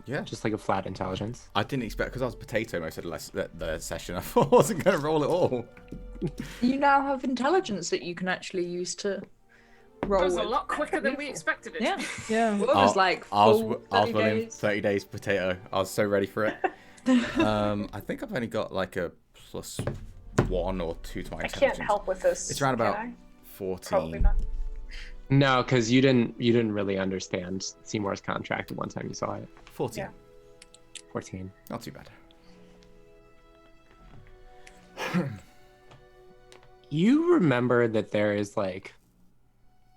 Yeah. Just like a flat intelligence. I didn't expect, because I was potato most of the session, I thought I wasn't going to roll at all. You now have intelligence that you can actually use to roll. That was a with. lot quicker than we expected it. Yeah. Yeah. What was like I was full 30 running days? 30 days potato. I was so ready for it. I think I've only got like a +1 or 2 to my I intelligence. can't help with this. It's around about can I? 14. Probably not. No, because you didn't really understand Seymour's contract the one time you saw it. 14. Yeah. 14. Not too bad. You remember that there is like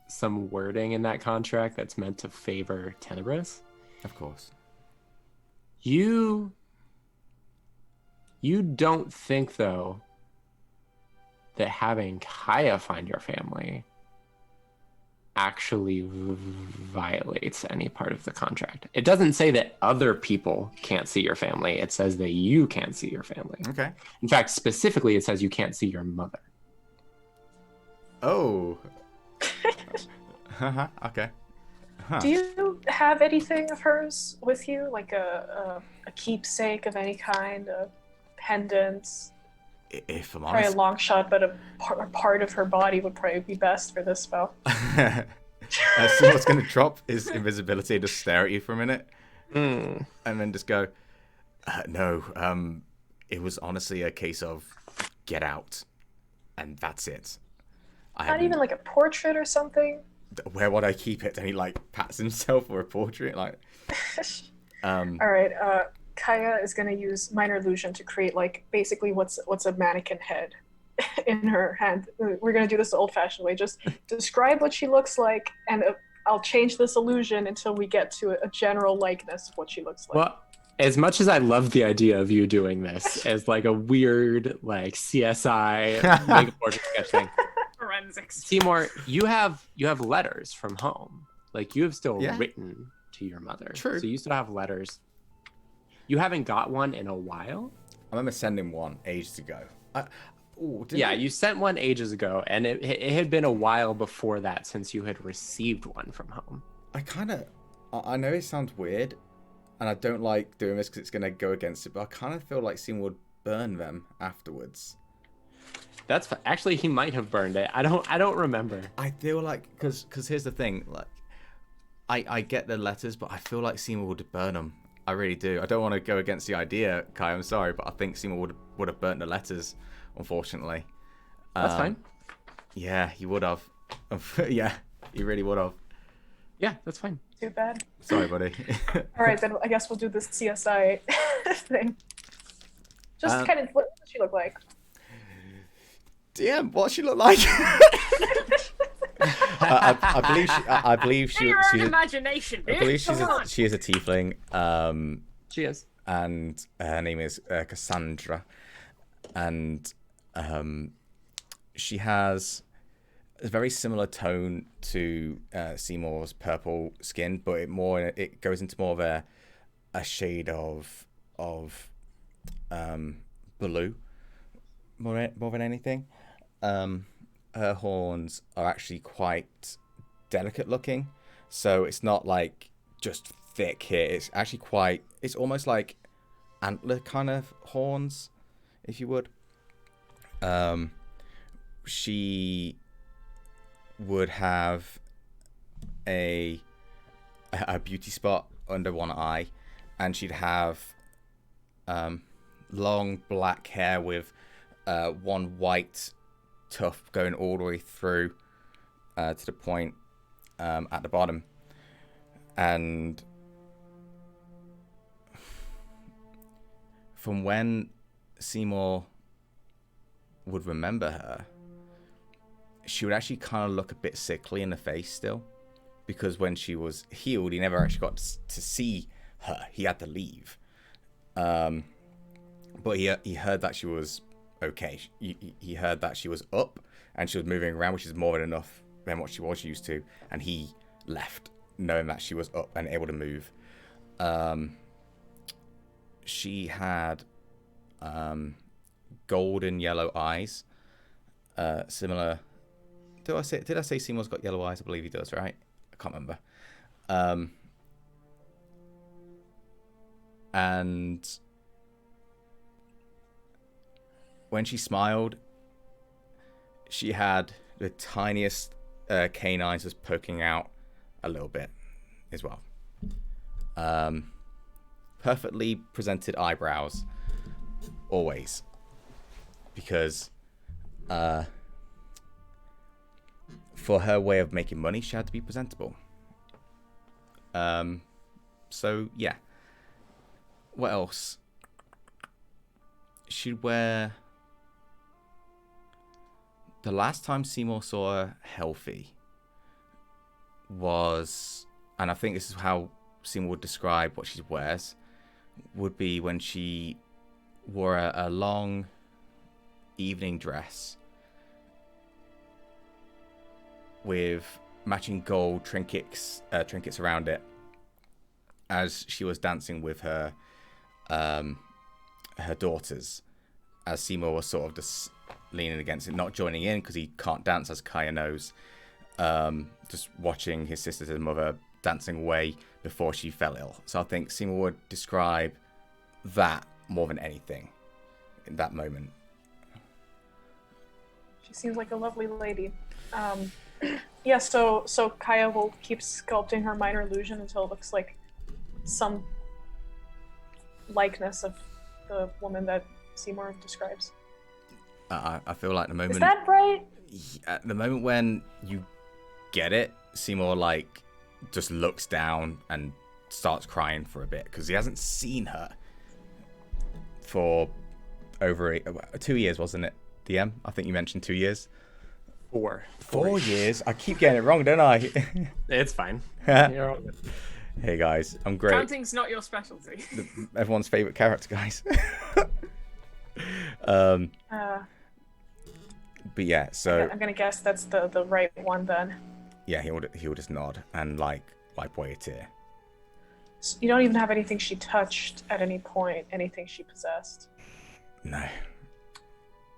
some wording in that contract that's meant to favor Tenebris? Of course. You don't think though that having Kaya find your family actually violates any part of the contract. It doesn't say that other people can't see your family. It says that you can't see your family. Okay. In fact, specifically, it says you can't see your mother. Oh. Okay. Huh. Do you have anything of hers with you, like a keepsake of any kind, a pendant? If I'm Probably a honest, long shot, but a part of her body would probably be best for this spell. so what's going to drop is invisibility and just stare at you for a minute, and then just go, no, it was honestly a case of get out, and that's it. Not even like a portrait or something? Where would I keep it? And he like pats himself for a portrait, like. All right, Kaya is going to use minor illusion to create like basically what's a mannequin head in her hand. We're going to do this the old-fashioned way. Just describe what she looks like, and I'll change this illusion until we get to a general likeness of what she looks like. Well, as much as I love the idea of you doing this as like a weird like CSI make a portrait sketch thing, Forensics. Seymour, you have letters from home. Like you have still Yeah. written to your mother. True. So you still have letters. You haven't got one in a while. I remember sending one ages ago. You sent one ages ago, and it had been a while before that since you had received one from home. I know it sounds weird, and I don't like doing this because it's going to go against it, but I kind of feel like Seymour would burn them afterwards. That's actually, he might have burned it. I don't remember. I feel like, because here's the thing, like, I get the letters, but I feel like Seymour would burn them. I really do. I don't want to go against the idea, Kai, I'm sorry, but I think Seymour would have burnt the letters, unfortunately. That's fine. Yeah, he would have. Yeah, he really would have. Yeah, that's fine. Too bad. Sorry, buddy. All right, then I guess we'll do this CSI thing. Just kind of, what does she look like? DM, what she look like? I believe she's Your own a, imagination, dude. I believe Come on. she is a tiefling. She is. And her name is Cassandra, and she has a very similar tone to Seymour's purple skin, but it goes into more of a shade of blue, more than anything. Her horns are actually quite delicate looking, so it's not like just thick here. It's actually it's almost like antler kind of horns, if you would. She would have a beauty spot under one eye, and she'd have long black hair with one white tuft going all the way through to the point at the bottom. And from when Seymour would remember her, she would actually kind of look a bit sickly in the face still, because when she was healed, he never actually got to see her. He had to leave. But he heard that she was okay. He heard that she was up and she was moving around, which is more than enough than what she was used to. And he left knowing that she was up and able to move. She had golden yellow eyes, similar. Did I say Seymour's got yellow eyes? I believe he does, right? I can't remember. And when she smiled, she had the tiniest canines just poking out a little bit as well. Perfectly presented eyebrows, always, because for her way of making money, she had to be presentable. So yeah. What else? She'd wear. The last time Seymour saw her healthy was, and I think this is how Seymour would describe what she wears, would be when she wore a long evening dress with matching gold trinkets around it, as she was dancing with her daughters, as Seymour was sort of just leaning against it, not joining in because he can't dance, as Kaya knows, just watching his sisters and mother dancing away before she fell ill. So I think Seymour would describe that more than anything in that moment. She seems like a lovely lady. Yeah, so Kaya will keep sculpting her minor illusion until it looks like some likeness of the woman that Seymour describes. I feel like the moment... Is that right? The moment when you get it, Seymour, like, just looks down and starts crying for a bit, because he hasn't seen her for over 2 years, wasn't it, DM? I think you mentioned 2 years. 4 years? I keep getting it wrong, don't I? It's fine. You're all good. Hey guys, I'm great. Counting's not your specialty. Everyone's favorite character, guys. But yeah, so I'm gonna guess that's the right one then. yeah, he'll just nod and like wipe away a tear. So you don't even have anything she touched at any point, anything she possessed. No.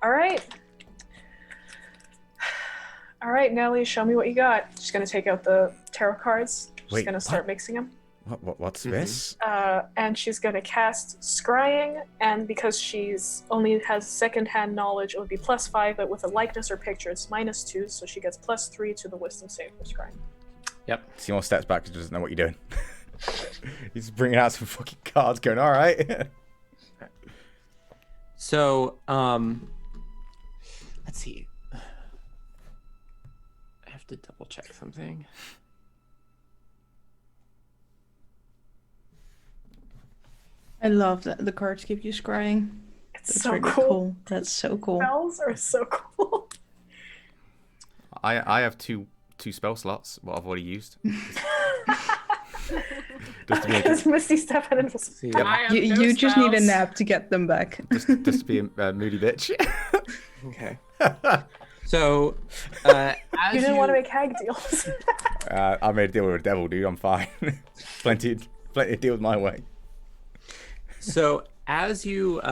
All right, Nelly, show me what you got. She's gonna take out the tarot cards. She's gonna start mixing them. What's this? And she's gonna cast Scrying, and because she's only has second-hand knowledge, it would be +5, but with a likeness or picture, it's -2, so she gets +3 to the Wisdom save for Scrying. Yep. Seymour steps back and doesn't know what you're doing. He's bringing out some fucking cards, going, all right. So, let's see. I have to double check something. I love that the cards give you scrying. It's That's so really cool. That's so cool. Spells are so cool. I have two spell slots, what I've already used. Just to make Because Misty Stefan and You just need a nap to get them back. just to be a moody bitch. Okay. So, as you didn't want to make hag deals. I made a deal with a devil, dude. I'm fine. plenty of deals my way. So as you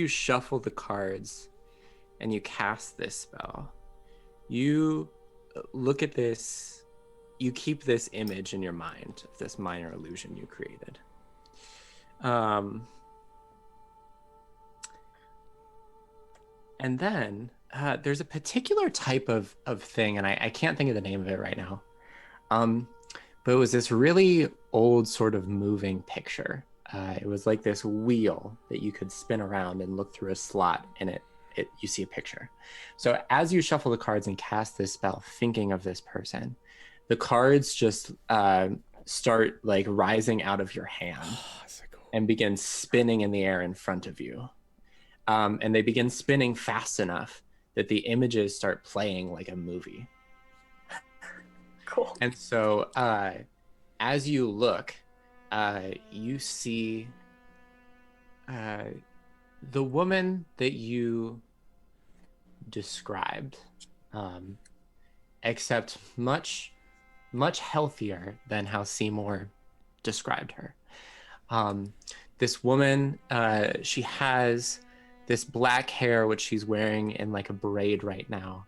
shuffle the cards and you cast this spell, you look at this, you keep this image in your mind of this minor illusion you created. And then there's a particular type of thing, and I can't think of the name of it right now. But it was this really old sort of moving picture. It was like this wheel that you could spin around and look through a slot, and you see a picture. So as you shuffle the cards and cast this spell, thinking of this person, the cards just start like rising out of your hand and begin spinning in the air in front of you. And they begin spinning fast enough that the images start playing like a movie. Cool. And so as you look, you see the woman that you described, except much, much healthier than how Seymour described her. This woman, she has this black hair, which she's wearing in like a braid right now.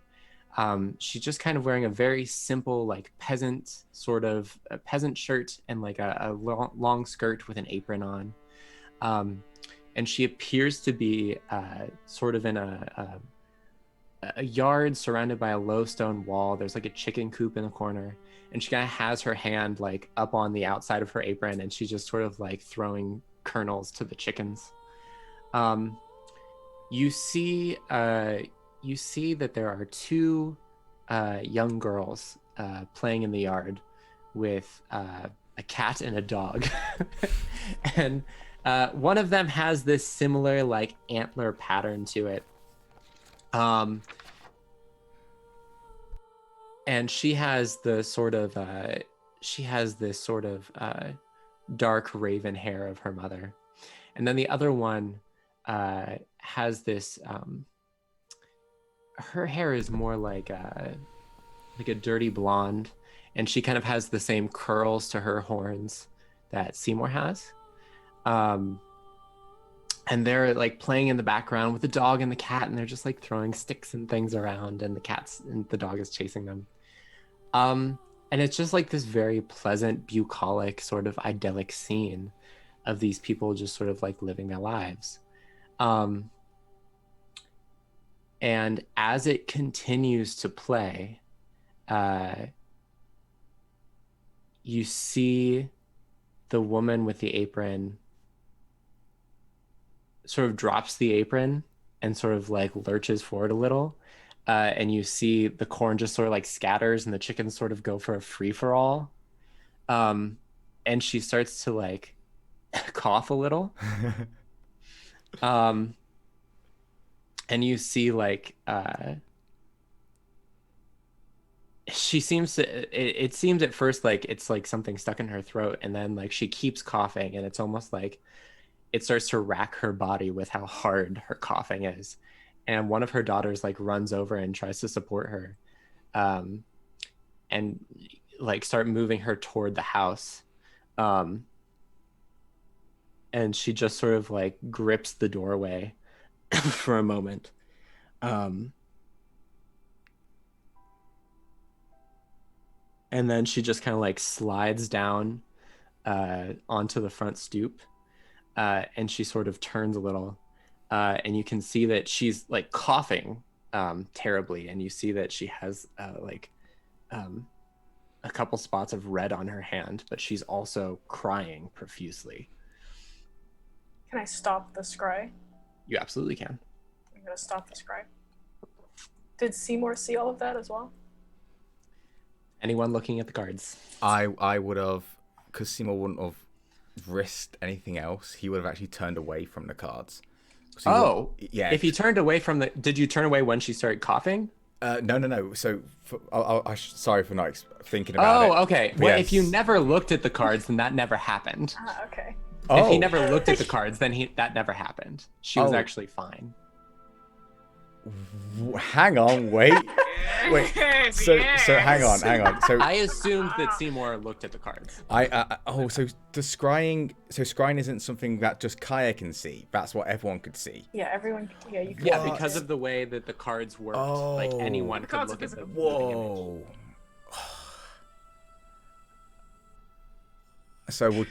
She's just kind of wearing a very simple, like peasant sort of a peasant shirt and like a long skirt with an apron on. And she appears to be sort of in a yard surrounded by a low stone wall. There's like a chicken coop in the corner, and she kind of has her hand like up on the outside of her apron, and she's just sort of like throwing kernels to the chickens. You see that there are two young girls playing in the yard with a cat and a dog. And one of them has this similar like antler pattern to it. And she has this sort of dark raven hair of her mother. And then the other one has this her hair is more like a dirty blonde, and she kind of has the same curls to her horns that Seymour has. And they're like playing in the background with the dog and the cat, and they're just like throwing sticks and things around, and the dog is chasing them. And it's just like this very pleasant, bucolic, sort of idyllic scene of these people just sort of like living their lives. And as it continues to play, you see the woman with the apron sort of drops the apron and sort of like lurches forward a little. And you see the corn just sort of like scatters and the chickens sort of go for a free-for-all. And she starts to like cough a little. And you see like she seems to it seems at first like it's like something stuck in her throat, and then like she keeps coughing, and it's almost like it starts to rack her body with how hard her coughing is. And one of her daughters like runs over and tries to support her, and like start moving her toward the house. And she just sort of like grips the doorway for a moment. And then she just kind of like slides down onto the front stoop, and she sort of turns a little, and you can see that she's like coughing terribly, and you see that she has a couple spots of red on her hand, but she's also crying profusely. Can I stop the scry? You absolutely can. I'm gonna stop the scry. Did Seymour see all of that as well? Anyone looking at the cards? I would have, because Seymour wouldn't have risked anything else. He would have actually turned away from the cards. Yeah. If he turned away from the, did you turn away when she started coughing? No. So, sorry for not thinking about it. Oh, okay. Well, if you never looked at the cards, then that never happened. Okay. If he never looked at the cards, then that never happened. She was actually fine. Hang on, wait. So hang on. So I assumed that Seymour looked at the cards. So the scrying isn't something that just Kaya can see. That's what everyone could see. Yeah, everyone. Yeah, you can. Yeah, because of the way that the cards worked, like anyone could look at the Whoa. So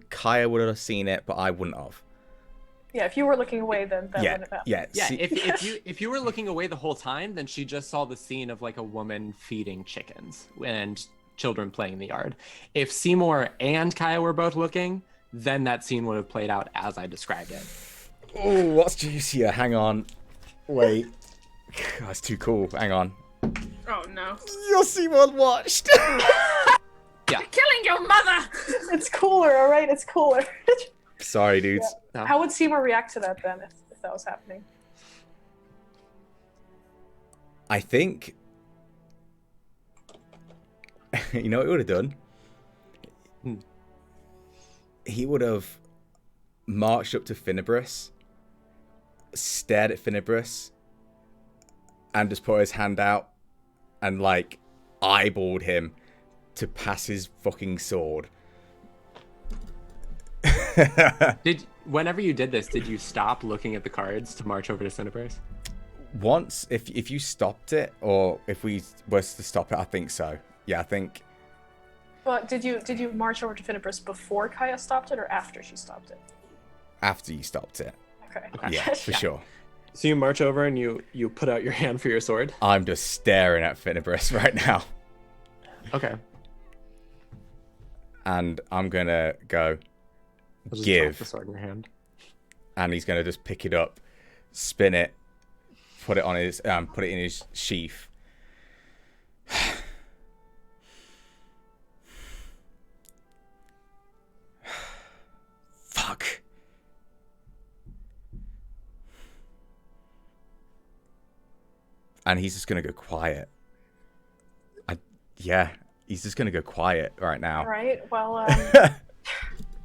Kaya would have seen it, but I wouldn't have. Yeah, if you were looking away, then that wouldn't have happened. Yeah. If you were looking away the whole time, then she just saw the scene of like a woman feeding chickens and children playing in the yard. If Seymour and Kaya were both looking, then that scene would have played out as I described it. Oh, what's juicier? Hang on. Wait. That's too cool. Hang on. Oh no. Your Seymour watched. Yeah. You're killing your mother! It's cooler, alright? It's cooler. Sorry, dudes. Yeah. How would Seymour react to that then, if that was happening? I think you know what he would have done? He would have marched up to Finnebrus, stared at Finnebrus, and just put his hand out and like eyeballed him to pass his fucking sword. Whenever you did this, did you stop looking at the cards to march over to Cinnaburst? Once, if you stopped it, or if we was to stop it, I think so. Yeah, I think. But did you march over to Finnebrus before Kaya stopped it or after she stopped it? After you stopped it. Okay. Yeah, for sure. So you march over and you put out your hand for your sword? I'm just staring at Finnebrus right now. Okay. And I'm gonna go I'll just give. drop the sword in your hand. And he's gonna just pick it up, spin it, put it on his put it in his sheath. Fuck. And he's just gonna go quiet. Yeah, he's just gonna go quiet right now. All right. Well,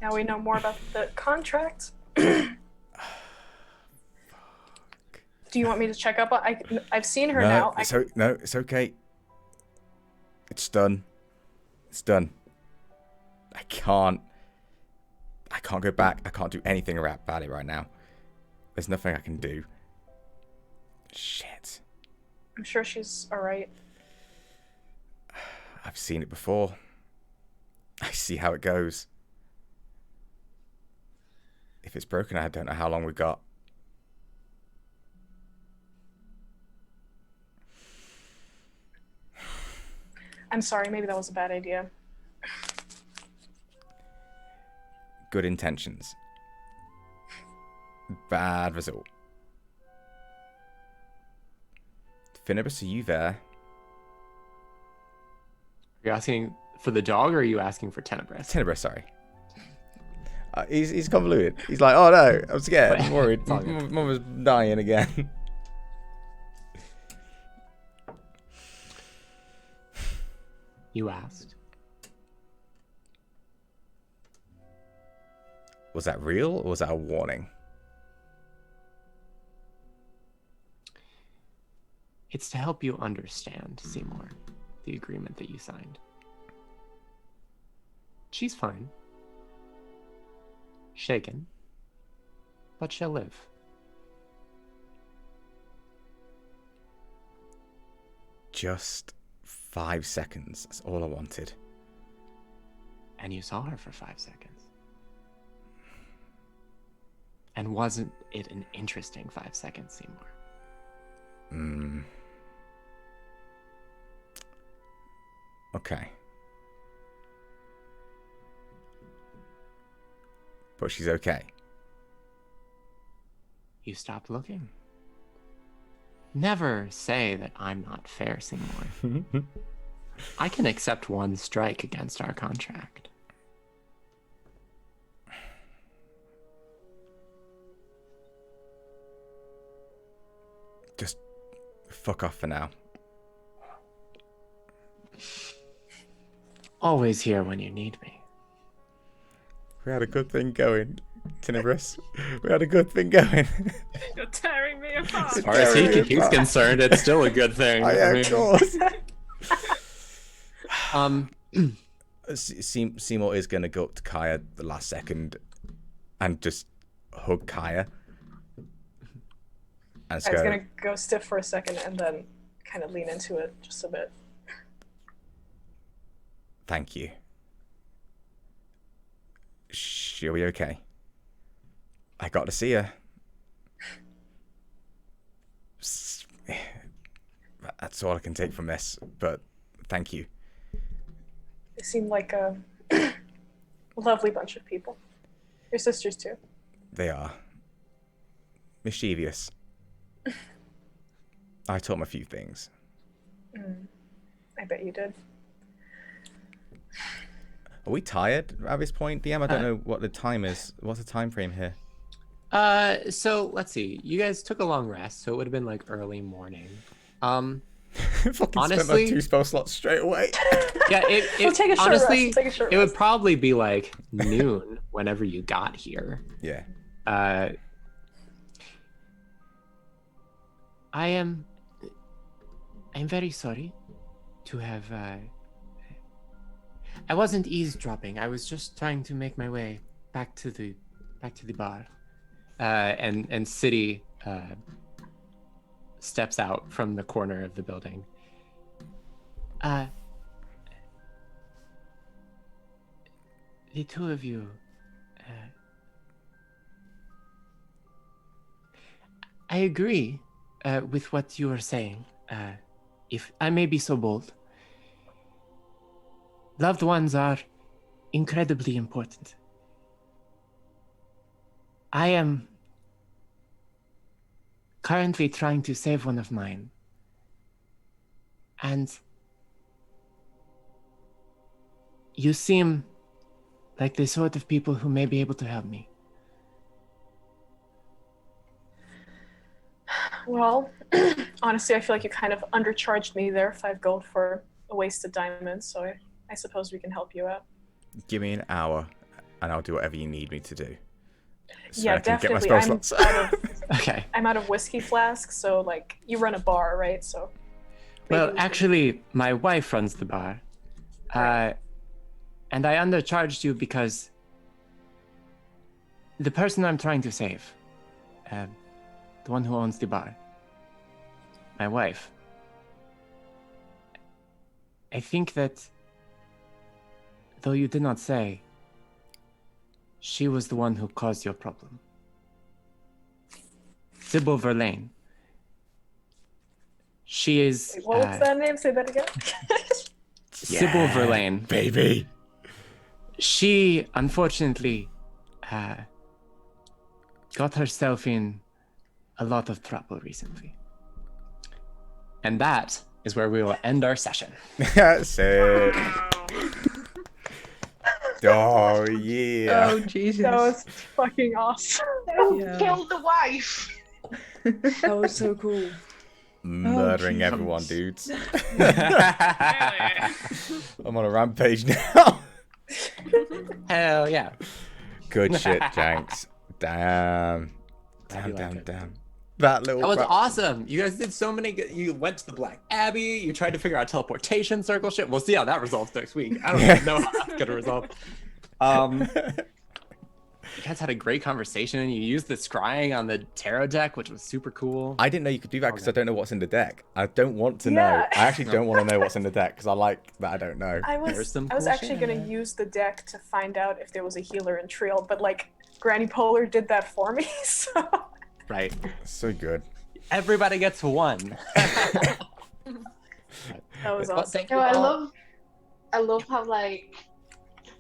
now we know more about the contract. Do you want me to check up on? I've seen her now. No, it's okay. It's done. It's done. I can't go back. I can't do anything about it right now. There's nothing I can do. Shit. I'm sure she's all right. I've seen it before. I see how it goes. If it's broken, I don't know how long we got. I'm sorry, maybe that was a bad idea. Good intentions. Bad result. Finnebrus, are you there? Are you asking for the dog or are you asking for Tenebris? Tenebris, sorry. He's convoluted. He's like, oh no, I'm scared. I'm worried. Mum was dying again. You asked. Was that real or was that a warning? It's to help you understand, Seymour, the agreement that you signed. She's fine. Shaken. But she'll live. Just 5 seconds. That's all I wanted. And you saw her for 5 seconds. And wasn't it an interesting 5 seconds, Seymour? Okay. But she's okay. You stopped looking. Never say that I'm not fair, Seymour. I can accept one strike against our contract. Just fuck off for now. Always here when you need me. We had a good thing going, Tenebris. We had a good thing going. You're tearing me apart. As far as he's concerned, it's still a good thing. Of course. Seymour is going to go up to Kaya the last second and just hug Kaya. I was going to go stiff for a second and then kind of lean into it just a bit. Thank you. She'll be okay. I got to see her. That's all I can take from this, but thank you. They seem like a lovely bunch of people. Your sisters too. They are. Mischievous. I taught them a few things. I bet you did. Are we tired at this point, DM? I don't know what the time is. What's the time frame here? So let's see. You guys took a long rest, so it would have been like early morning. Fucking spent Honestly- those 2 spell slots straight away. Yeah, We'll take a short honestly, rest. Take a short it would rest. probably be like noon whenever you got here. Yeah. I'm very sorry to have. I wasn't eavesdropping. I was just trying to make my way back to the bar. And City steps out from the corner of the building. The two of you. I agree with what you are saying. If I may be so bold, loved ones are incredibly important. I am currently trying to save one of mine. And you seem like the sort of people who may be able to help me. Well, honestly, I feel like you kind of undercharged me there, 5 gold for a wasted diamond, so I suppose we can help you out. Give me an hour, and I'll do whatever you need me to do. So Yeah, I can get my definitely. spell I'm slots. out of Okay. I'm out of whiskey flasks, so like you run a bar, right? So Well, maybe we can- actually, my wife runs the bar. And I undercharged you because the person I'm trying to save, the one who owns the bar, my wife, I think that, though you did not say, she was the one who caused your problem. Sybil Verlaine. She is Wait, what was that name? Say that again. Sybil Verlaine. Baby. She unfortunately got herself in a lot of trouble recently. And that is where we will end our session. Sick. Oh, yeah. Oh Jesus. That was fucking awesome. Yeah. Kill the wife. That was so cool. Murdering Jesus. everyone, dudes. Yeah. I'm on a rampage now. Hell yeah. Good shit, Janks. Damn. Glad you like it. Damn. That little. That was rap- awesome. You guys did so many good. You went to the Black Abbey. You tried to figure out teleportation circle shit. We'll see how that resolves next week. I don't even know how that's gonna resolve. You guys had a great conversation. You used the scrying on the tarot deck, which was super cool. I didn't know you could do that because Okay. I don't know what's in the deck. I don't want to know. Yeah. I actually don't want to know what's in the deck because I like that I don't know. I There's was some I was cool actually shit in gonna there. use the deck to find out if there was a healer in Trill, but like Granny Polar did that for me, so Right. So good. Everybody gets one. that was Well, awesome. thank No, you I all. love how like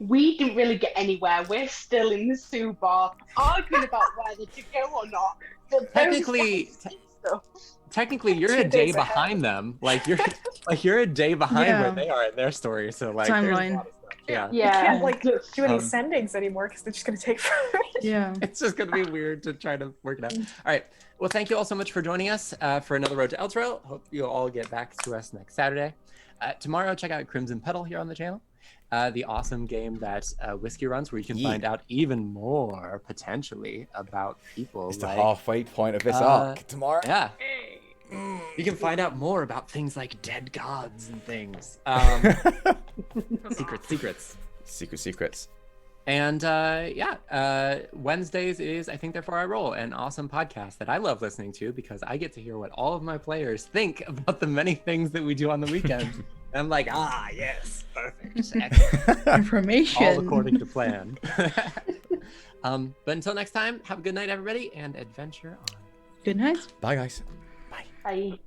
we didn't really get anywhere. We're still in the Sue bar arguing about whether to go or not. But those Technically- guys did stuff. Technically, you're 2 a day days ahead. behind them. Like you're a day behind Yeah. where they are in their story. So like, there's a Timeline. lot of stuff. Yeah. You Yeah. can't like do any Um, sendings anymore because they're just gonna take forever. Yeah. It's just gonna be weird to try to work it out. All right. Well, thank you all so much for joining us for another Road to Elturel. Hope you'll all get back to us next Saturday. Tomorrow, check out Crimson Petal here on the channel. The awesome game that Whiskey runs, where you can Yeah. find out even more potentially about people. It's the like, halfway point of this uh, arc. Tomorrow. Yeah, Hey. you can find out more about things like dead gods and things. Secrets. Secrets. And Wednesdays is I Think Therefore I Roll, an awesome podcast that I love listening to because I get to hear what all of my players think about the many things that we do on the weekend. And I'm like, yes, perfect. Excellent. Information. All according to plan. But until next time, have a good night, everybody, and adventure on. Good night. Bye, guys. I